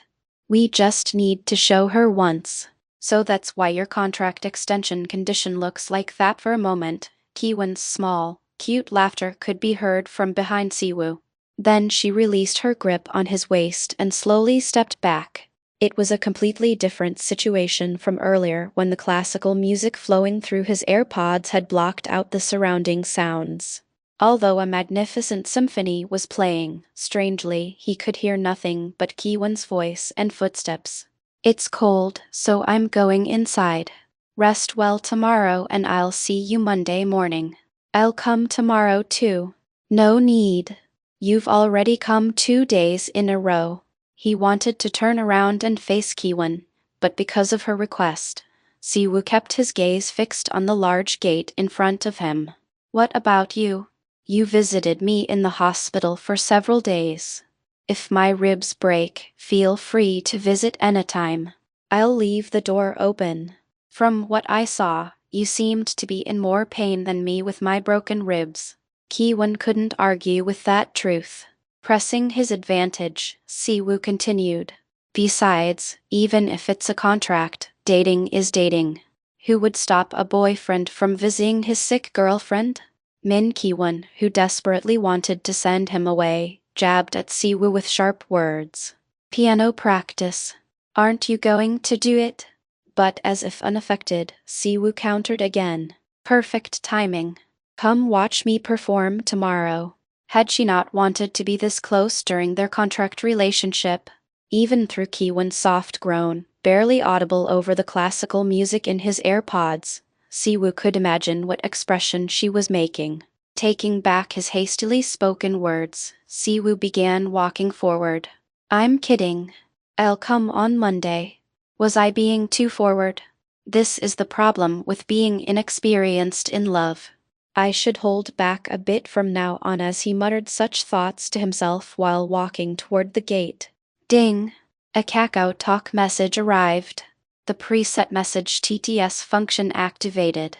We just need to show her once. So that's why your contract extension condition looks like that. For a moment, Ki-won's small, cute laughter could be heard from behind Siwoo. Then she released her grip on his waist and slowly stepped back. It was a completely different situation from earlier when the classical music flowing through his AirPods had blocked out the surrounding sounds. Although a magnificent symphony was playing, strangely, he could hear nothing but Kwon's voice and footsteps. "It's cold, so I'm going inside. Rest well tomorrow and I'll see you Monday morning." "I'll come tomorrow too." "No need. You've already come 2 days in a row." He wanted to turn around and face Kwon, but because of her request, Siwoo kept his gaze fixed on the large gate in front of him. "What about you? You visited me in the hospital for several days. If my ribs break, feel free to visit anytime. I'll leave the door open. From what I saw, you seemed to be in more pain than me with my broken ribs." Kwon couldn't argue with that truth. Pressing his advantage, Siwoo continued. "Besides, even if it's a contract, dating is dating. Who would stop a boyfriend from visiting his sick girlfriend?" Kwon, who desperately wanted to send him away, jabbed at Siwoo with sharp words. "Piano practice. Aren't you going to do it?" But as if unaffected, Siwoo countered again. "Perfect timing. Come watch me perform tomorrow." Had she not wanted to be this close during their contract relationship? Even through Kwon's soft groan, barely audible over the classical music in his AirPods, Siwoo could imagine what expression she was making. Taking back his hastily spoken words, Siwoo began walking forward. "I'm kidding. I'll come on Monday." Was I being too forward? This is the problem with being inexperienced in love. I should hold back a bit from now on, as he muttered such thoughts to himself while walking toward the gate. Ding! A Kakao Talk message arrived. The preset message TTS function activated.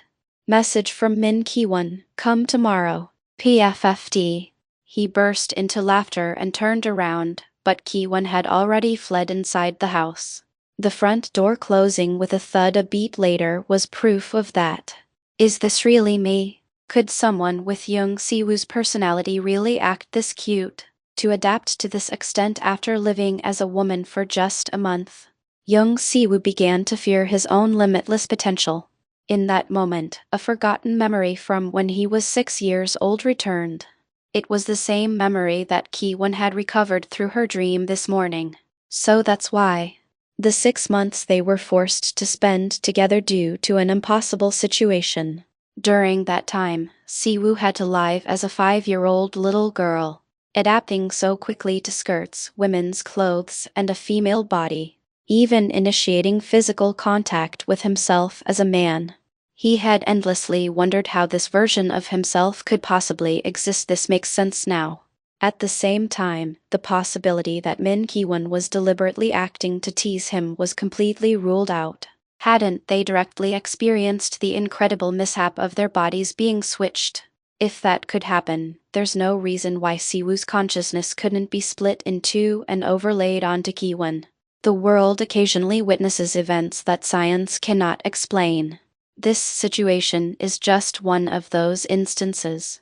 Message from Kwon, "Come tomorrow. PFFD." He burst into laughter and turned around, but Kwon had already fled inside the house. The front door closing with a thud a beat later was proof of that. Is this really me? Could someone with young Siwoo's personality really act this cute? To adapt to this extent after living as a woman for just a month? Young Siwoo began to fear his own limitless potential. In that moment, a forgotten memory from when he was 6 years old returned. It was the same memory that Kwon had recovered through her dream this morning. So that's why. The 6 months they were forced to spend together due to an impossible situation. During that time, Siwoo had to live as a 5-year-old little girl, adapting so quickly to skirts, women's clothes, and a female body, even initiating physical contact with himself as a man. He had endlessly wondered how this version of himself could possibly exist. This makes sense now. At the same time, the possibility that Kwon was deliberately acting to tease him was completely ruled out. Hadn't they directly experienced the incredible mishap of their bodies being switched? If that could happen, there's no reason why Siwoo's consciousness couldn't be split in two and overlaid onto Kwon. The world occasionally witnesses events that science cannot explain. This situation is just one of those instances.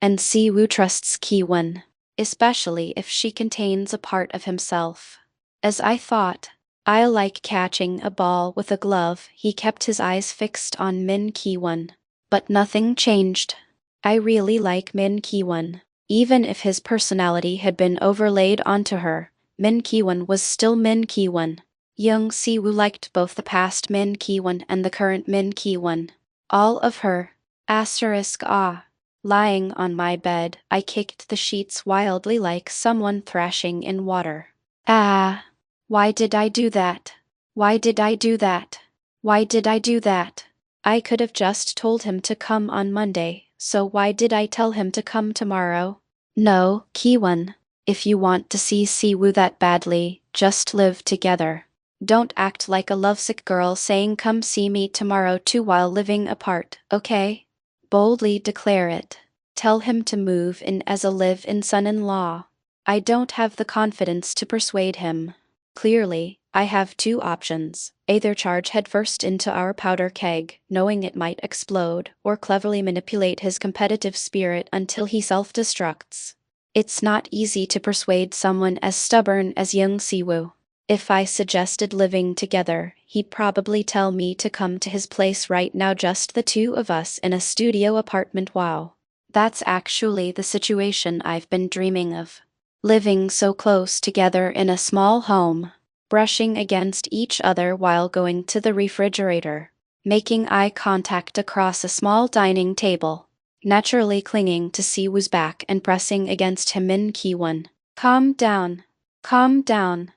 And Siwoo trusts Kwon, especially if she contains a part of himself. As I thought, I like catching a ball with a glove. He kept his eyes fixed on Kwon. But nothing changed. I really like Kwon. Even if his personality had been overlaid onto her, Kwon was still Kwon. Young Siwoo liked both the past Kwon and the current Kwon. All of her. *Ah. Lying on my bed, I kicked the sheets wildly like someone thrashing in water. Ah. Why did I do that? Why did I do that? Why did I do that? I could have just told him to come on Monday, so why did I tell him to come tomorrow? No, Kwon. If you want to see Siwoo that badly, just live together. Don't act like a lovesick girl saying come see me tomorrow too while living apart, okay? Boldly declare it. Tell him to move in as a live-in son-in-law. I don't have the confidence to persuade him. Clearly, I have two options: either charge headfirst into our powder keg, knowing it might explode, or cleverly manipulate his competitive spirit until he self-destructs. It's not easy to persuade someone as stubborn as young Siwoo. If I suggested living together, he'd probably tell me to come to his place right now, just the two of us in a studio apartment. Wow. That's actually the situation I've been dreaming of. Living so close together in a small home, brushing against each other while going to the refrigerator, making eye contact across a small dining table, naturally clinging to Siwoo's back and pressing against him in Kwon. Calm down. Calm down.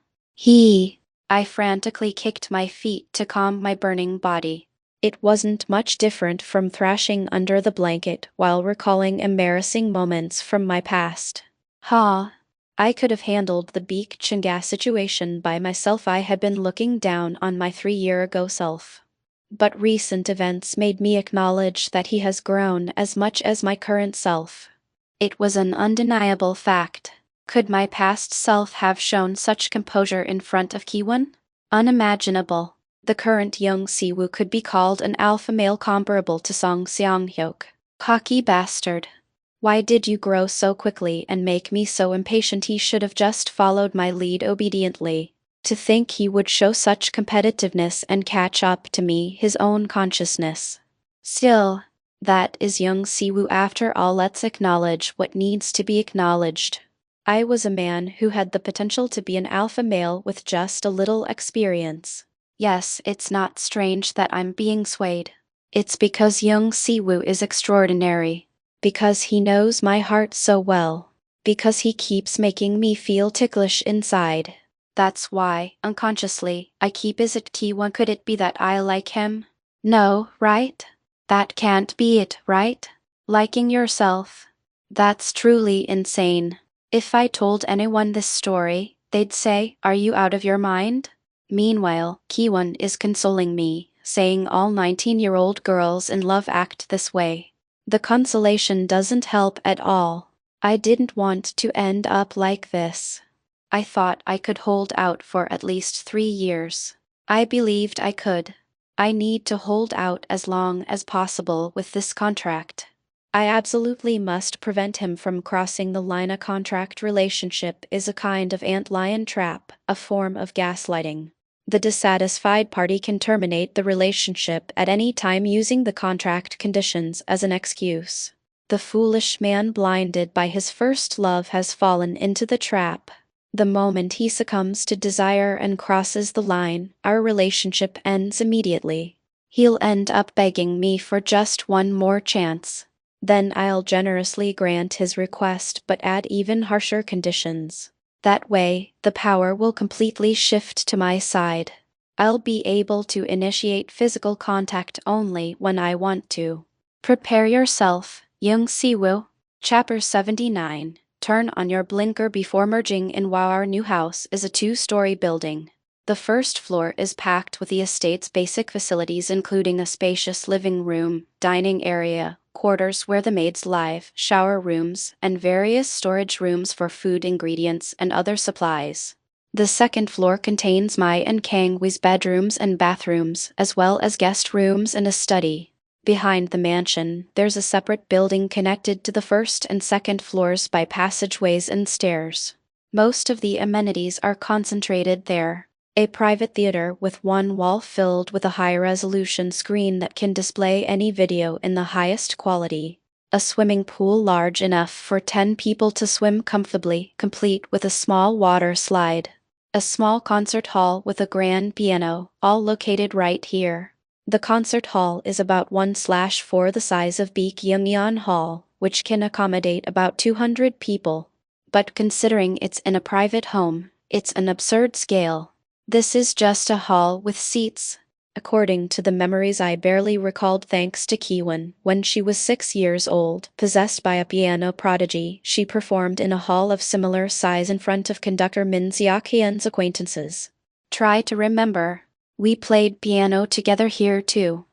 I frantically kicked my feet to calm my burning body. It wasn't much different from thrashing under the blanket while recalling embarrassing moments from my past. I could have handled the Beek Chunga situation by myself. I had been looking down on my 3 year ago self. But recent events made me acknowledge that he has grown as much as my current self. It was an undeniable fact. Could my past self have shown such composure in front of Kwon? Unimaginable. The current young Siwoo could be called an alpha male comparable to Song Seong-hyuk. Cocky bastard. Why did you grow so quickly and make me so impatient? He should have just followed my lead obediently. To think he would show such competitiveness and catch up to me, his own consciousness. Still, that is young Siwoo after all. Let's acknowledge what needs to be acknowledged. I was a man who had the potential to be an alpha male with just a little experience. Yes, it's not strange that I'm being swayed. It's because young Siwoo is extraordinary. Because he knows my heart so well. Because he keeps making me feel ticklish inside. That's why, unconsciously, I keep. Is it Kwon? Could it be that I like him? No, right? That can't be it, right? Liking yourself. That's truly insane. If I told anyone this story, they'd say, "Are you out of your mind?" Meanwhile, Kwon is consoling me, saying all 19-year-old girls in love act this way. The consolation doesn't help at all. I didn't want to end up like this. I thought I could hold out for at least 3 years. I believed I could. I need to hold out as long as possible with this contract. I absolutely must prevent him from crossing the line. A contract relationship is a kind of antlion trap, a form of gaslighting. The dissatisfied party can terminate the relationship at any time using the contract conditions as an excuse. The foolish man blinded by his first love has fallen into the trap. The moment he succumbs to desire and crosses the line, our relationship ends immediately. He'll end up begging me for just one more chance. Then I'll generously grant his request but add even harsher conditions. That way, the power will completely shift to my side. I'll be able to initiate physical contact only when I want to. Prepare yourself, young Siwoo. Chapter 79. Turn on your blinker before merging in. Wow, our new house is a 2-story building. The first floor is packed with the estate's basic facilities, including a spacious living room, dining area, quarters where the maids live, shower rooms, and various storage rooms for food ingredients and other supplies. The second floor contains my and Kangwi's bedrooms and bathrooms, as well as guest rooms and a study. Behind the mansion, there's a separate building connected to the first and second floors by passageways and stairs. Most of the amenities are concentrated there. A private theater with one wall filled with a high-resolution screen that can display any video in the highest quality. A swimming pool large enough for 10 people to swim comfortably, complete with a small water slide. A small concert hall with a grand piano, all located right here. The concert hall is about 1/4 the size of Beek Yeongnyeon Hall, which can accommodate about 200 people. But considering it's in a private home, it's an absurd scale. This is just a hall with seats. According to the memories I barely recalled thanks to Kwon, when she was 6 years old, possessed by a piano prodigy, she performed in a hall of similar size in front of conductor Min Seok-hyun's acquaintances. Try to remember. We played piano together here too.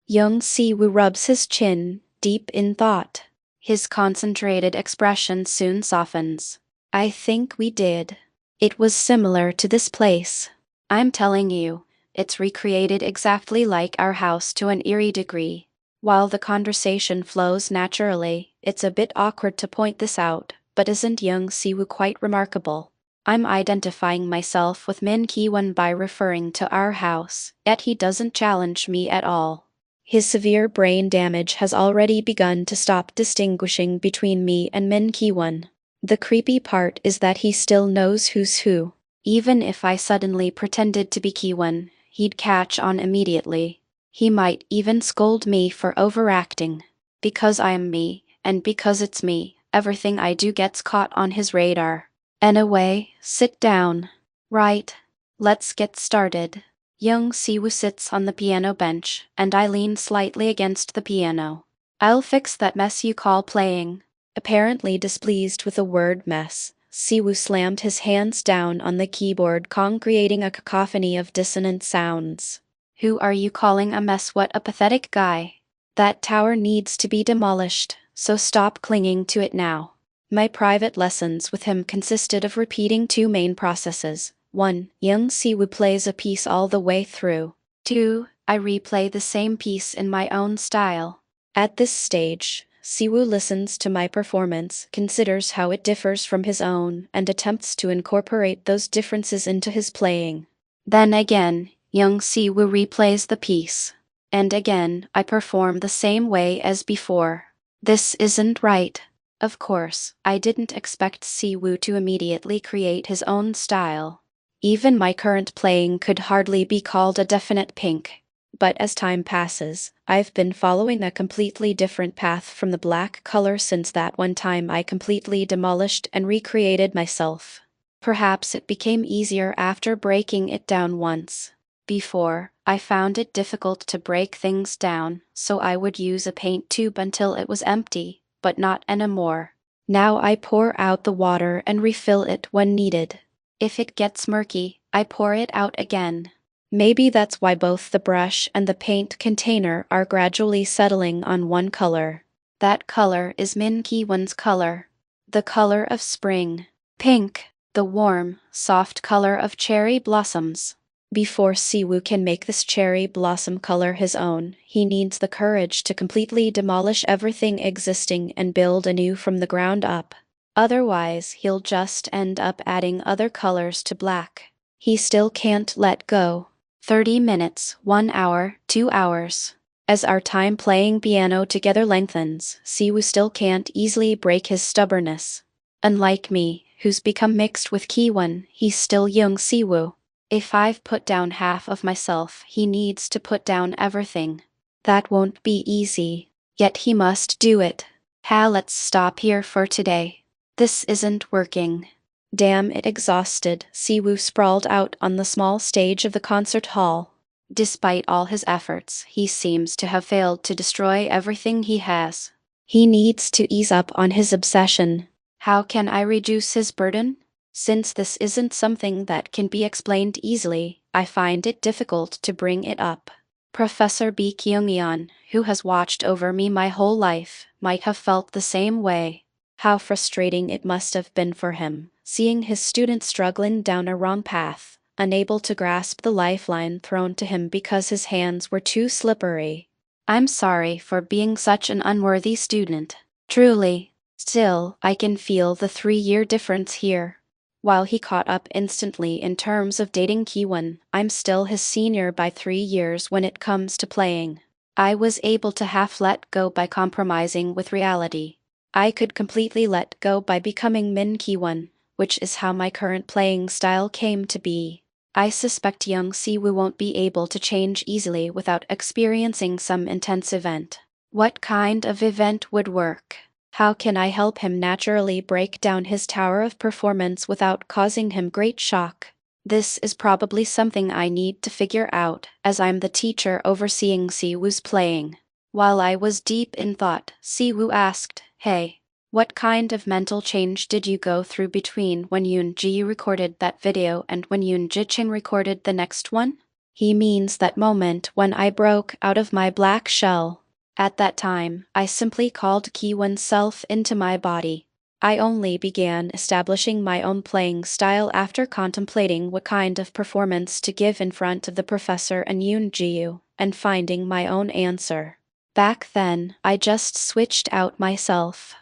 Young Siwoo rubs his chin, deep in thought. His concentrated expression soon softens. I think we did. It was similar to this place. I'm telling you, it's recreated exactly like our house to an eerie degree. While the conversation flows naturally, it's a bit awkward to point this out, but isn't young Siwoo quite remarkable? I'm identifying myself with Min Ki-won by referring to our house, yet he doesn't challenge me at all. His severe brain damage has already begun to stop distinguishing between me and Min Ki-won. The creepy part is that he still knows who's who. Even if I suddenly pretended to be Ki-won, he'd catch on immediately. He might even scold me for overacting. Because I am me, and because it's me, everything I do gets caught on his radar. Anyway, sit down. Right. Let's get started. Young Siwoo sits on the piano bench, and I lean slightly against the piano. I'll fix that mess you call playing. Apparently displeased with the word mess, Siwoo slammed his hands down on the keyboard, creating a cacophony of dissonant sounds. Who are you calling a mess? What a pathetic guy. That tower needs to be demolished, so stop clinging to it now. My private lessons with him consisted of repeating two main processes. 1. Young Siwoo plays a piece all the way through. 2. I replay the same piece in my own style. At this stage, Siwoo listens to my performance, considers how it differs from his own, and attempts to incorporate those differences into his playing. Then again, young Siwoo replays the piece. And again, I perform the same way as before. This isn't right. Of course, I didn't expect Siwoo to immediately create his own style. Even my current playing could hardly be called a definite pink. But as time passes, I've been following a completely different path from the black color since that one time I completely demolished and recreated myself. Perhaps it became easier after breaking it down once. Before, I found it difficult to break things down, so I would use a paint tube until it was empty, but not anymore. Now I pour out the water and refill it when needed. If it gets murky, I pour it out again. Maybe that's why both the brush and the paint container are gradually settling on one color. That color is Min Ki-won's color. The color of spring. Pink, the warm, soft color of cherry blossoms. Before Siwoo can make this cherry blossom color his own, he needs the courage to completely demolish everything existing and build anew from the ground up. Otherwise, he'll just end up adding other colors to black. He still can't let go. 30 minutes, 1 hour, 2 hours. As our time playing piano together lengthens, Siwoo still can't easily break his stubbornness. Unlike me, who's become mixed with Ki-won, he's still young Siwoo. If I've put down half of myself, he needs to put down everything. That won't be easy, yet he must do it. Let's stop here for today. This isn't working. Damn it, exhausted, Siwoo sprawled out on the small stage of the concert hall. Despite all his efforts, he seems to have failed to destroy everything he has. He needs to ease up on his obsession. How can I reduce his burden? Since this isn't something that can be explained easily, I find it difficult to bring it up. Professor B. Kyung-yeon, who has watched over me my whole life, might have felt the same way. How frustrating it must have been for him, seeing his student struggling down a wrong path, unable to grasp the lifeline thrown to him because his hands were too slippery. I'm sorry for being such an unworthy student. Truly. Still, I can feel the 3-year difference here. While he caught up instantly in terms of dating Ki-won, I'm still his senior by 3 years when it comes to playing. I was able to half let go by compromising with reality. I could completely let go by becoming Min Ki-won, which is how my current playing style came to be. I suspect young Siwoo won't be able to change easily without experiencing some intense event. What kind of event would work? How can I help him naturally break down his tower of performance without causing him great shock? This is probably something I need to figure out, as I'm the teacher overseeing Siwoo's playing. While I was deep in thought, Siwoo asked, "Hey, what kind of mental change did you go through between when Yoon-ji recorded that video and when Yoon-ji recorded the next one?" He means that moment when I broke out of my black shell. At that time, I simply called Ki-won's self into my body. I only began establishing my own playing style after contemplating what kind of performance to give in front of the professor and Yoon-ji, and finding my own answer. Back then, I just switched out myself.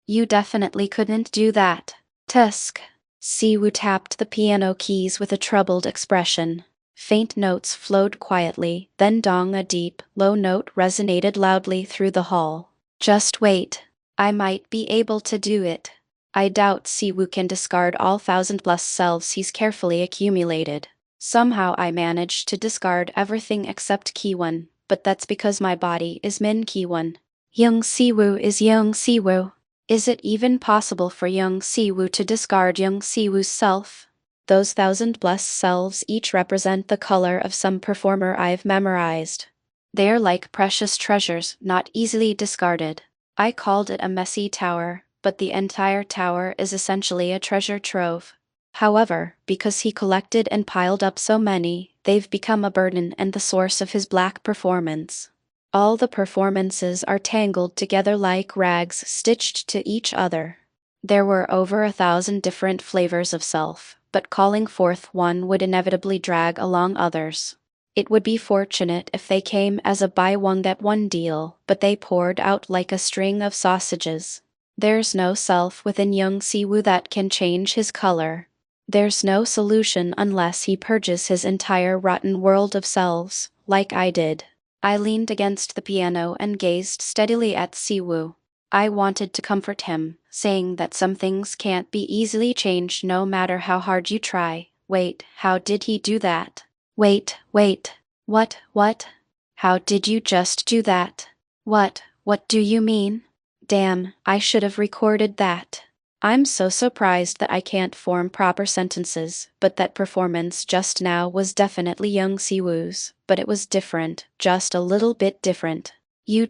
You definitely couldn't do that. Tusk. Siwoo tapped the piano keys with a troubled expression. Faint notes flowed quietly, then a deep, low note resonated loudly through the hall. Just wait. I might be able to do it. I doubt Siwoo can discard all 1,000+ selves he's carefully accumulated. Somehow I managed to discard everything except Kwon, but that's because my body is Min Kwon. Young Siwoo is Young Siwoo. Is it even possible for Young Siwoo to discard Young Siwoo's self? Those 1,000+ selves each represent the color of some performer I've memorized. They're like precious treasures, not easily discarded. I called it a messy tower, but the entire tower is essentially a treasure trove. However, because he collected and piled up so many, they've become a burden and the source of his black performance. All the performances are tangled together like rags stitched to each other. There were over 1,000 different flavors of self, but calling forth one would inevitably drag along others. It would be fortunate if they came as a buy one get one deal, but they poured out like a string of sausages. There's no self within Young Siwoo that can change his color. There's no solution unless he purges his entire rotten world of selves, like I did. I leaned against the piano and gazed steadily at Siwoo. I wanted to comfort him, saying that some things can't be easily changed no matter how hard you try. Wait, how did he do that? Wait. What? How did you just do that? What do you mean? Damn, I should have recorded that. I'm so surprised that I can't form proper sentences, but that performance just now was definitely Young Siwoo's, but it was different, just a little bit different. You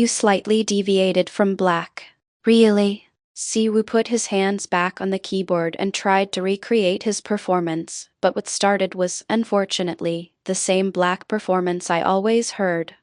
slightly deviated from black. Really? Siwoo put his hands back on the keyboard and tried to recreate his performance, but what started was, unfortunately, the same black performance I always heard.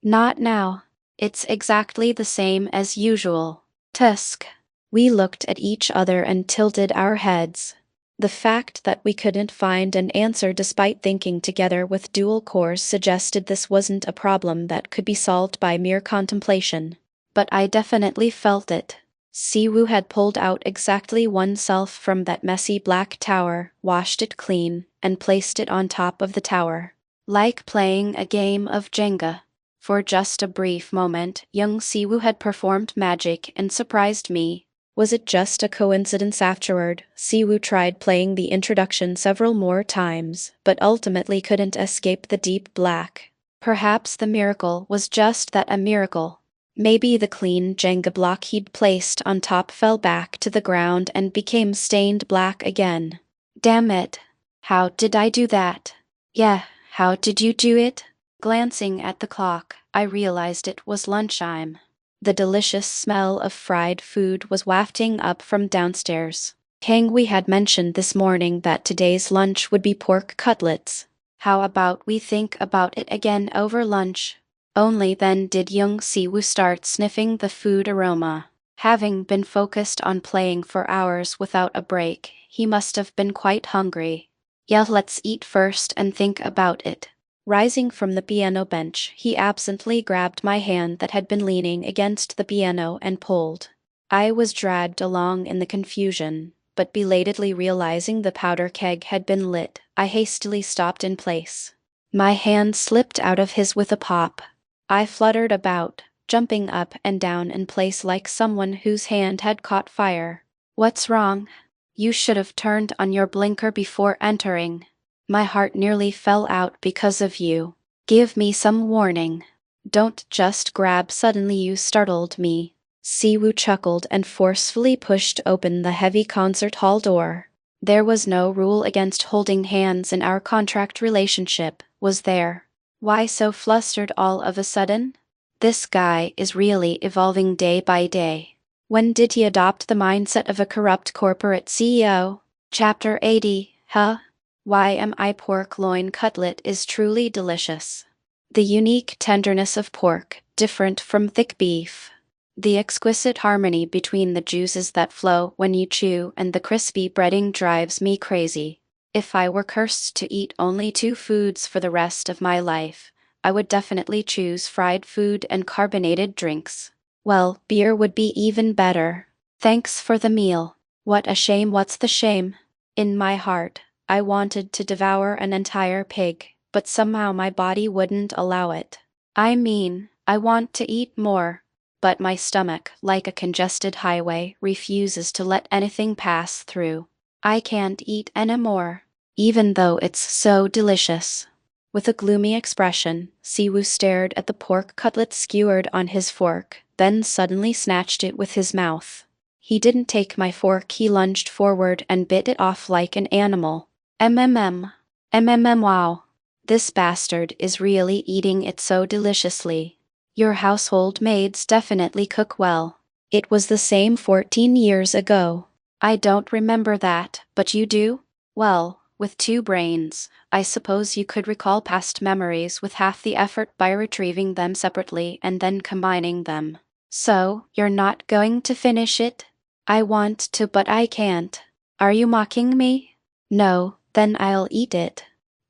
Not now. It's exactly the same as usual. Tusk. We looked at each other and tilted our heads. The fact that we couldn't find an answer despite thinking together with dual cores suggested this wasn't a problem that could be solved by mere contemplation. But I definitely felt it. Siwoo had pulled out exactly one self from that messy black tower, washed it clean, and placed it on top of the tower. Like playing a game of Jenga. For just a brief moment, Young Siwoo had performed magic and surprised me. Was it just a coincidence afterward? Siwoo tried playing the introduction several more times, but ultimately couldn't escape the deep black. Perhaps the miracle was just that, a miracle. Maybe the clean Jenga block he'd placed on top fell back to the ground and became stained black again. Damn it. How did I do that? Yeah, how did you do it? Glancing at the clock, I realized it was lunchtime. The delicious smell of fried food was wafting up from downstairs. We had mentioned this morning that today's lunch would be pork cutlets. How about we think about it again over lunch? Only then did Young Siwoo start sniffing the food aroma. Having been focused on playing for hours without a break, he must have been quite hungry. Yeah, let's eat first and think about it. Rising from the piano bench, he absently grabbed my hand that had been leaning against the piano and pulled. I was dragged along in the confusion, but belatedly realizing the powder keg had been lit, I hastily stopped in place. My hand slipped out of his with a pop. I fluttered about, jumping up and down in place like someone whose hand had caught fire. What's wrong? You should have turned on your blinker before entering. My heart nearly fell out because of you. Give me some warning. Don't just grab suddenly, you startled me. Siwoo chuckled and forcefully pushed open the heavy concert hall door. There was no rule against holding hands in our contract relationship, was there? Why so flustered all of a sudden? This guy is really evolving day by day. When did he adopt the mindset of a corrupt corporate CEO? Chapter 80, huh? Why am I pork loin cutlet is truly delicious. The unique tenderness of pork, different from thick beef. The exquisite harmony between the juices that flow when you chew and the crispy breading drives me crazy. If I were cursed to eat only two foods for the rest of my life, I would definitely choose fried food and carbonated drinks. Well, beer would be even better. Thanks for the meal. What a shame, what's the shame? In my heart, I wanted to devour an entire pig, but somehow my body wouldn't allow it. I mean, I want to eat more, but my stomach, like a congested highway, refuses to let anything pass through. I can't eat anymore, even though it's so delicious. With a gloomy expression, Siwoo stared at the pork cutlet skewered on his fork, then suddenly snatched it with his mouth. He didn't take my fork, he lunged forward and bit it off like an animal. Wow. This bastard is really eating it so deliciously. Your household maids definitely cook well. It was the same 14 years ago. I don't remember that, but you do? Well, with two brains, I suppose you could recall past memories with half the effort by retrieving them separately and then combining them. So, you're not going to finish it? I want to, but I can't. Are you mocking me? No, then I'll eat it.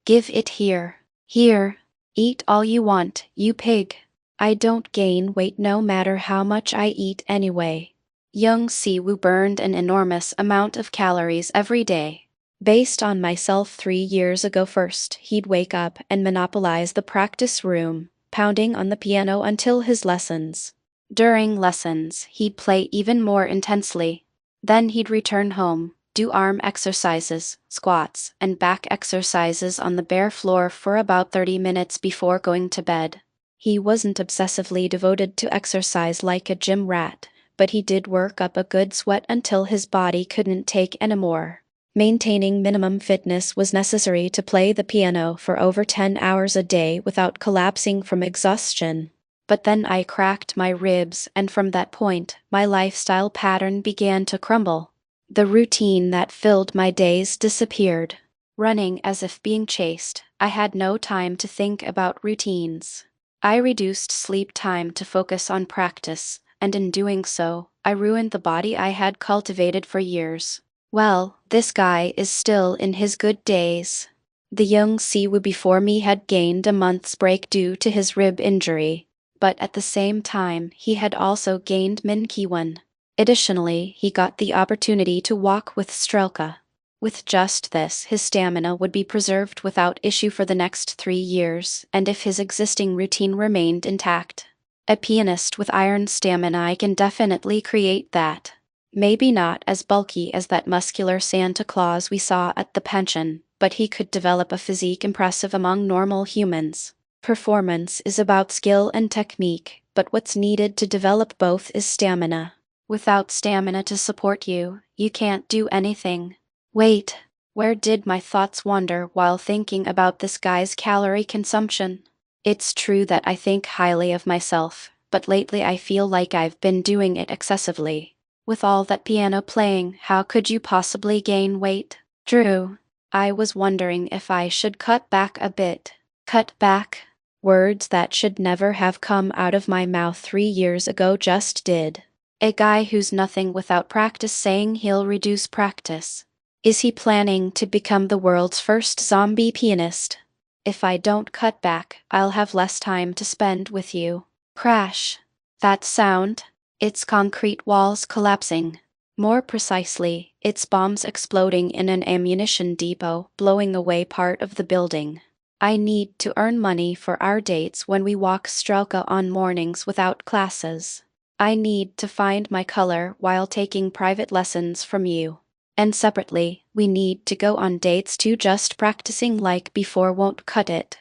Give it here. Here. Eat all you want, you pig. I don't gain weight no matter how much I eat anyway. Young Siwoo burned an enormous amount of calories every day. Based on myself 3 years ago, first he'd wake up and monopolize the practice room, pounding on the piano until his lessons. During lessons, he'd play even more intensely. Then he'd return home, do arm exercises, squats, and back exercises on the bare floor for about 30 minutes before going to bed. He wasn't obsessively devoted to exercise like a gym rat, but he did work up a good sweat until his body couldn't take anymore. Maintaining minimum fitness was necessary to play the piano for over 10 hours a day without collapsing from exhaustion. But then I cracked my ribs, and from that point, my lifestyle pattern began to crumble. The routine that filled my days disappeared. Running as if being chased, I had no time to think about routines. I reduced sleep time to focus on practice, and in doing so, I ruined the body I had cultivated for years. Well, this guy is still in his good days. The young Siwoo before me had gained a month's break due to his rib injury, but at the same time he had also gained Min Kwon. Additionally, he got the opportunity to walk with Strelka. With just this, his stamina would be preserved without issue for the next 3 years, and if his existing routine remained intact. A pianist with iron stamina, I can definitely create that. Maybe not as bulky as that muscular Santa Claus we saw at the pension, but he could develop a physique impressive among normal humans. Performance is about skill and technique, but what's needed to develop both is stamina. Without stamina to support you, you can't do anything. Wait, where did my thoughts wander while thinking about this guy's calorie consumption? It's true that I think highly of myself, but lately I feel like I've been doing it excessively. With all that piano playing, how could you possibly gain weight? Drew, I was wondering if I should cut back a bit. Cut back? Words that should never have come out of my mouth 3 years ago just did. A guy who's nothing without practice saying he'll reduce practice. Is he planning to become the world's first zombie pianist? If I don't cut back, I'll have less time to spend with you. Crash. That sound? It's concrete walls collapsing. More precisely, it's bombs exploding in an ammunition depot, blowing away part of the building. I need to earn money for our dates when we walk Strelka on mornings without classes. I need to find my color while taking private lessons from you. And separately, we need to go on dates too. Just practicing like before won't cut it.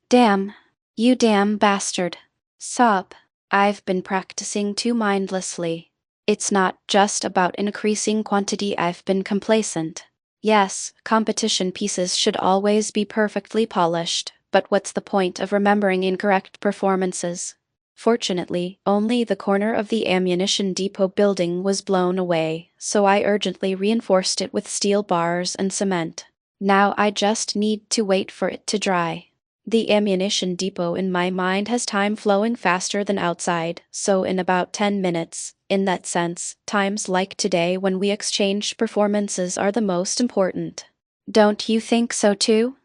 Damn. You damn bastard. Sup. I've been practicing too mindlessly. It's not just about increasing quantity, I've been complacent. Yes, competition pieces should always be perfectly polished, but what's the point of remembering incorrect performances? Fortunately, only the corner of the ammunition depot building was blown away, so I urgently reinforced it with steel bars and cement. Now I just need to wait for it to dry. The ammunition depot in my mind has time flowing faster than outside, so in about 10 minutes, in that sense, times like today when we exchange performances are the most important. Don't you think so too?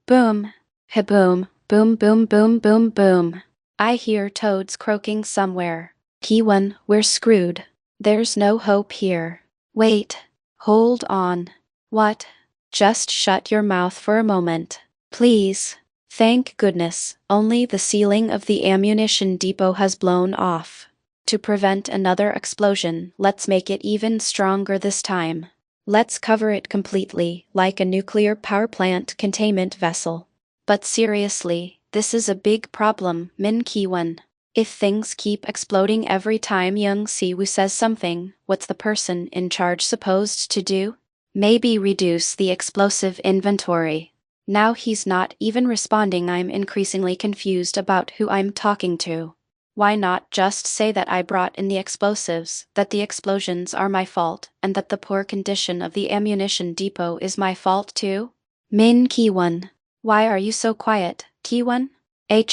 Boom. Ha-boom, boom boom boom boom boom. I hear toads croaking somewhere. Kwon, we're screwed. There's no hope here. Wait. Hold on. What? Just shut your mouth for a moment. Please. Thank goodness, only the ceiling of the ammunition depot has blown off. To prevent another explosion, let's make it even stronger this time. Let's cover it completely, like a nuclear power plant containment vessel. But seriously, this is a big problem, Min Ki-won. If things keep exploding every time Young Si-woo says something, what's the person in charge supposed to do? Maybe reduce the explosive inventory. Now he's not even responding. I'm increasingly confused about who I'm talking to. Why not just say that I brought in the explosives, that the explosions are my fault, and that the poor condition of the ammunition depot is my fault too? Min Ki-won. Why are you so quiet, Ki-won? I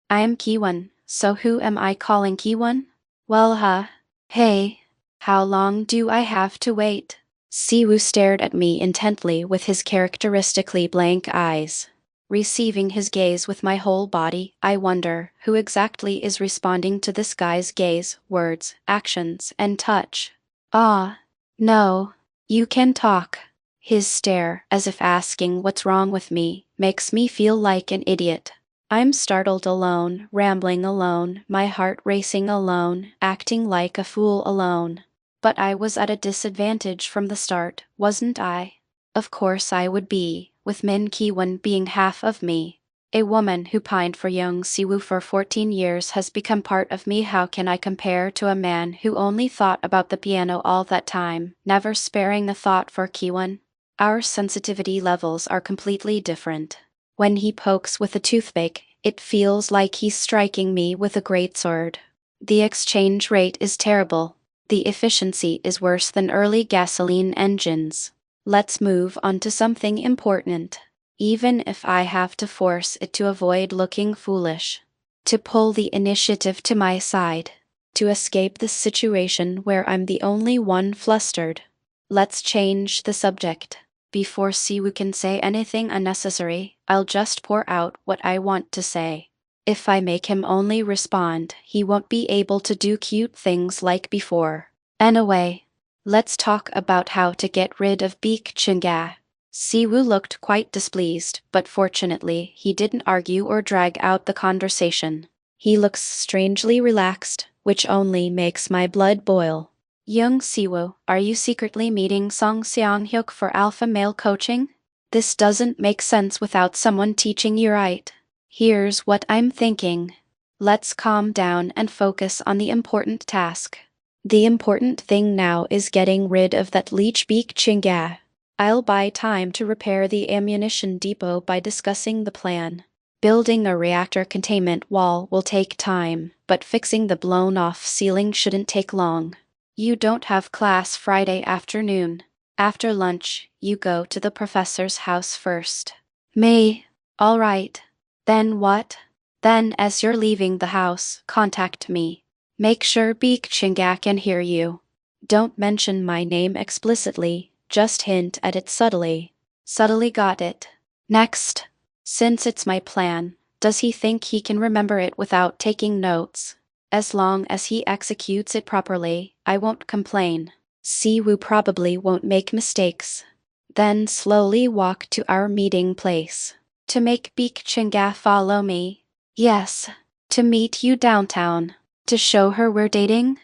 am Ki-won, so who am I calling Ki-won? Well, hey. How long do I have to wait? Si-woo stared at me intently with his characteristically blank eyes. Receiving his gaze with my whole body, I wonder who exactly is responding to this guy's gaze, words, actions, and touch. No. You can talk. His stare, as if asking what's wrong with me, makes me feel like an idiot. I'm startled alone, rambling alone, my heart racing alone, acting like a fool alone. But I was at a disadvantage from the start, wasn't I? Of course I would be, with Min Ki-won being half of me. A woman who pined for Young Si-woo for 14 years has become part of me. How can I compare to a man who only thought about the piano all that time, never sparing a thought for Ki-won? Our sensitivity levels are completely different. When he pokes with a toothpick, it feels like he's striking me with a greatsword. The exchange rate is terrible. The efficiency is worse than early gasoline engines. Let's move on to something important. Even if I have to force it to avoid looking foolish. To pull the initiative to my side. To escape this situation where I'm the only one flustered. Let's change the subject. Before Si-woo can say anything unnecessary, I'll just pour out what I want to say. If I make him only respond, he won't be able to do cute things like before. Anyway, let's talk about how to get rid of Baek Chun-ga. Si-woo looked quite displeased, but fortunately, he didn't argue or drag out the conversation. He looks strangely relaxed, which only makes my blood boil. Young Si-woo, are you secretly meeting Song Seong-hyuk for alpha male coaching? This doesn't make sense without someone teaching you right. Here's what I'm thinking. Let's calm down and focus on the important task. The important thing now is getting rid of that leech Baek Chun-ga. I'll buy time to repair the ammunition depot by discussing the plan. Building a reactor containment wall will take time, but fixing the blown-off ceiling shouldn't take long. You don't have class Friday afternoon. After lunch, you go to the professor's house first. Me? All right. Then what? Then as you're leaving the house, contact me. Make sure Baek Chun-ga can hear you. Don't mention my name explicitly, just hint at it subtly. Subtly, got it. Next. Since it's my plan, does he think he can remember it without taking notes? As long as he executes it properly, I won't complain. Si-woo probably won't make mistakes. Then slowly walk to our meeting place. To make Baek Chun-ga follow me? Yes. To meet you downtown. To show her we're dating?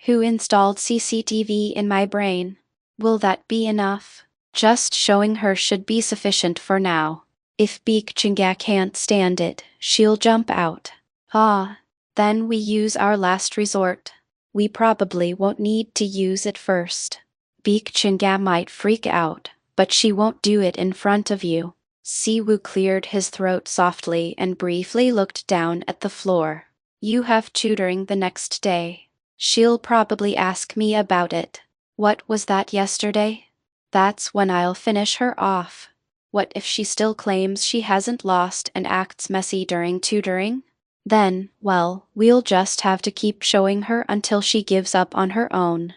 Who installed CCTV in my brain? Will that be enough? Just showing her should be sufficient for now. If Baek Chun-ga can't stand it, she'll jump out. Then we use our last resort. We probably won't need to use it first. Baek Chun-ga might freak out, but she won't do it in front of you. Si-woo cleared his throat softly and briefly looked down at the floor. You have tutoring the next day. She'll probably ask me about it. What was that yesterday? That's when I'll finish her off. What if she still claims she hasn't lost and acts messy during tutoring? Then, well, we'll just have to keep showing her until she gives up on her own.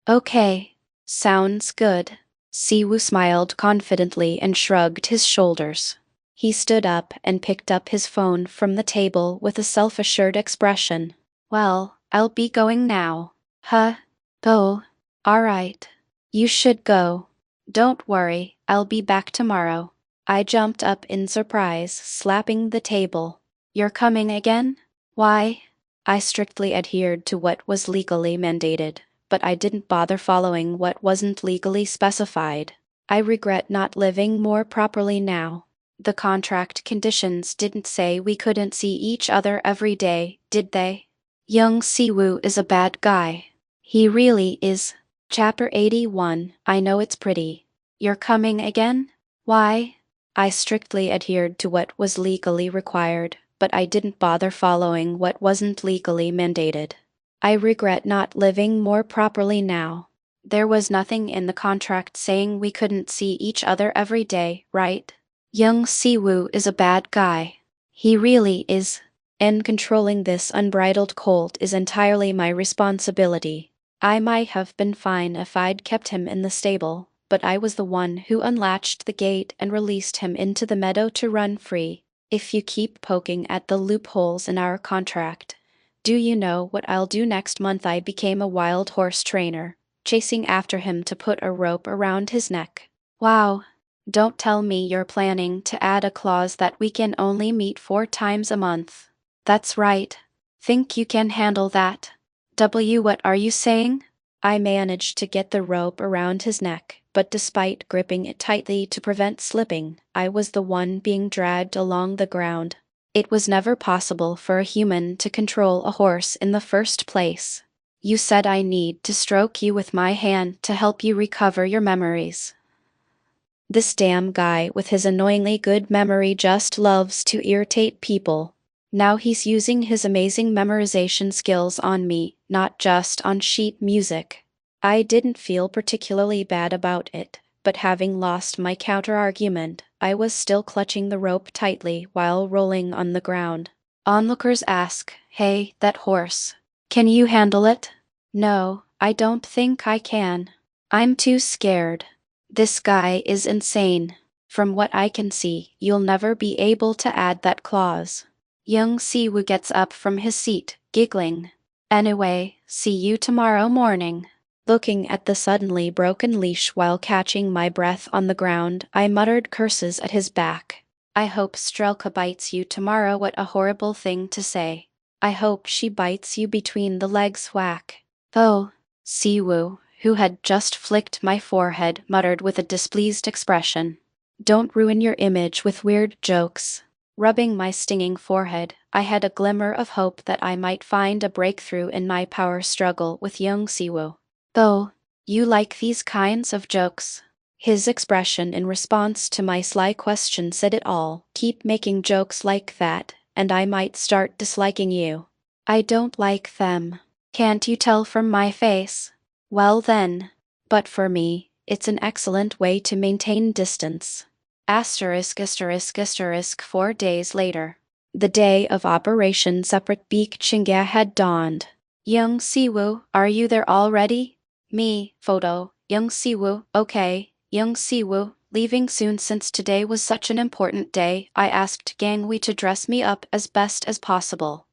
Okay. Sounds good. Si-woo smiled confidently and shrugged his shoulders. He stood up and picked up his phone from the table with a self-assured expression. Well, I'll be going now. Oh, all right. You should go. Don't worry, I'll be back tomorrow. I jumped up in surprise, slapping the table. You're coming again? Why? I strictly adhered to what was legally mandated, but I didn't bother following what wasn't legally specified. I regret not living more properly now. The contract conditions didn't say we couldn't see each other every day, did they? Young Siwoo is a bad guy. He really is. Chapter 81. I know it's pretty. You're coming again? Why? I strictly adhered to what was legally required, but I didn't bother following what wasn't legally mandated. I regret not living more properly now. There was nothing in the contract saying we couldn't see each other every day, right? Young Siwoo is a bad guy. He really is. And controlling this unbridled colt is entirely my responsibility. I might have been fine if I'd kept him in the stable, but I was the one who unlatched the gate and released him into the meadow to run free. If you keep poking at the loopholes in our contract, do you know what I'll do next month? I became a wild horse trainer, chasing after him to put a rope around his neck. Wow. Don't tell me you're planning to add a clause that we can only meet 4 times a month. That's right. Think you can handle that? What are you saying? I managed to get the rope around his neck, but despite gripping it tightly to prevent slipping, I was the one being dragged along the ground. It was never possible for a human to control a horse in the first place. You said I need to stroke you with my hand to help you recover your memories. This damn guy with his annoyingly good memory just loves to irritate people. Now he's using his amazing memorization skills on me, not just on sheet music. I didn't feel particularly bad about it, but having lost my counter-argument, I was still clutching the rope tightly while rolling on the ground. Onlookers ask, "Hey, that horse. Can you handle it?" No, I don't think I can. I'm too scared. This guy is insane. From what I can see, you'll never be able to add that clause. Young Siwoo gets up from his seat, giggling. Anyway, see you tomorrow morning. Looking at the suddenly broken leash while catching my breath on the ground, I muttered curses at his back. I hope Strelka bites you tomorrow. What a horrible thing to say. I hope she bites you between the legs. Whack. Oh, Siwoo, who had just flicked my forehead, muttered with a displeased expression. Don't ruin your image with weird jokes. Rubbing my stinging forehead, I had a glimmer of hope that I might find a breakthrough in my power struggle with young Siwoo. Oh, you like these kinds of jokes? His expression in response to my sly question said it all. Keep making jokes like that, and I might start disliking you. I don't like them. Can't you tell from my face? Well then. But for me, it's an excellent way to maintain distance. Asterisk asterisk asterisk 4 days later. The day of Operation Separate Beak Chinga had dawned. Young Siwoo, are you there already? Me, photo, young Siwoo, okay, young Siwoo, leaving soon since today was such an important day. I asked Gangwee to dress me up as best as possible.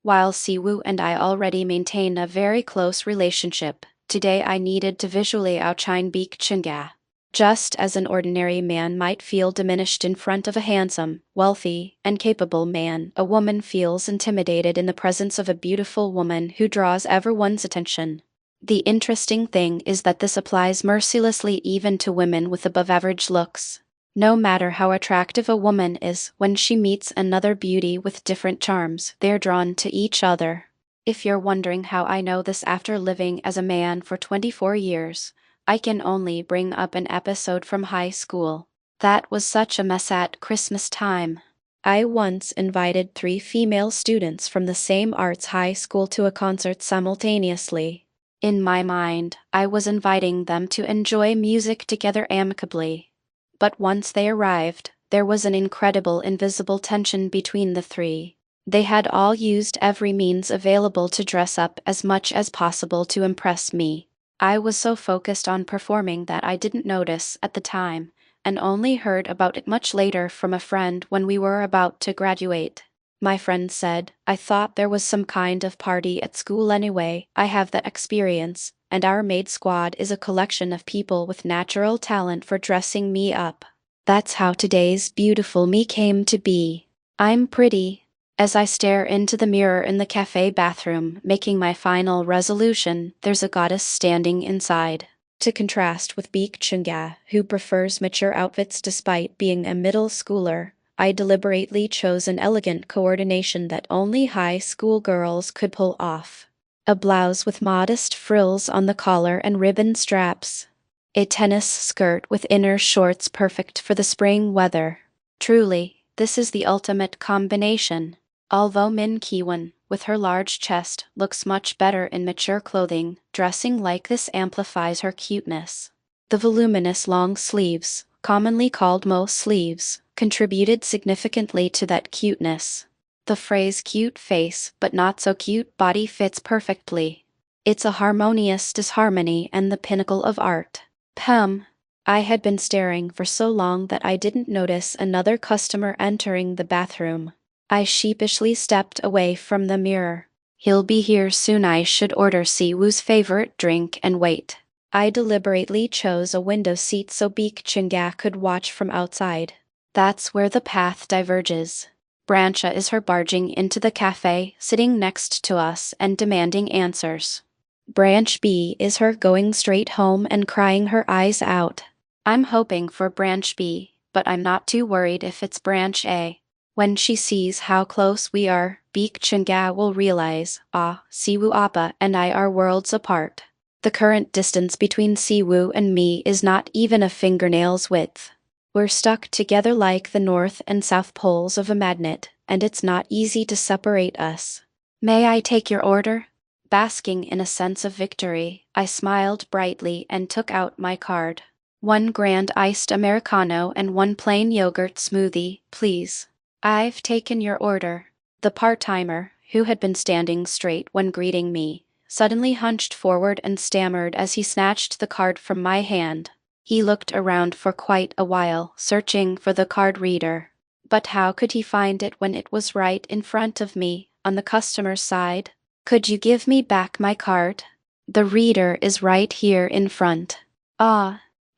While Siwoo and I already maintain a very close relationship, today I needed to visually outshine Beak Chinga. Just as an ordinary man might feel diminished in front of a handsome, wealthy, and capable man, a woman feels intimidated in the presence of a beautiful woman who draws everyone's attention. The interesting thing is that this applies mercilessly even to women with above-average looks. No matter how attractive a woman is, when she meets another beauty with different charms, they're drawn to each other. If you're wondering how I know this after living as a man for 24 years, I can only bring up an episode from high school. That was such a mess at Christmas time. I once invited 3 female students from the same arts high school to a concert simultaneously. In my mind, I was inviting them to enjoy music together amicably. But once they arrived, there was an incredible invisible tension between the 3. They had all used every means available to dress up as much as possible to impress me. I was so focused on performing that I didn't notice at the time, and only heard about it much later from a friend when we were about to graduate. My friend said, "I thought there was some kind of party at school anyway. I have that experience, and our maid squad is a collection of people with natural talent for dressing me up. That's how today's beautiful me came to be. I'm pretty. As I stare into the mirror in the cafe bathroom, making my final resolution, there's a goddess standing inside. To contrast with Baek Chunga, who prefers mature outfits despite being a middle schooler, I deliberately chose an elegant coordination that only high school girls could pull off. A blouse with modest frills on the collar and ribbon straps. A tennis skirt with inner shorts perfect for the spring weather. Truly, this is the ultimate combination. Although Min Ki-won, with her large chest, looks much better in mature clothing, dressing like this amplifies her cuteness. The voluminous long sleeves, commonly called mo sleeves, contributed significantly to that cuteness. The phrase cute face but not so cute body fits perfectly. It's a harmonious disharmony and the pinnacle of art. I had been staring for so long that I didn't notice another customer entering the bathroom. I sheepishly stepped away from the mirror. He'll be here soon. I should order Siwoo's favorite drink and wait. I deliberately chose a window seat so Baek Chunga could watch from outside. That's where the path diverges. Brancha is her barging into the cafe, sitting next to us and demanding answers. Branch B is her going straight home and crying her eyes out. I'm hoping for Branch B, but I'm not too worried if it's Branch A. When she sees how close we are, Baek Chunga will realize, Siwoo Appa and I are worlds apart. The current distance between Siwoo and me is not even a fingernail's width. We're stuck together like the north and south poles of a magnet, and it's not easy to separate us. May I take your order? Basking in a sense of victory, I smiled brightly and took out my card. 1 grand iced Americano and 1 plain yogurt smoothie, please. I've taken your order. The part-timer, who had been standing straight when greeting me, suddenly hunched forward and stammered as he snatched the card from my hand. He looked around for quite a while, searching for the card reader. But how could he find it when it was right in front of me, on the customer's side? Could you give me back my card? The reader is right here in front.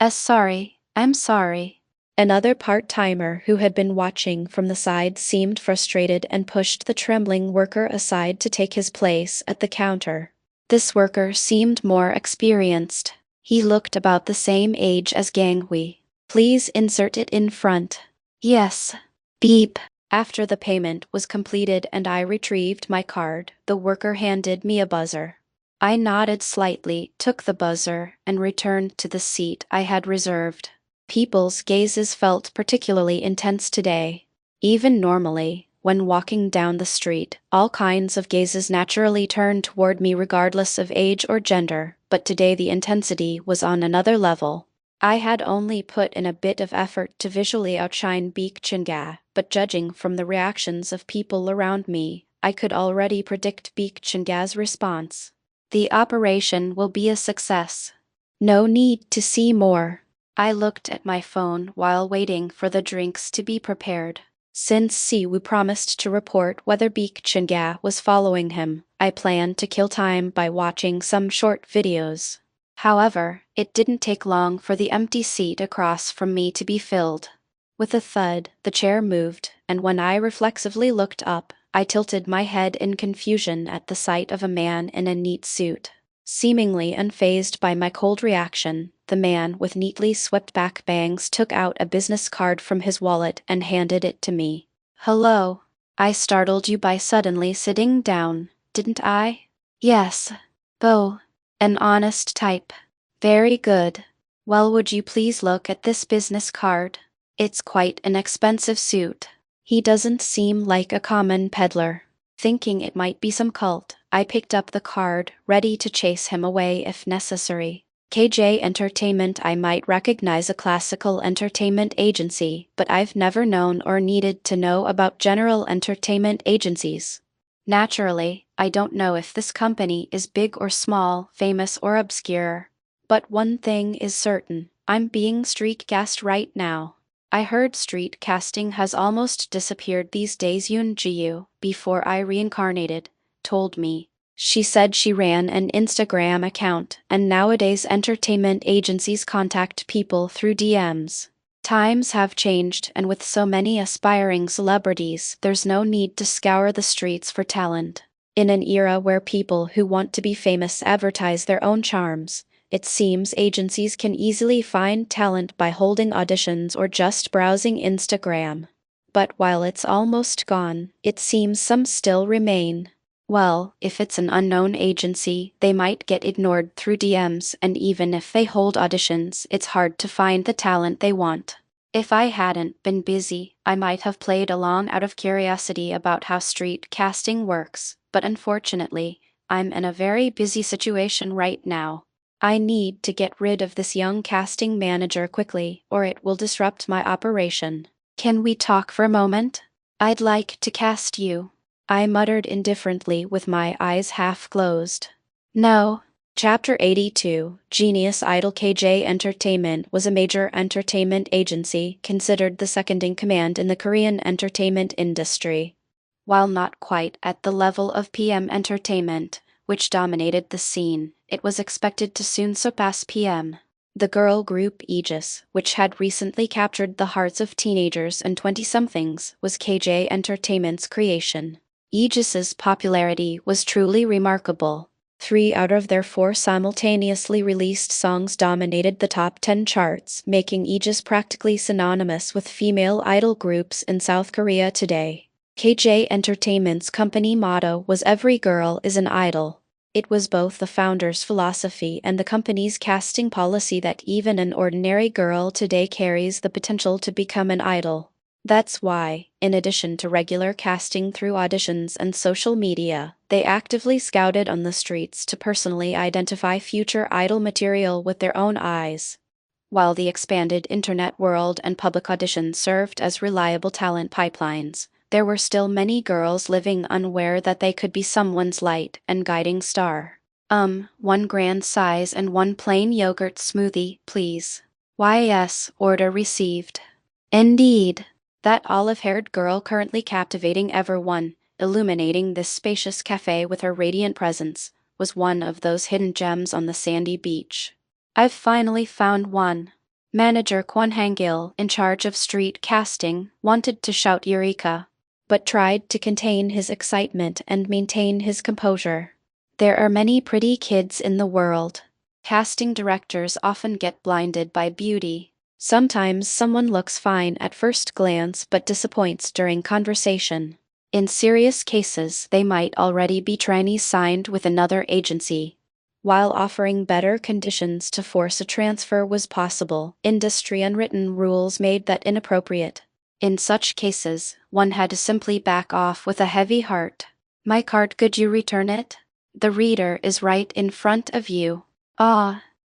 Sorry, I'm sorry. Another part-timer who had been watching from the side seemed frustrated and pushed the trembling worker aside to take his place at the counter. This worker seemed more experienced. He looked about the same age as Ganghui. Please insert it in front. Yes. Beep. After the payment was completed and I retrieved my card, the worker handed me a buzzer. I nodded slightly, took the buzzer, and returned to the seat I had reserved. People's gazes felt particularly intense today. Even normally, when walking down the street, all kinds of gazes naturally turned toward me regardless of age or gender, but today the intensity was on another level. I had only put in a bit of effort to visually outshine Baek Chunga, but judging from the reactions of people around me, I could already predict Baek Chunga's response. The operation will be a success. No need to see more. I looked at my phone while waiting for the drinks to be prepared. Since Siwoo promised to report whether Baek Chunga was following him, I planned to kill time by watching some short videos. However, it didn't take long for the empty seat across from me to be filled. With a thud, the chair moved, and when I reflexively looked up, I tilted my head in confusion at the sight of a man in a neat suit. Seemingly unfazed by my cold reaction, the man with neatly swept-back bangs took out a business card from his wallet and handed it to me. Hello. I startled you by suddenly sitting down, didn't I? Yes. Bo. An honest type. Very good. Well, would you please look at this business card? It's quite an expensive suit. He doesn't seem like a common peddler. Thinking it might be some cult, I picked up the card, ready to chase him away if necessary. KJ Entertainment. I might recognize a classical entertainment agency, but I've never known or needed to know about general entertainment agencies. Naturally, I don't know if this company is big or small, famous or obscure. But one thing is certain, I'm being street-cast right now. I heard street casting has almost disappeared these days. Yoon Ji-yu, before I reincarnated, told me. She said she ran an Instagram account, and nowadays entertainment agencies contact people through DMs. Times have changed, and with so many aspiring celebrities, there's no need to scour the streets for talent. In an era where people who want to be famous advertise their own charms, it seems agencies can easily find talent by holding auditions or just browsing Instagram. But while it's almost gone, it seems some still remain. Well, if it's an unknown agency, they might get ignored through DMs, and even if they hold auditions, it's hard to find the talent they want. If I hadn't been busy, I might have played along out of curiosity about how street casting works, but unfortunately, I'm in a very busy situation right now. I need to get rid of this young casting manager quickly, or it will disrupt my operation. Can we talk for a moment? I'd like to cast you, I muttered indifferently with my eyes half closed. No. Chapter 82, Genius Idol. KJ Entertainment was a major entertainment agency considered the second in command in the Korean entertainment industry. While not quite at the level of PM Entertainment, which dominated the scene, it was expected to soon surpass PM. The girl group Aegis, which had recently captured the hearts of teenagers and 20-somethings, was KJ Entertainment's creation. Aegis's popularity was truly remarkable. 3 out of their 4 simultaneously released songs dominated the top 10 charts, making Aegis practically synonymous with female idol groups in South Korea today. KJ Entertainment's company motto was "Every girl is an idol." It was both the founder's philosophy and the company's casting policy that even an ordinary girl today carries the potential to become an idol. That's why, in addition to regular casting through auditions and social media, they actively scouted on the streets to personally identify future idol material with their own eyes. While the expanded internet world and public auditions served as reliable talent pipelines, there were still many girls living unaware that they could be someone's light and guiding star. 1 grand size and 1 plain yogurt smoothie, please. Yes, order received. Indeed. That olive-haired girl currently captivating everyone, illuminating this spacious cafe with her radiant presence, was one of those hidden gems on the sandy beach. I've finally found one. Manager Kwon Han-gil, in charge of street casting, wanted to shout Eureka, but tried to contain his excitement and maintain his composure. There are many pretty kids in the world. Casting directors often get blinded by beauty. Sometimes someone looks fine at first glance but disappoints during conversation. In serious cases, they might already be trainees signed with another agency. While offering better conditions to force a transfer was possible, industry unwritten rules made that inappropriate. In such cases, one had to simply back off with a heavy heart. My card, could you return it? The reader is right in front of you.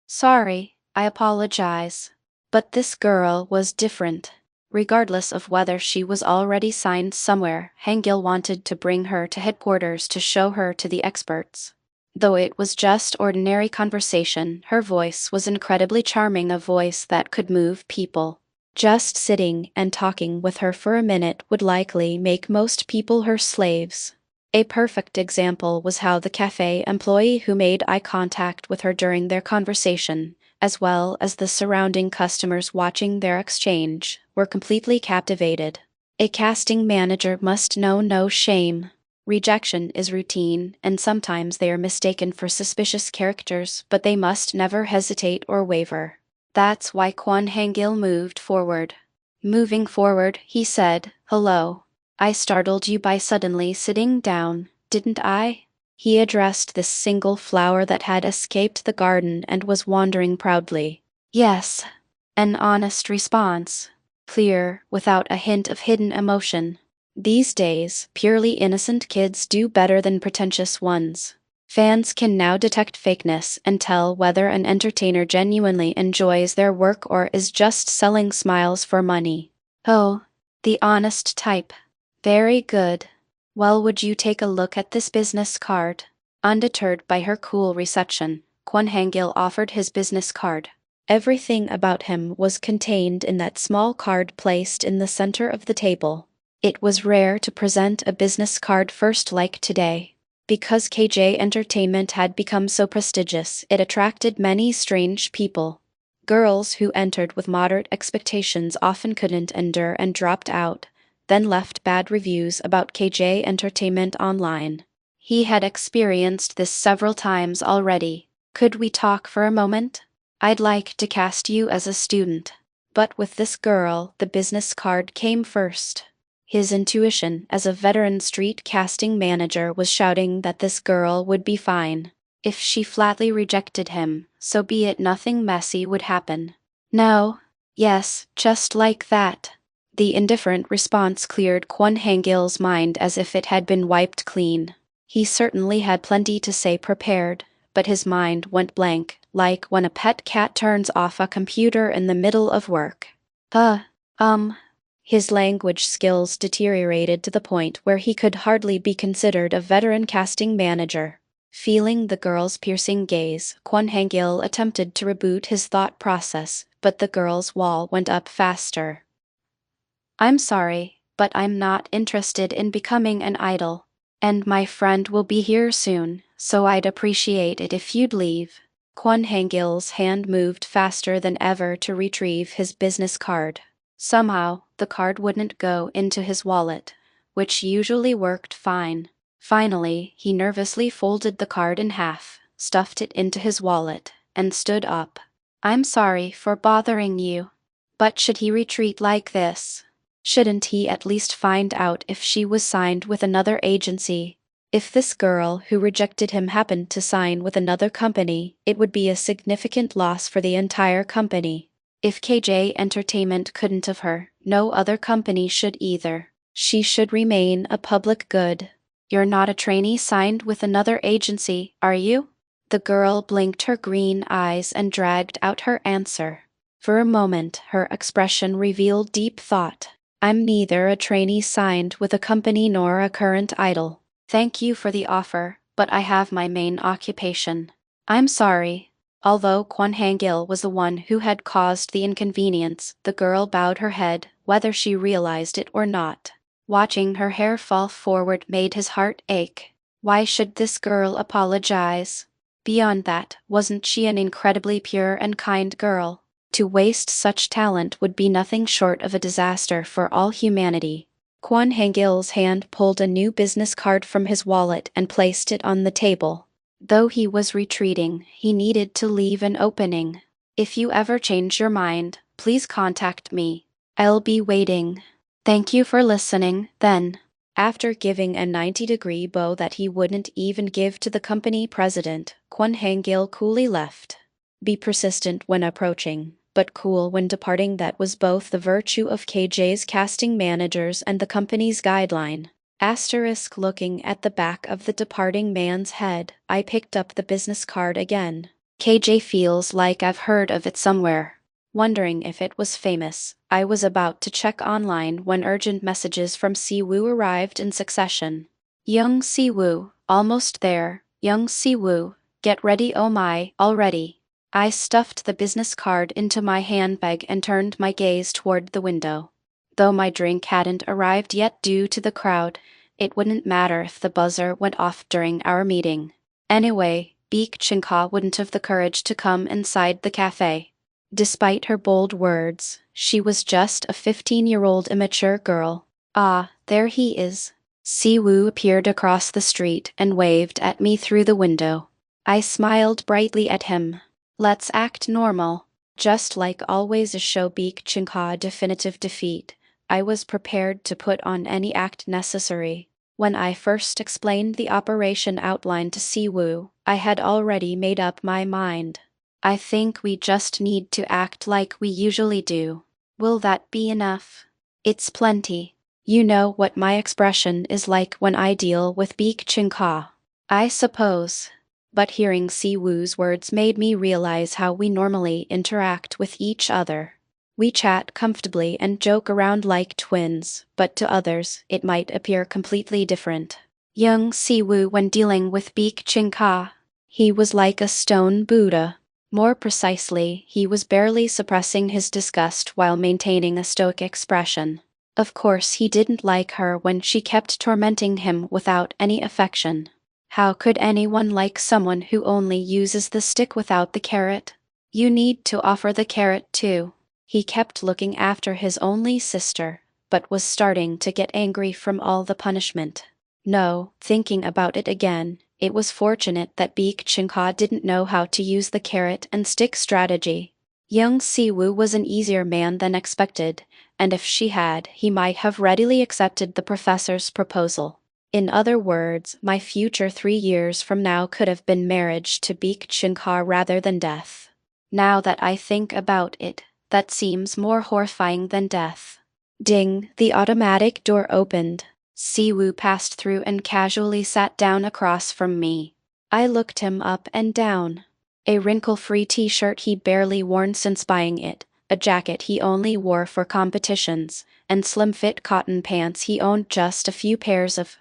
Sorry, I apologize. But this girl was different. Regardless of whether she was already signed somewhere, Han-gil wanted to bring her to headquarters to show her to the experts. Though it was just ordinary conversation, her voice was incredibly charming, a voice that could move people. Just sitting and talking with her for a minute would likely make most people her slaves. A perfect example was how the cafe employee who made eye contact with her during their conversation, as well as the surrounding customers watching their exchange, were completely captivated. A casting manager must know no shame. Rejection is routine, and sometimes they are mistaken for suspicious characters, but they must never hesitate or waver. That's why Kwon Han-gil moved forward. Moving forward, he said, "Hello. I startled you by suddenly sitting down, didn't I?" He addressed this single flower that had escaped the garden and was wandering proudly. Yes. An honest response. Clear, without a hint of hidden emotion. These days, purely innocent kids do better than pretentious ones. Fans can now detect fakeness and tell whether an entertainer genuinely enjoys their work or is just selling smiles for money. Oh, the honest type. Very good. Well, would you take a look at this business card? Undeterred by her cool reception, Kwon Han-gil offered his business card. Everything about him was contained in that small card placed in the center of the table. It was rare to present a business card first like today. Because KJ Entertainment had become so prestigious, it attracted many strange people. Girls who entered with moderate expectations often couldn't endure and dropped out, then left bad reviews about KJ Entertainment online. He had experienced this several times already. Could we talk for a moment? I'd like to cast you as a student. But with this girl, the business card came first. His intuition as a veteran street casting manager was shouting that this girl would be fine. If she flatly rejected him, so be it, nothing messy would happen. No. Yes, just like that. The indifferent response cleared Kwon Han-gil's mind as if it had been wiped clean. He certainly had plenty to say prepared, but his mind went blank, like when a pet cat turns off a computer in the middle of work. His language skills deteriorated to the point where he could hardly be considered a veteran casting manager. Feeling the girl's piercing gaze, Kwon Han-gil attempted to reboot his thought process, but the girl's wall went up faster. I'm sorry, but I'm not interested in becoming an idol. And my friend will be here soon, so I'd appreciate it if you'd leave. Kwon Han-gil's hand moved faster than ever to retrieve his business card. Somehow, the card wouldn't go into his wallet, which usually worked fine. Finally, he nervously folded the card in half, stuffed it into his wallet, and stood up. I'm sorry for bothering you. But should he retreat like this? Shouldn't he at least find out if she was signed with another agency? If this girl who rejected him happened to sign with another company, it would be a significant loss for the entire company. If KJ Entertainment couldn't have her, no other company should either. She should remain a public good. You're not a trainee signed with another agency, are you? The girl blinked her green eyes and dragged out her answer. For a moment, her expression revealed deep thought. I'm neither a trainee signed with a company nor a current idol. Thank you for the offer, but I have my main occupation. I'm sorry. Although Kwon Han-gil was the one who had caused the inconvenience, the girl bowed her head, whether she realized it or not. Watching her hair fall forward made his heart ache. Why should this girl apologize? Beyond that, wasn't she an incredibly pure and kind girl? To waste such talent would be nothing short of a disaster for all humanity. Kwon Han-gil's hand pulled a new business card from his wallet and placed it on the table. Though he was retreating, he needed to leave an opening. If you ever change your mind, please contact me. I'll be waiting. Thank you for listening, then. After giving a 90-degree bow that he wouldn't even give to the company president, Kwon Han-gil coolly left. Be persistent when approaching, but cool when departing. That was both the virtue of KJ's casting managers and the company's guideline. Asterisk. Looking at the back of the departing man's head, I picked up the business card again. KJ feels like I've heard of it somewhere. Wondering if it was famous, I was about to check online when urgent messages from Siwoo arrived in succession. Young Siwoo, almost there. Young Siwoo, get ready. Oh my, already. I stuffed the business card into my handbag and turned my gaze toward the window. Though my drink hadn't arrived yet due to the crowd, it wouldn't matter if the buzzer went off during our meeting. Anyway, Baek Chin-ka wouldn't have the courage to come inside the cafe. Despite her bold words, she was just a 15-year-old immature girl. Ah, there he is. Siwoo appeared across the street and waved at me through the window. I smiled brightly at him. Let's act normal. Just like always show Baek Chin-ka definitive defeat. I was prepared to put on any act necessary. When I first explained the operation outline to Siwoo, I had already made up my mind. I think we just need to act like we usually do. Will that be enough? It's plenty. You know what my expression is like when I deal with Baek Chin-ka. I suppose. But hearing Siwoo's words made me realize how we normally interact with each other. We chat comfortably and joke around like twins, but to others, it might appear completely different. Young Siwoo, when dealing with Baek Chin-ka, he was like a stone Buddha. More precisely, he was barely suppressing his disgust while maintaining a stoic expression. Of course, he didn't like her when she kept tormenting him without any affection. How could anyone like someone who only uses the stick without the carrot? You need to offer the carrot too. He kept looking after his only sister, but was starting to get angry from all the punishment. No, thinking about it again, it was fortunate that Baek Ching-ha didn't know how to use the carrot and stick strategy. Young Si-woo was an easier man than expected, and if she had, he might have readily accepted the professor's proposal. In other words, my future 3 years from now could have been marriage to Baek Ching-ha rather than death. Now that I think about it, that seems more horrifying than death. Ding, the automatic door opened. Si-woo passed through and casually sat down across from me. I looked him up and down. A wrinkle-free t-shirt he'd barely worn since buying it, a jacket he only wore for competitions, and slim-fit cotton pants he owned just a few pairs of.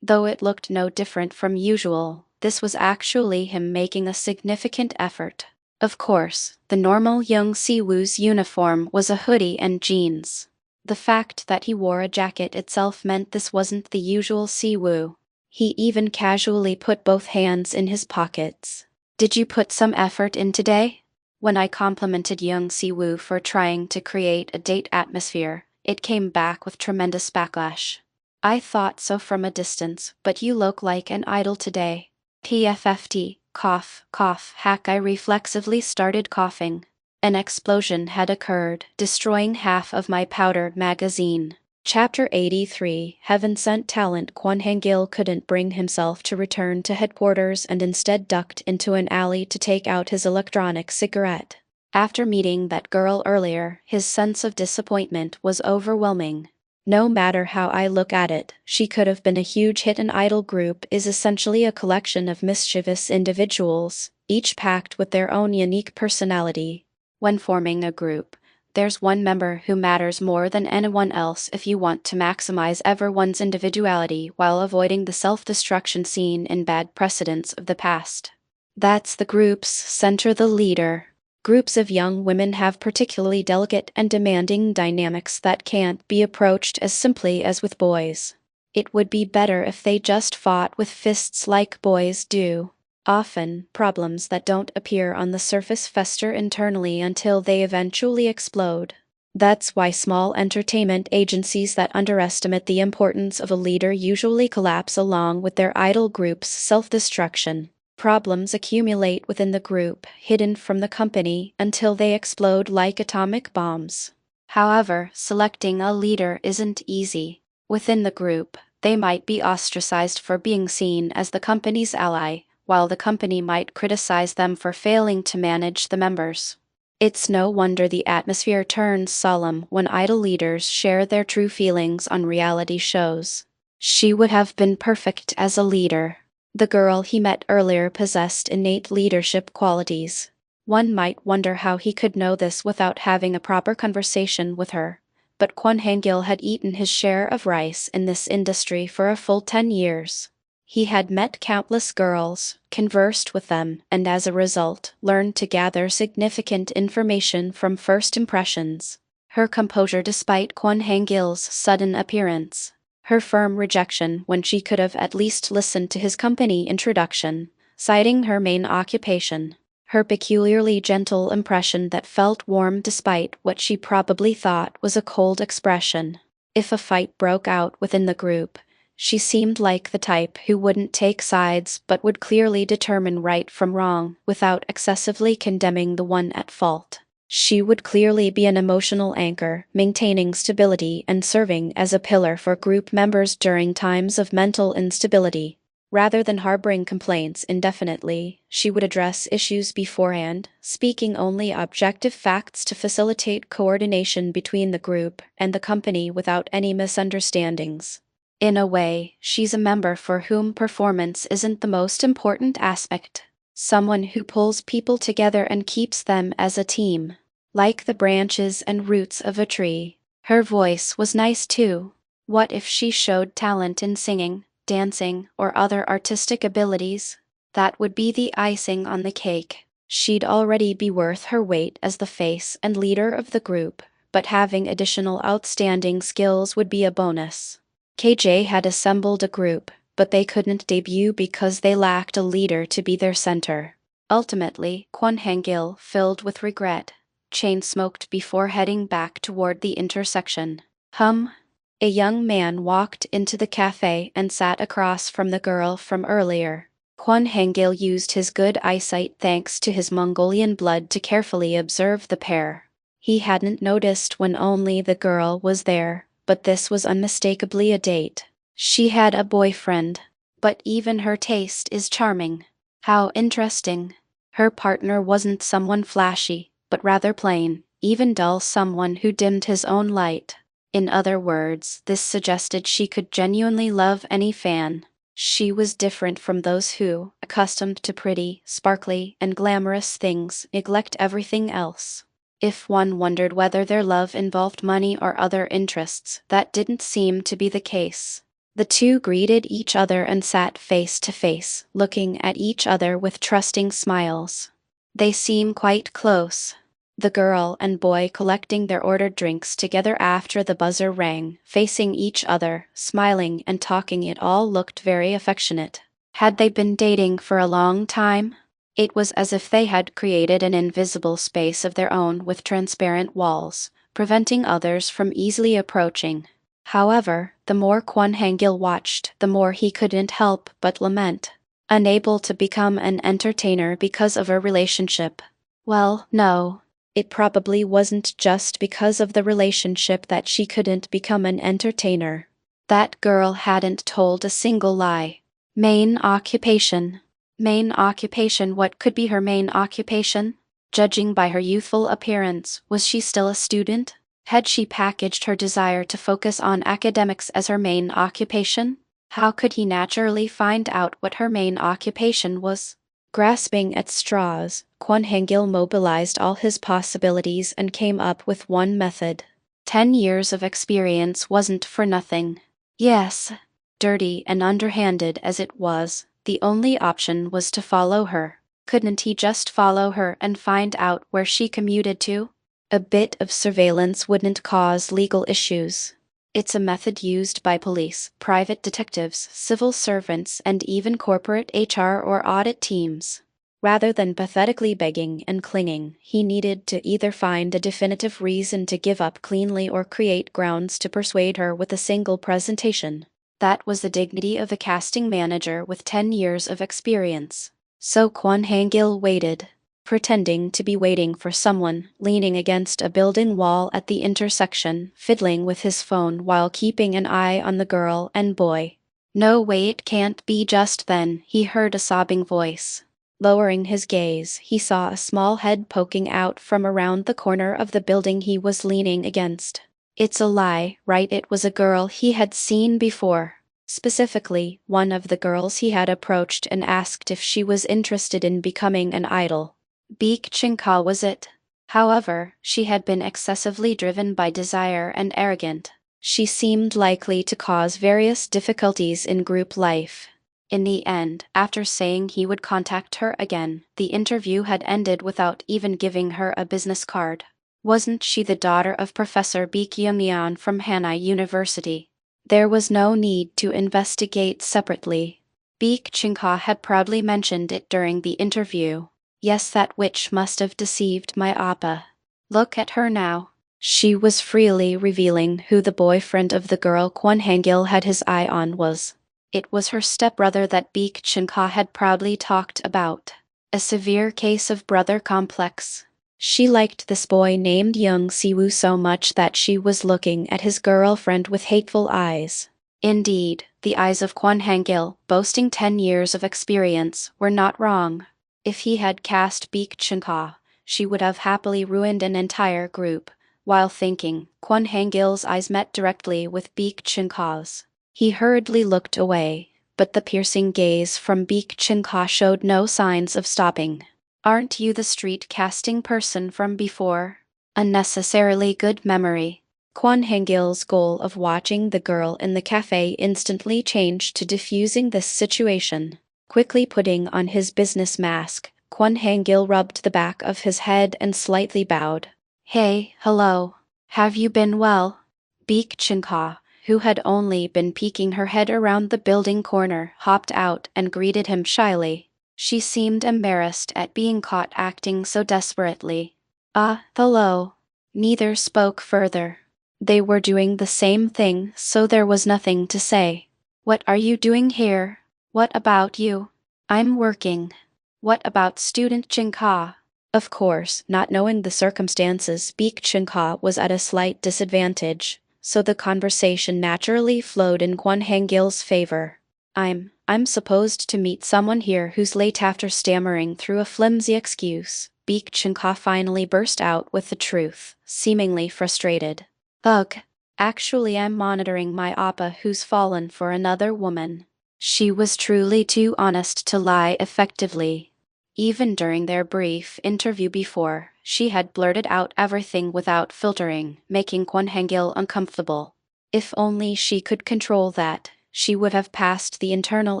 Though it looked no different from usual, this was actually him making a significant effort. Of course, the normal young Si-woo's uniform was a hoodie and jeans. The fact that he wore a jacket itself meant this wasn't the usual Si-woo. He even casually put both hands in his pockets. Did you put some effort in today? When I complimented young Si-woo for trying to create a date atmosphere, it came back with tremendous backlash. I thought so from a distance, but you look like an idol today. PFFT, cough, cough, hack. I reflexively started coughing. An explosion had occurred, destroying half of my powder magazine. Chapter 83, Heaven Sent Talent. Kwon Han-gil couldn't bring himself to return to headquarters and instead ducked into an alley to take out his electronic cigarette. After meeting that girl earlier, his sense of disappointment was overwhelming. No matter how I look at it, she could have been a huge hit. An idol group is essentially a collection of mischievous individuals, each packed with their own unique personality. When forming a group, there's one member who matters more than anyone else if you want to maximize everyone's individuality while avoiding the self-destruction seen in bad precedents of the past. That's the group's center, the leader. Groups of young women have particularly delicate and demanding dynamics that can't be approached as simply as with boys. It would be better if they just fought with fists like boys do. Often, problems that don't appear on the surface fester internally until they eventually explode. That's why small entertainment agencies that underestimate the importance of a leader usually collapse along with their idol group's self-destruction. Problems accumulate within the group, hidden from the company, until they explode like atomic bombs. However, selecting a leader isn't easy. Within the group, they might be ostracized for being seen as the company's ally, while the company might criticize them for failing to manage the members. It's no wonder the atmosphere turns solemn when idol leaders share their true feelings on reality shows. She would have been perfect as a leader. The girl he met earlier possessed innate leadership qualities. One might wonder how he could know this without having a proper conversation with her. But Kwon Han-gil had eaten his share of rice in this industry for a full 10 years. He had met countless girls, conversed with them, and as a result, learned to gather significant information from first impressions. Her composure despite Kwon Han-gil's sudden appearance. Her firm rejection when she could have at least listened to his company introduction, citing her main occupation. Her peculiarly gentle impression that felt warm despite what she probably thought was a cold expression. If a fight broke out within the group, she seemed like the type who wouldn't take sides but would clearly determine right from wrong without excessively condemning the one at fault. She would clearly be an emotional anchor, maintaining stability and serving as a pillar for group members during times of mental instability. Rather than harboring complaints indefinitely, she would address issues beforehand, speaking only objective facts to facilitate coordination between the group and the company without any misunderstandings. In a way, she's a member for whom performance isn't the most important aspect. Someone who pulls people together and keeps them as a team. Like the branches and roots of a tree. Her voice was nice too. What if she showed talent in singing, dancing, or other artistic abilities? That would be the icing on the cake. She'd already be worth her weight as the face and leader of the group, but having additional outstanding skills would be a bonus. KJ had assembled a group, but they couldn't debut because they lacked a leader to be their center. Ultimately, Kwon Han-gil, filled with regret, chain-smoked before heading back toward the intersection. A young man walked into the cafe and sat across from the girl from earlier. Kwon Han-gil used his good eyesight thanks to his Mongolian blood to carefully observe the pair. He hadn't noticed when only the girl was there, but this was unmistakably a date. She had a boyfriend, but even her taste is charming. How interesting. Her partner wasn't someone flashy, but rather plain, even dull, someone who dimmed his own light. In other words, this suggested she could genuinely love any fan. She was different from those who, accustomed to pretty, sparkly, and glamorous things, neglect everything else. If one wondered whether their love involved money or other interests, that didn't seem to be the case. The two greeted each other and sat face to face, looking at each other with trusting smiles. They seem quite close. The girl and boy collecting their ordered drinks together after the buzzer rang, facing each other, smiling and talking. It all looked very affectionate. Had they been dating for a long time? It was as if they had created an invisible space of their own with transparent walls, preventing others from easily approaching. However, the more Kwon Han-gil watched, the more he couldn't help but lament. Unable to become an entertainer because of a relationship. Well, no. It probably wasn't just because of the relationship that she couldn't become an entertainer. That girl hadn't told a single lie. Main occupation. Main occupation. What could be her main occupation? Judging by her youthful appearance, was she still a student? Had she packaged her desire to focus on academics as her main occupation? How could he naturally find out what her main occupation was? Grasping at straws, Kwon Han-gil mobilized all his possibilities and came up with one method. 10 years of experience wasn't for nothing. Yes, dirty and underhanded as it was, the only option was to follow her. Couldn't he just follow her and find out where she commuted to? A bit of surveillance wouldn't cause legal issues. It's a method used by police, private detectives, civil servants, and even corporate HR or audit teams. Rather than pathetically begging and clinging, he needed to either find a definitive reason to give up cleanly or create grounds to persuade her with a single presentation. That was the dignity of a casting manager with 10 years of experience. So Kwon Han-gil waited, pretending to be waiting for someone, leaning against a building wall at the intersection, fiddling with his phone while keeping an eye on the girl and boy. No way, it can't be. Just then, he heard a sobbing voice. Lowering his gaze, he saw a small head poking out from around the corner of the building he was leaning against. It's a lie, right? It was a girl he had seen before. Specifically, one of the girls he had approached and asked if she was interested in becoming an idol. Baek Ching-ka was it? However, she had been excessively driven by desire and arrogant. She seemed likely to cause various difficulties in group life. In the end, after saying he would contact her again, the interview had ended without even giving her a business card. Wasn't she the daughter of Professor Baek Young-yeon from Hanai University? There was no need to investigate separately. Baek Ching-ka had proudly mentioned it during the interview. Yes, that witch must have deceived my appa. Look at her now. She was freely revealing who the boyfriend of the girl Kwon Han-gil had his eye on was. It was her stepbrother that Baek Ching-ka had proudly talked about. A severe case of brother complex. She liked this boy named Young Si-woo so much that she was looking at his girlfriend with hateful eyes. Indeed, the eyes of Kwon Han-gil, boasting 10 years of experience, were not wrong. If he had cast Baek Ching-ka, she would have happily ruined an entire group. While thinking, Kwon Han-gil's eyes met directly with Baek Ching-ka's. He hurriedly looked away, but the piercing gaze from Baek Ching-ka showed no signs of stopping. Aren't you the street casting person from before? Unnecessarily good memory. Kwon Han-gil's goal of watching the girl in the cafe instantly changed to diffusing this situation. Quickly putting on his business mask, Kwon Han-gil rubbed the back of his head and slightly bowed. Hey, hello. Have you been well? Baek Ching-ka, who had only been peeking her head around the building corner, hopped out and greeted him shyly. She seemed embarrassed at being caught acting so desperately. Hello. Neither spoke further. They were doing the same thing, so there was nothing to say. What are you doing here? What about you? I'm working. What about student Chinka? Of course, not knowing the circumstances, Beek Chinka was at a slight disadvantage, so the conversation naturally flowed in Kwon Han-gil's favor. I'm supposed to meet someone here who's late. After stammering through a flimsy excuse, Beek Chinka finally burst out with the truth, seemingly frustrated. Ugh. Actually, I'm monitoring my oppa who's fallen for another woman. She was truly too honest to lie effectively. Even during their brief interview before, she had blurted out everything without filtering, making Kwon Han-gil uncomfortable. If only she could control that, she would have passed the internal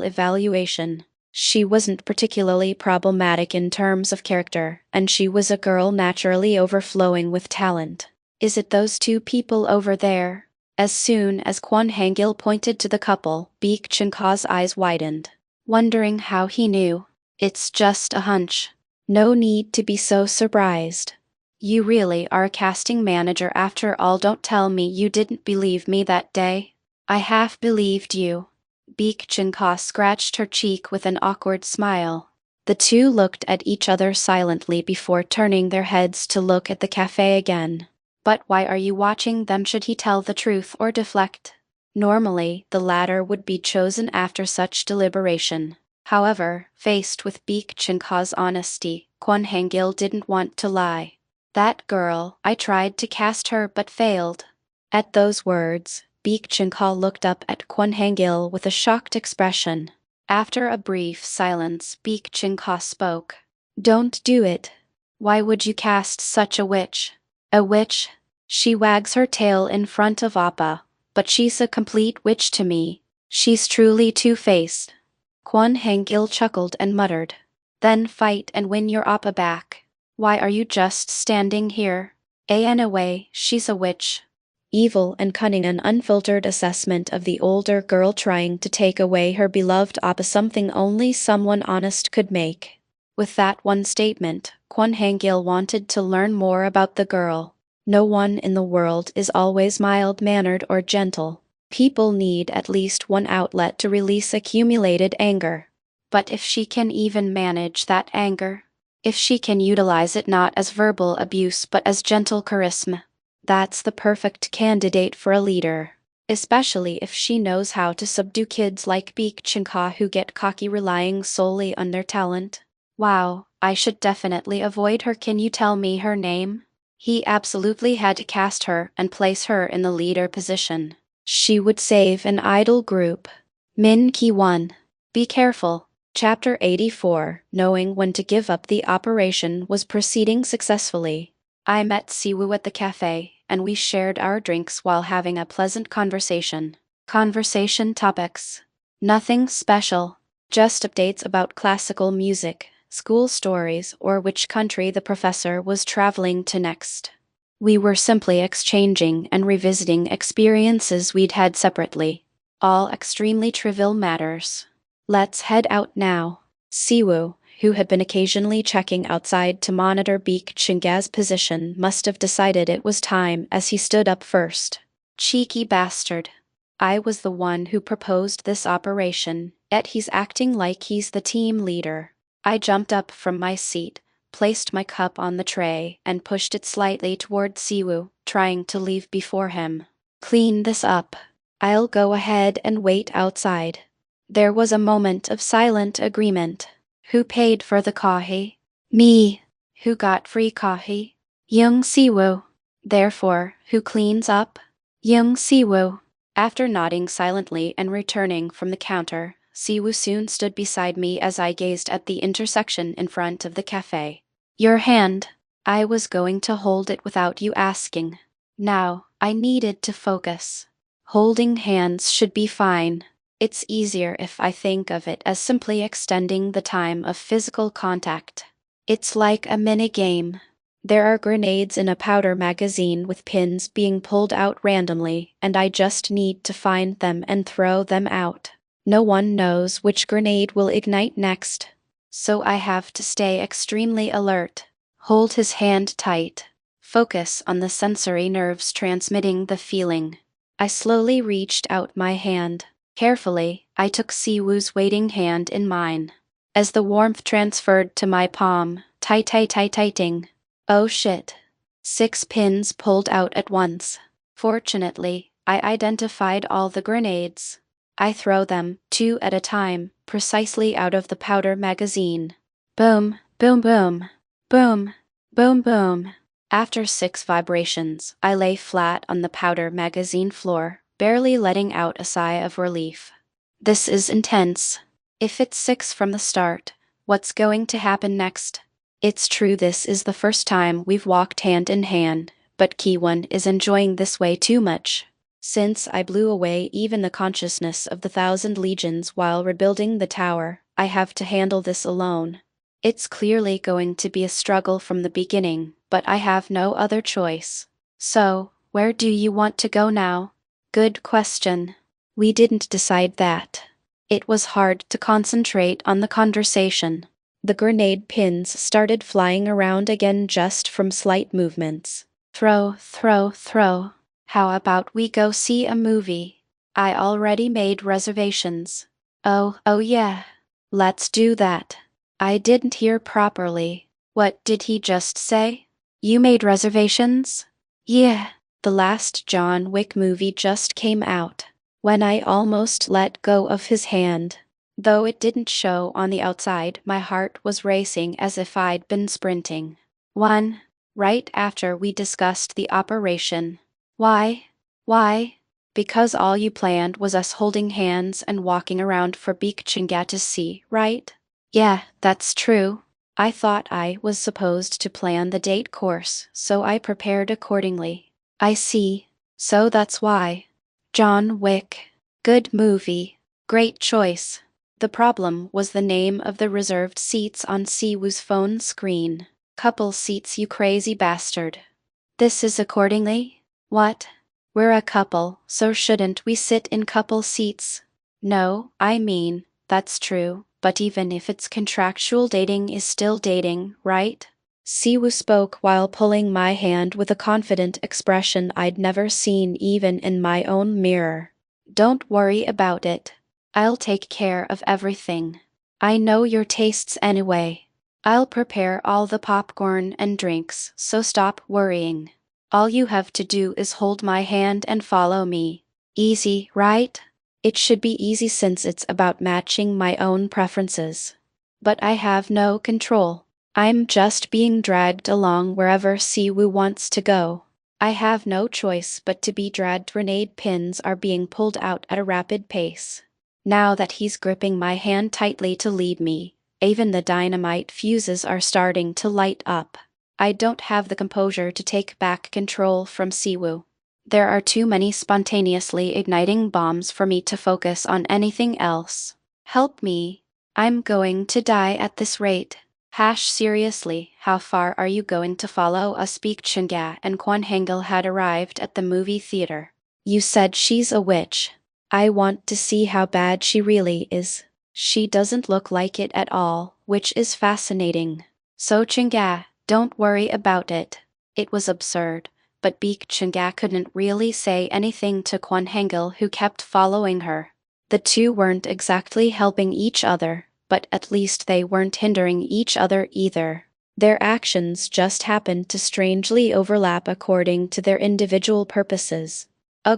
evaluation. She wasn't particularly problematic in terms of character, and she was a girl naturally overflowing with talent. Is it those two people over there? As soon as Kwon Han-gil pointed to the couple, Beek Chinka's eyes widened, wondering how he knew. It's just a hunch. No need to be so surprised. You really are a casting manager after all. Don't tell me you didn't believe me that day. I half believed you. Beek Chinka scratched her cheek with an awkward smile. The two looked at each other silently before turning their heads to look at the cafe again. But why are you watching them? Should he tell the truth or deflect? Normally, the latter would be chosen after such deliberation. However, faced with Beek Chinka's honesty, Kwon Han-gil didn't want to lie. That girl, I tried to cast her but failed. At those words, Beek Chinka looked up at Kwon Han-gil with a shocked expression. After a brief silence, Beek Chinka spoke. Don't do it. Why would you cast such a witch? A witch? She wags her tail in front of Appa, but she's a complete witch to me. She's truly two-faced. Kwon Han-gil chuckled and muttered. Then fight and win your Appa back. Why are you just standing here? Anyway, she's a witch. Evil and cunning. An unfiltered assessment of the older girl trying to take away her beloved Appa, something only someone honest could make. With that one statement, Kwon Han-gil wanted to learn more about the girl. No one in the world is always mild-mannered or gentle. People need at least one outlet to release accumulated anger. But if she can even manage that anger, if she can utilize it not as verbal abuse but as gentle charisma, that's the perfect candidate for a leader. Especially if she knows how to subdue kids like Beek Chinka who get cocky relying solely on their talent. Wow, I should definitely avoid her. Can you tell me her name? He absolutely had to cast her and place her in the leader position. She would save an idle group. Min Ki-won. Be careful. Chapter 84. Knowing when to give up. The operation was proceeding successfully. I met Siwoo at the cafe, and we shared our drinks while having a pleasant conversation. Conversation topics. Nothing special. Just updates about classical music, school stories, or which country the professor was traveling to next. We were simply exchanging and revisiting experiences we'd had separately. All extremely trivial matters. Let's head out now. Siwoo, who had been occasionally checking outside to monitor Beek Chinka's position, must have decided it was time as he stood up first. Cheeky bastard. I was the one who proposed this operation, yet he's acting like he's the team leader. I jumped up from my seat, placed my cup on the tray, and pushed it slightly toward Siwoo, trying to leave before him. Clean this up. I'll go ahead and wait outside. There was a moment of silent agreement. Who paid for the coffee? Me. Who got free coffee? Young Siwoo. Therefore, who cleans up? Young Siwoo. After nodding silently and returning from the counter, Siwoo soon stood beside me as I gazed at the intersection in front of the cafe. Your hand. I was going to hold it without you asking. Now, I needed to focus. Holding hands should be fine. It's easier if I think of it as simply extending the time of physical contact. It's like a mini-game. There are grenades in a powder magazine with pins being pulled out randomly, and I just need to find them and throw them out. No one knows which grenade will ignite next, so I have to stay extremely alert. Hold his hand tight. Focus on the sensory nerves transmitting the feeling. I slowly reached out my hand. Carefully, I took Siwoo's waiting hand in mine. As the warmth transferred to my palm, tighting. Oh shit. 6 pins pulled out at once. Fortunately, I identified all the grenades. I throw them, 2 at a time, precisely out of the powder magazine. Boom, boom boom. Boom, boom boom. After 6 vibrations, I lay flat on the powder magazine floor, barely letting out a sigh of relief. This is intense. If it's 6 from the start, what's going to happen next? It's true this is the first time we've walked hand in hand, but Kwon is enjoying this way too much. Since I blew away even the consciousness of the 1,000 legions while rebuilding the tower, I have to handle this alone. It's clearly going to be a struggle from the beginning, but I have no other choice. So, where do you want to go now? Good question. We didn't decide that. It was hard to concentrate on the conversation. The grenade pins started flying around again just from slight movements. Throw. How about we go see a movie? I already made reservations. Oh yeah. Let's do that. I didn't hear properly. What did he just say? You made reservations? Yeah. The last John Wick movie just came out. When I almost let go of his hand. Though it didn't show on the outside, my heart was racing as if I'd been sprinting. Right after we discussed the operation. Why? Because all you planned was us holding hands and walking around for Beek Chinga to see, right? Yeah, that's true. I thought I was supposed to plan the date course, so I prepared accordingly. I see. So that's why. John Wick. Good movie. Great choice. The problem was the name of the reserved seats on Siwoo's phone screen. Couple seats, you crazy bastard. This is accordingly? What? We're a couple, so shouldn't we sit in couple seats? No, I mean, that's true, but even if it's contractual, dating is still dating, right? Siwoo spoke while pulling my hand with a confident expression I'd never seen even in my own mirror. Don't worry about it. I'll take care of everything. I know your tastes anyway. I'll prepare all the popcorn and drinks, so stop worrying. All you have to do is hold my hand and follow me. Easy, right? It should be easy since it's about matching my own preferences. But I have no control. I'm just being dragged along wherever Siwoo wants to go. I have no choice but to be dragged. Grenade pins are being pulled out at a rapid pace. Now that he's gripping my hand tightly to lead me, even the dynamite fuses are starting to light up. I don't have the composure to take back control from Siwoo. There are too many spontaneously igniting bombs for me to focus on anything else. Help me. I'm going to die at this rate. Seriously, how far are you going to follow us? Beek Chinga and Kwon Han-gil had arrived at the movie theater. You said she's a witch. I want to see how bad she really is. She doesn't look like it at all, which is fascinating. So Chinga, don't worry about it. It was absurd, but Beek Chinga couldn't really say anything to Kwon Han-gil, who kept following her. The two weren't exactly helping each other, but at least they weren't hindering each other either. Their actions just happened to strangely overlap according to their individual purposes.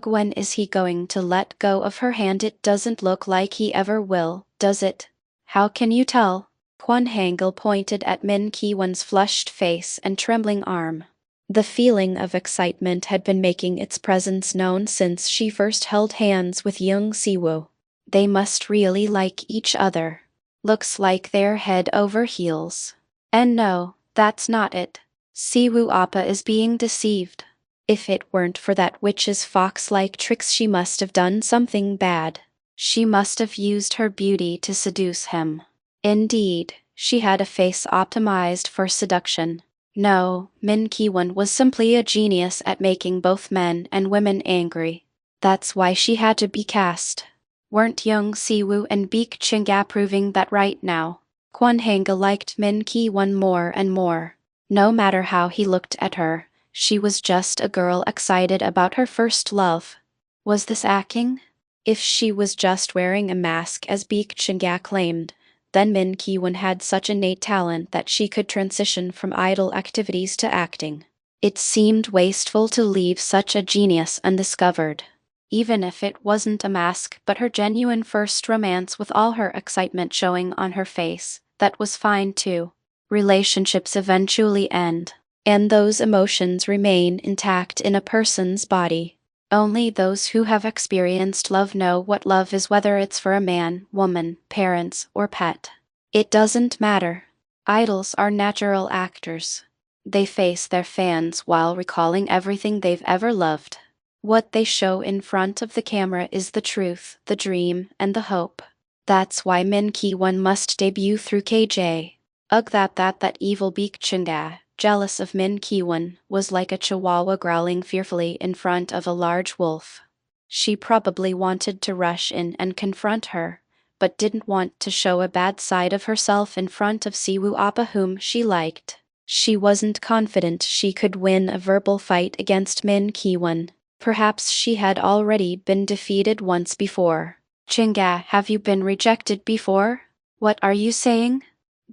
When is he going to let go of her hand? It doesn't look like he ever will, does it? How can you tell? Kwon Han-gil pointed at Min Ki-won's flushed face and trembling arm. The feeling of excitement had been making its presence known since she first held hands with young Siwoo. They must really like each other. Looks like they're head over heels. And no, that's not it. Siwoo Appa is being deceived. If it weren't for that witch's fox-like tricks, she must have done something bad. She must have used her beauty to seduce him. Indeed, she had a face optimized for seduction. No, Min Ki-won was simply a genius at making both men and women angry. That's why she had to be cast. Weren't Young Si-woo and Baek Ching-ga proving that right now? Kwon Han-gil liked Min Ki-won more and more. No matter how he looked at her, she was just a girl excited about her first love. Was this acting? If she was just wearing a mask as Baek Ching-ga claimed, then Min Ki-won had such innate talent that she could transition from idol activities to acting. It seemed wasteful to leave such a genius undiscovered. Even if it wasn't a mask but her genuine first romance with all her excitement showing on her face, that was fine too. Relationships eventually end, and those emotions remain intact in a person's body. Only those who have experienced love know what love is, whether it's for a man, woman, parents, or pet. It doesn't matter. Idols are natural actors. They face their fans while recalling everything they've ever loved. What they show in front of the camera is the truth, the dream, and the hope. That's why Min Ki-won must debut through KJ. Ugh, that evil Baek Ching-ga, jealous of Min Ki-won, was like a chihuahua growling fearfully in front of a large wolf. She probably wanted to rush in and confront her, but didn't want to show a bad side of herself in front of Si-woo Appa, whom she liked. She wasn't confident she could win a verbal fight against Min Ki-won. Perhaps she had already been defeated once before. Ching-ga, have you been rejected before? What are you saying?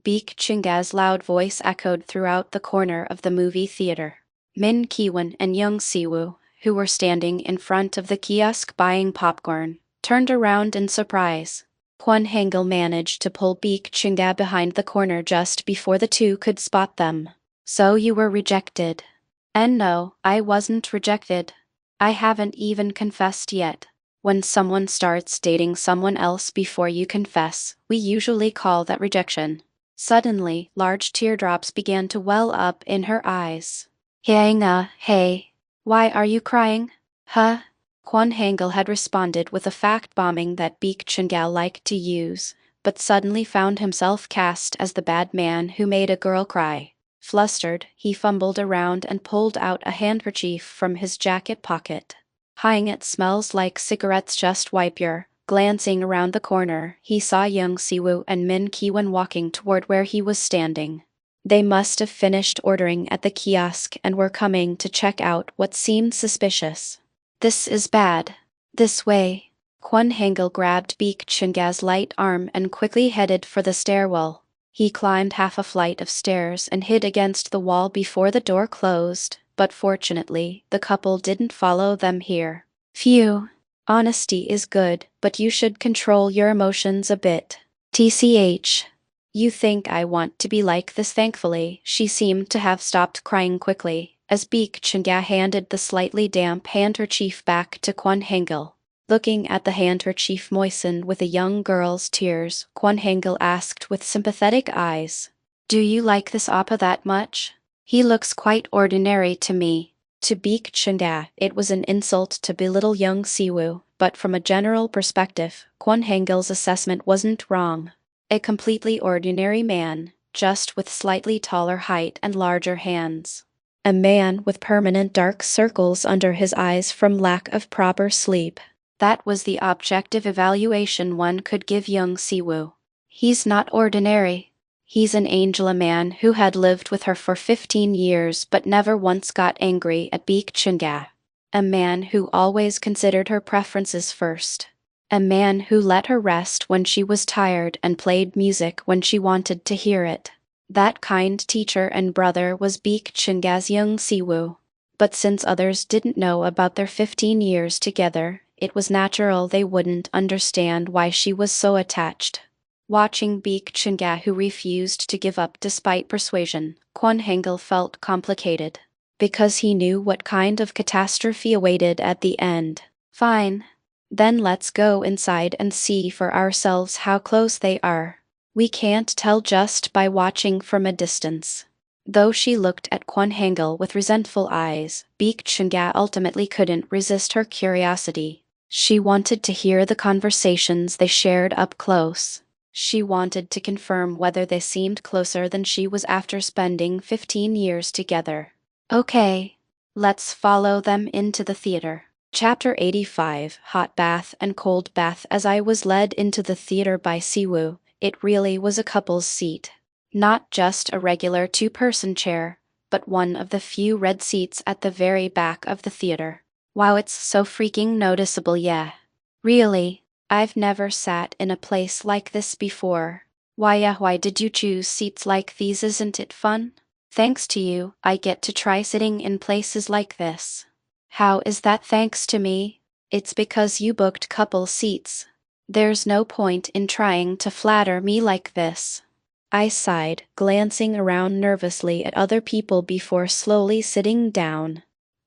Baek Ching-ga's loud voice echoed throughout the corner of the movie theater. Min Ki-won and Young Si-woo, who were standing in front of the kiosk buying popcorn, turned around in surprise. Kwon Han-gil managed to pull Baek Ching-ga behind the corner just before the two could spot them. So you were rejected. And no, I wasn't rejected. I haven't even confessed yet. When someone starts dating someone else before you confess, we usually call that rejection. Suddenly, large teardrops began to well up in her eyes. Hey. Why are you crying? Huh? Kwon Han-gil had responded with a fact-bombing that Baek Ching-ga liked to use, but suddenly found himself cast as the bad man who made a girl cry. Flustered, he fumbled around and pulled out a handkerchief from his jacket pocket. Hang it smells like cigarettes, just wipe your. Glancing around the corner, he saw Young Si-woo and Min Ki-won walking toward where he was standing. They must have finished ordering at the kiosk and were coming to check out what seemed suspicious. This is bad. This way. Kwon Han-gil grabbed Baek Ching-ga's light arm and quickly headed for the stairwell. He climbed half a flight of stairs and hid against the wall before the door closed, but fortunately, the couple didn't follow them here. Phew. Honesty is good, but you should control your emotions a bit. TCH. You think I want to be like this? Thankfully, she seemed to have stopped crying quickly, as Baek Ching-ga handed the slightly damp handkerchief back to Kwon Han-gil. Looking at the handkerchief moistened with a young girl's tears, Kwon Han-gil asked with sympathetic eyes, "Do you like this Appa that much? He looks quite ordinary to me." To Baek Ching-ga, it was an insult to belittle Young Si-woo, but from a general perspective, Kwon Han-gil's assessment wasn't wrong. A completely ordinary man, just with slightly taller height and larger hands. A man with permanent dark circles under his eyes from lack of proper sleep. That was the objective evaluation one could give Young Si-woo. He's not ordinary. He's an angel, a man who had lived with her for 15 years but never once got angry at Baek Ching-ga. A man who always considered her preferences first. A man who let her rest when she was tired and played music when she wanted to hear it. That kind teacher and brother was Baek Ching-ga's Young Si-woo. But since others didn't know about their 15 years together, it was natural they wouldn't understand why she was so attached. Watching Baek Ching-ga, who refused to give up despite persuasion, Kwon Han-gil felt complicated. Because he knew what kind of catastrophe awaited at the end. Fine. Then let's go inside and see for ourselves how close they are. We can't tell just by watching from a distance. Though she looked at Kwon Han-gil with resentful eyes, Baek Ching-ga ultimately couldn't resist her curiosity. She wanted to hear the conversations they shared up close. She wanted to confirm whether they seemed closer than she was after spending 15 years together. Okay, let's follow them into the theater. Chapter 85, Hot Bath and Cold Bath. As I was led into the theater by Siwoo, it really was a couple's seat. Not just a regular two-person chair, but one of the few red seats at the very back of the theater. Wow, it's so freaking noticeable, yeah. Really, I've never sat in a place like this before. Why did you choose seats like these? Isn't it fun? Thanks to you, I get to try sitting in places like this. How is that thanks to me? It's because you booked couple seats. There's no point in trying to flatter me like this. I sighed, glancing around nervously at other people before slowly sitting down.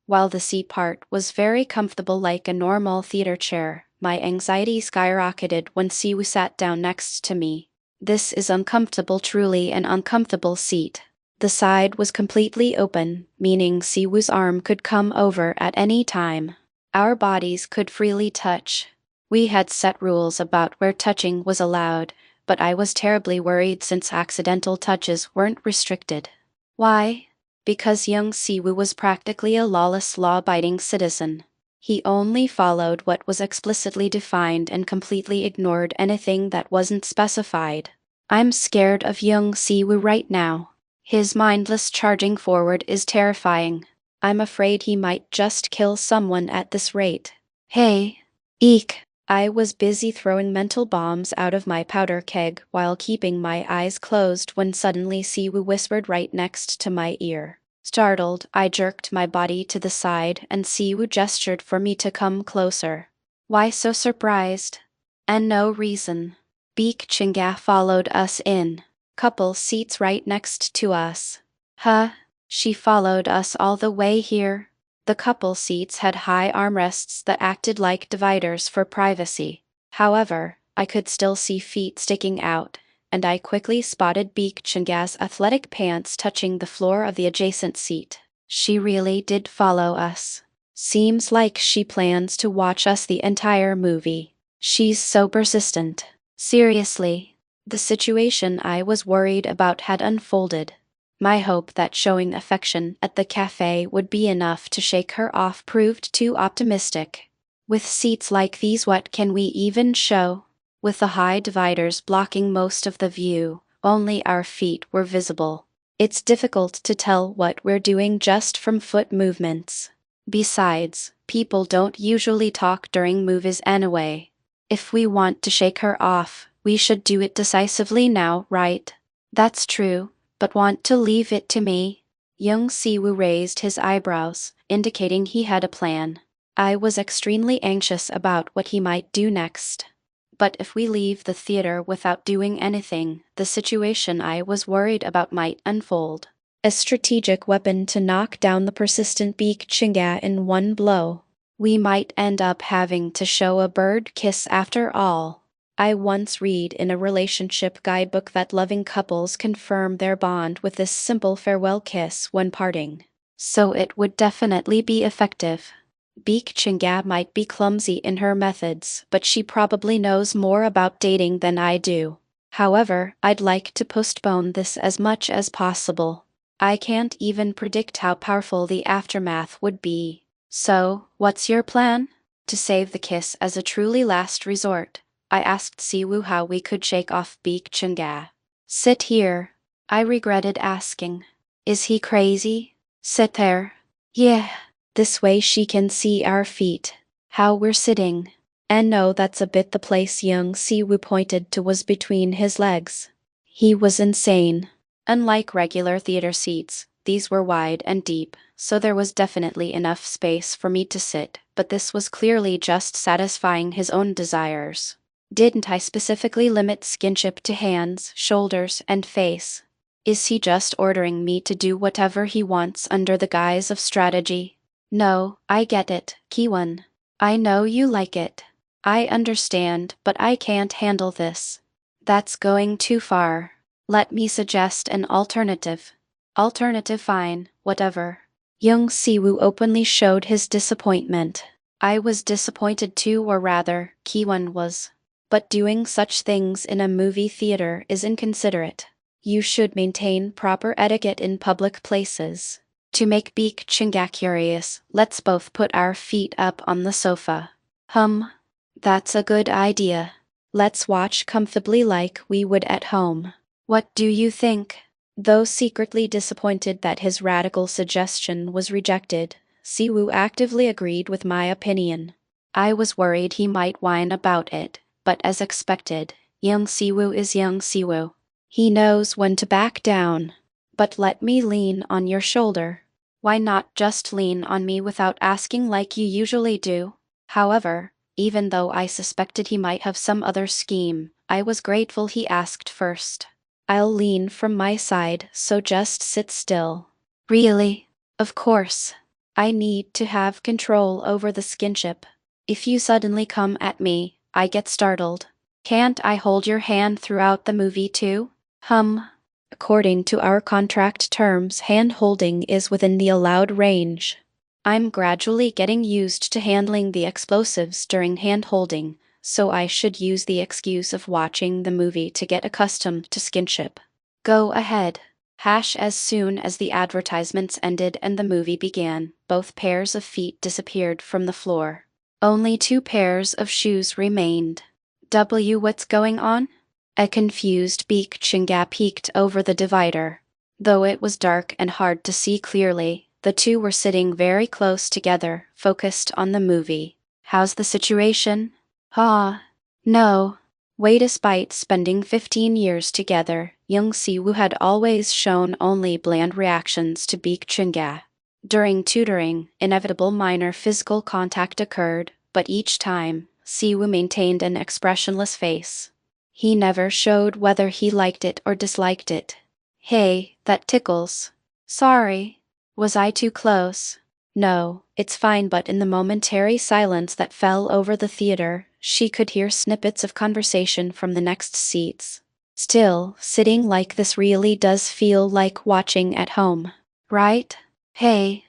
While the seat part was very comfortable like a normal theater chair, my anxiety skyrocketed when Siwoo sat down next to me. This is uncomfortable, truly an uncomfortable seat. The side was completely open, meaning Siwoo's arm could come over at any time. Our bodies could freely touch. We had set rules about where touching was allowed, but I was terribly worried since accidental touches weren't restricted. Why? Because young Siwoo was practically a lawless, law-abiding citizen. He only followed what was explicitly defined and completely ignored anything that wasn't specified. I'm scared of young Siwoo right now. His mindless charging forward is terrifying. I'm afraid he might just kill someone at this rate. Hey. Eek. I was busy throwing mental bombs out of my powder keg while keeping my eyes closed when suddenly Siwoo whispered right next to my ear. Startled, I jerked my body to the side and Siwoo gestured for me to come closer. Why so surprised? And no reason. Beek Chinga followed us in. Couple seats right next to us. Huh? She followed us all the way here? The couple seats had high armrests that acted like dividers for privacy. However, I could still see feet sticking out, and I quickly spotted Beek Chinga's athletic pants touching the floor of the adjacent seat. She really did follow us. Seems like she plans to watch us the entire movie. She's so persistent. Seriously. The situation I was worried about had unfolded. My hope that showing affection at the cafe would be enough to shake her off proved too optimistic. With seats like these, what can we even show? With the high dividers blocking most of the view, only our feet were visible. It's difficult to tell what we're doing just from foot movements. Besides, people don't usually talk during movies anyway. If we want to shake her off, we should do it decisively now, right? That's true, but want to leave it to me? Young Siwoo raised his eyebrows, indicating he had a plan. I was extremely anxious about what he might do next. But if we leave the theater without doing anything, the situation I was worried about might unfold. A strategic weapon to knock down the persistent Beek Chinga in one blow. We might end up having to show a bird kiss after all. I once read in a relationship guidebook that loving couples confirm their bond with this simple farewell kiss when parting. So it would definitely be effective. Beek Chinga might be clumsy in her methods, but she probably knows more about dating than I do. However, I'd like to postpone this as much as possible. I can't even predict how powerful the aftermath would be. So, what's your plan? To save the kiss as a truly last resort, I asked Siwoo how we could shake off Beek Chinga. Sit here. I regretted asking. Is he crazy? Sit there. Yeah. This way she can see our feet. How we're sitting. And no, that's a bit the place young Siwoo pointed to was between his legs. He was insane. Unlike regular theater seats, these were wide and deep, so there was definitely enough space for me to sit, but this was clearly just satisfying his own desires. Didn't I specifically limit skinship to hands, shoulders, and face? Is he just ordering me to do whatever he wants under the guise of strategy? No, I get it, Kwon. I know you like it. I understand, but I can't handle this. That's going too far. Let me suggest an alternative. Alternative, fine, whatever. Young Siwoo openly showed his disappointment. I was disappointed too, or rather, Kwon was. but doing such things in a movie theater is inconsiderate. You should maintain proper etiquette in public places. To make Beek Chinga curious, let's both put our feet up on the sofa. That's a good idea. Let's watch comfortably like we would at home. What do you think? Though secretly disappointed that his radical suggestion was rejected, Siwoo actively agreed with my opinion. I was worried he might whine about it, but as expected, young Siwoo is young Siwoo. He knows when to back down. But let me lean on your shoulder. Why not just lean on me without asking like you usually do? However, even though I suspected he might have some other scheme, I was grateful he asked first. I'll lean from my side, so just sit still. Really? Of course. I need to have control over the skinship. If you suddenly come at me, I get startled. Can't I hold your hand throughout the movie too? According to our contract terms, hand-holding is within the allowed range. I'm gradually getting used to handling the explosives during hand-holding, so I should use the excuse of watching the movie to get accustomed to skinship. Go ahead. As soon as the advertisements ended and the movie began, both pairs of feet disappeared from the floor. Only 2 pairs of shoes remained. What's going on? A confused Beek Chinga peeked over the divider. Though it was dark and hard to see clearly, the two were sitting very close together, focused on the movie. How's the situation? No. Despite spending 15 years together, young Siwoo had always shown only bland reactions to Beek Chinga. During tutoring, inevitable minor physical contact occurred, but each time, Siwoo maintained an expressionless face. He never showed whether he liked it or disliked it. Hey, that tickles. Sorry. Was I too close? No, it's fine, but in the momentary silence that fell over the theater, she could hear snippets of conversation from the next seats. Still, sitting like this really does feel like watching at home. Right? Hey,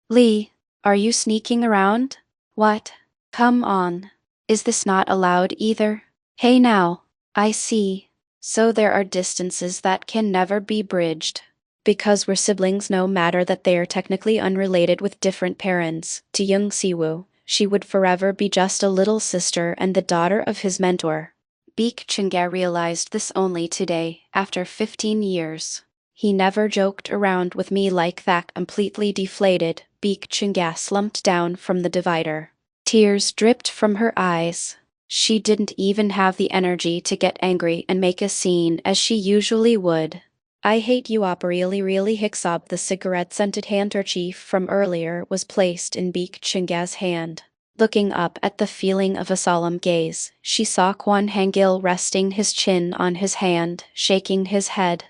Lee, are you sneaking around? What? Come on. Is this not allowed either? Hey now, I see. So there are distances that can never be bridged. Because we're siblings, no matter that they are technically unrelated with different parents, to young Siwoo, she would forever be just a little sister and the daughter of his mentor. Beek Chinga realized this only today, after 15 years. He never joked around with me like that. Completely deflated, Beek Chinga slumped down from the divider. Tears dripped from her eyes. She didn't even have the energy to get angry and make a scene as she usually would. I hate you up really Hicksob. The cigarette-scented handkerchief from earlier was placed in Beek Chinga's hand. Looking up at the feeling of a solemn gaze, she saw Kwon Han-gil resting his chin on his hand, shaking his head.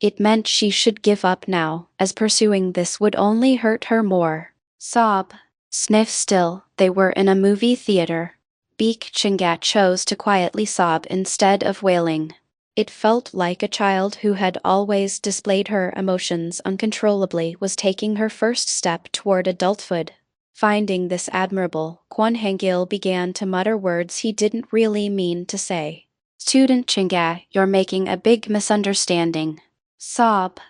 It meant she should give up now, as pursuing this would only hurt her more. Sob. Sniff. Still, they were in a movie theater. Beek Chinga chose to quietly sob instead of wailing. It felt like a child who had always displayed her emotions uncontrollably was taking her first step toward adulthood. Finding this admirable, Kwon Han-gil began to mutter words he didn't really mean to say. Student Chinga, you're making a big misunderstanding. Sob.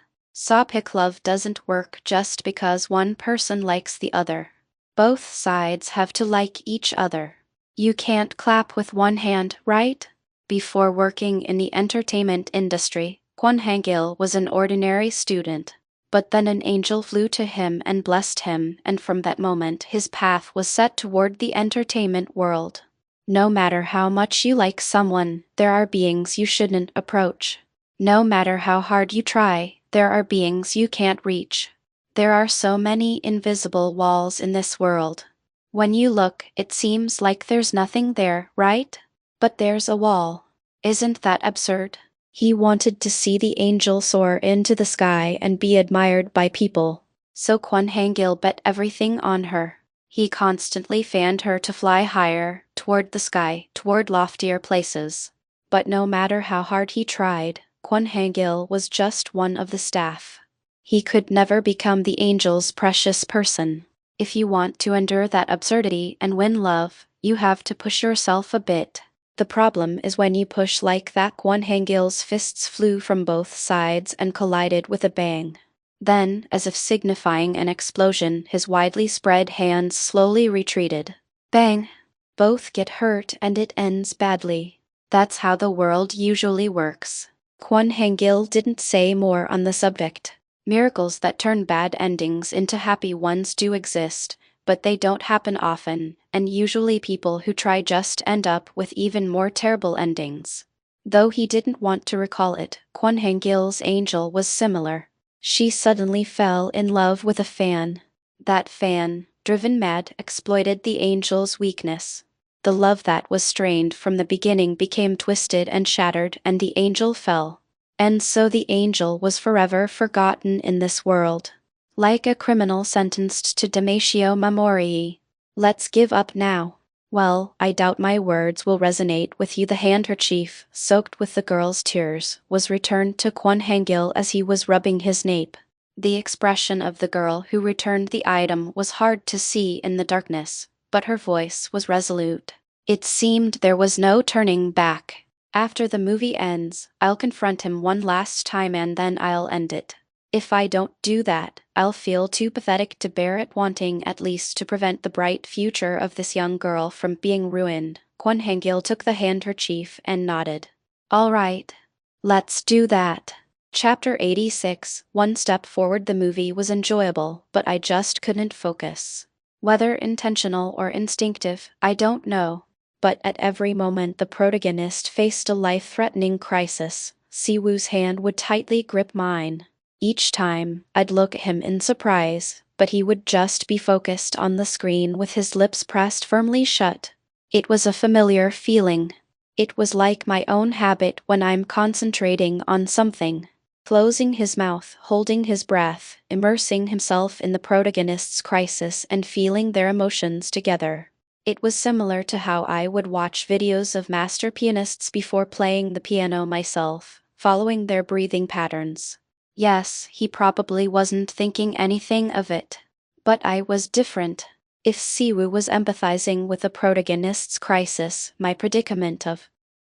Hick, love doesn't work just because one person likes the other. Both sides have to like each other. You can't clap with one hand, right? Before working in the entertainment industry, Kwon Han-gil was an ordinary student. But then an angel flew to him and blessed him, and from that moment his path was set toward the entertainment world. No matter how much you like someone, there are beings you shouldn't approach. No matter how hard you try, there are beings you can't reach. There are so many invisible walls in this world. When you look, it seems like there's nothing there, right? But there's a wall. Isn't that absurd? He wanted to see the angel soar into the sky and be admired by people. So Kwon Han-gil bet everything on her. He constantly fanned her to fly higher, toward the sky, toward loftier places. But no matter how hard he tried, Kwon Han-gil was just one of the staff. He could never become the angel's precious person. If you want to endure that absurdity and win love, You have to push yourself a bit. The problem is when you push like that. Kwon Han-gil's fists flew from both sides and collided with a bang. Then, as if signifying an explosion, his widely spread hands slowly retreated. Bang! Both get hurt and it ends badly. That's how the world usually works. Kwon Han-gil didn't say more on the subject. Miracles that turn bad endings into happy ones do exist, but they don't happen often, and usually people who try just end up with even more terrible endings. Though he didn't want to recall it, Kwon Han-gil's angel was similar. She suddenly fell in love with a fan. That fan, driven mad, exploited the angel's weakness. The love that was strained from the beginning became twisted and shattered, and the angel fell. And so the angel was forever forgotten in this world. Like a criminal sentenced to damnatio memoriae. Let's give up now. Well, I doubt my words will resonate with you. The handkerchief, soaked with the girl's tears, was returned to Kwon Han-gil as he was rubbing his nape. The expression of the girl who returned the item was hard to see in the darkness, but her voice was resolute. It seemed there was no turning back. After the movie ends, I'll confront him one last time and then I'll end it. If I don't do that, I'll feel too pathetic to bear it, wanting at least to prevent the bright future of this young girl from being ruined. Kwon Han-gil took the handkerchief and nodded. All right. Let's do that. Chapter 86. One step forward. The movie was enjoyable, but I just couldn't focus. Whether intentional or instinctive, I don't know. But at every moment the protagonist faced a life-threatening crisis, Siwoo's hand would tightly grip mine. Each time, I'd look at him in surprise, but he would just be focused on the screen with his lips pressed firmly shut. It was a familiar feeling. It was like my own habit when I'm concentrating on something. Closing his mouth, holding his breath, immersing himself in the protagonist's crisis and feeling their emotions together. It was similar to how I would watch videos of master pianists before playing the piano myself, following their breathing patterns. Yes, he probably wasn't thinking anything of it. But I was different. If Siwoo was empathizing with the protagonist's crisis, my predicament of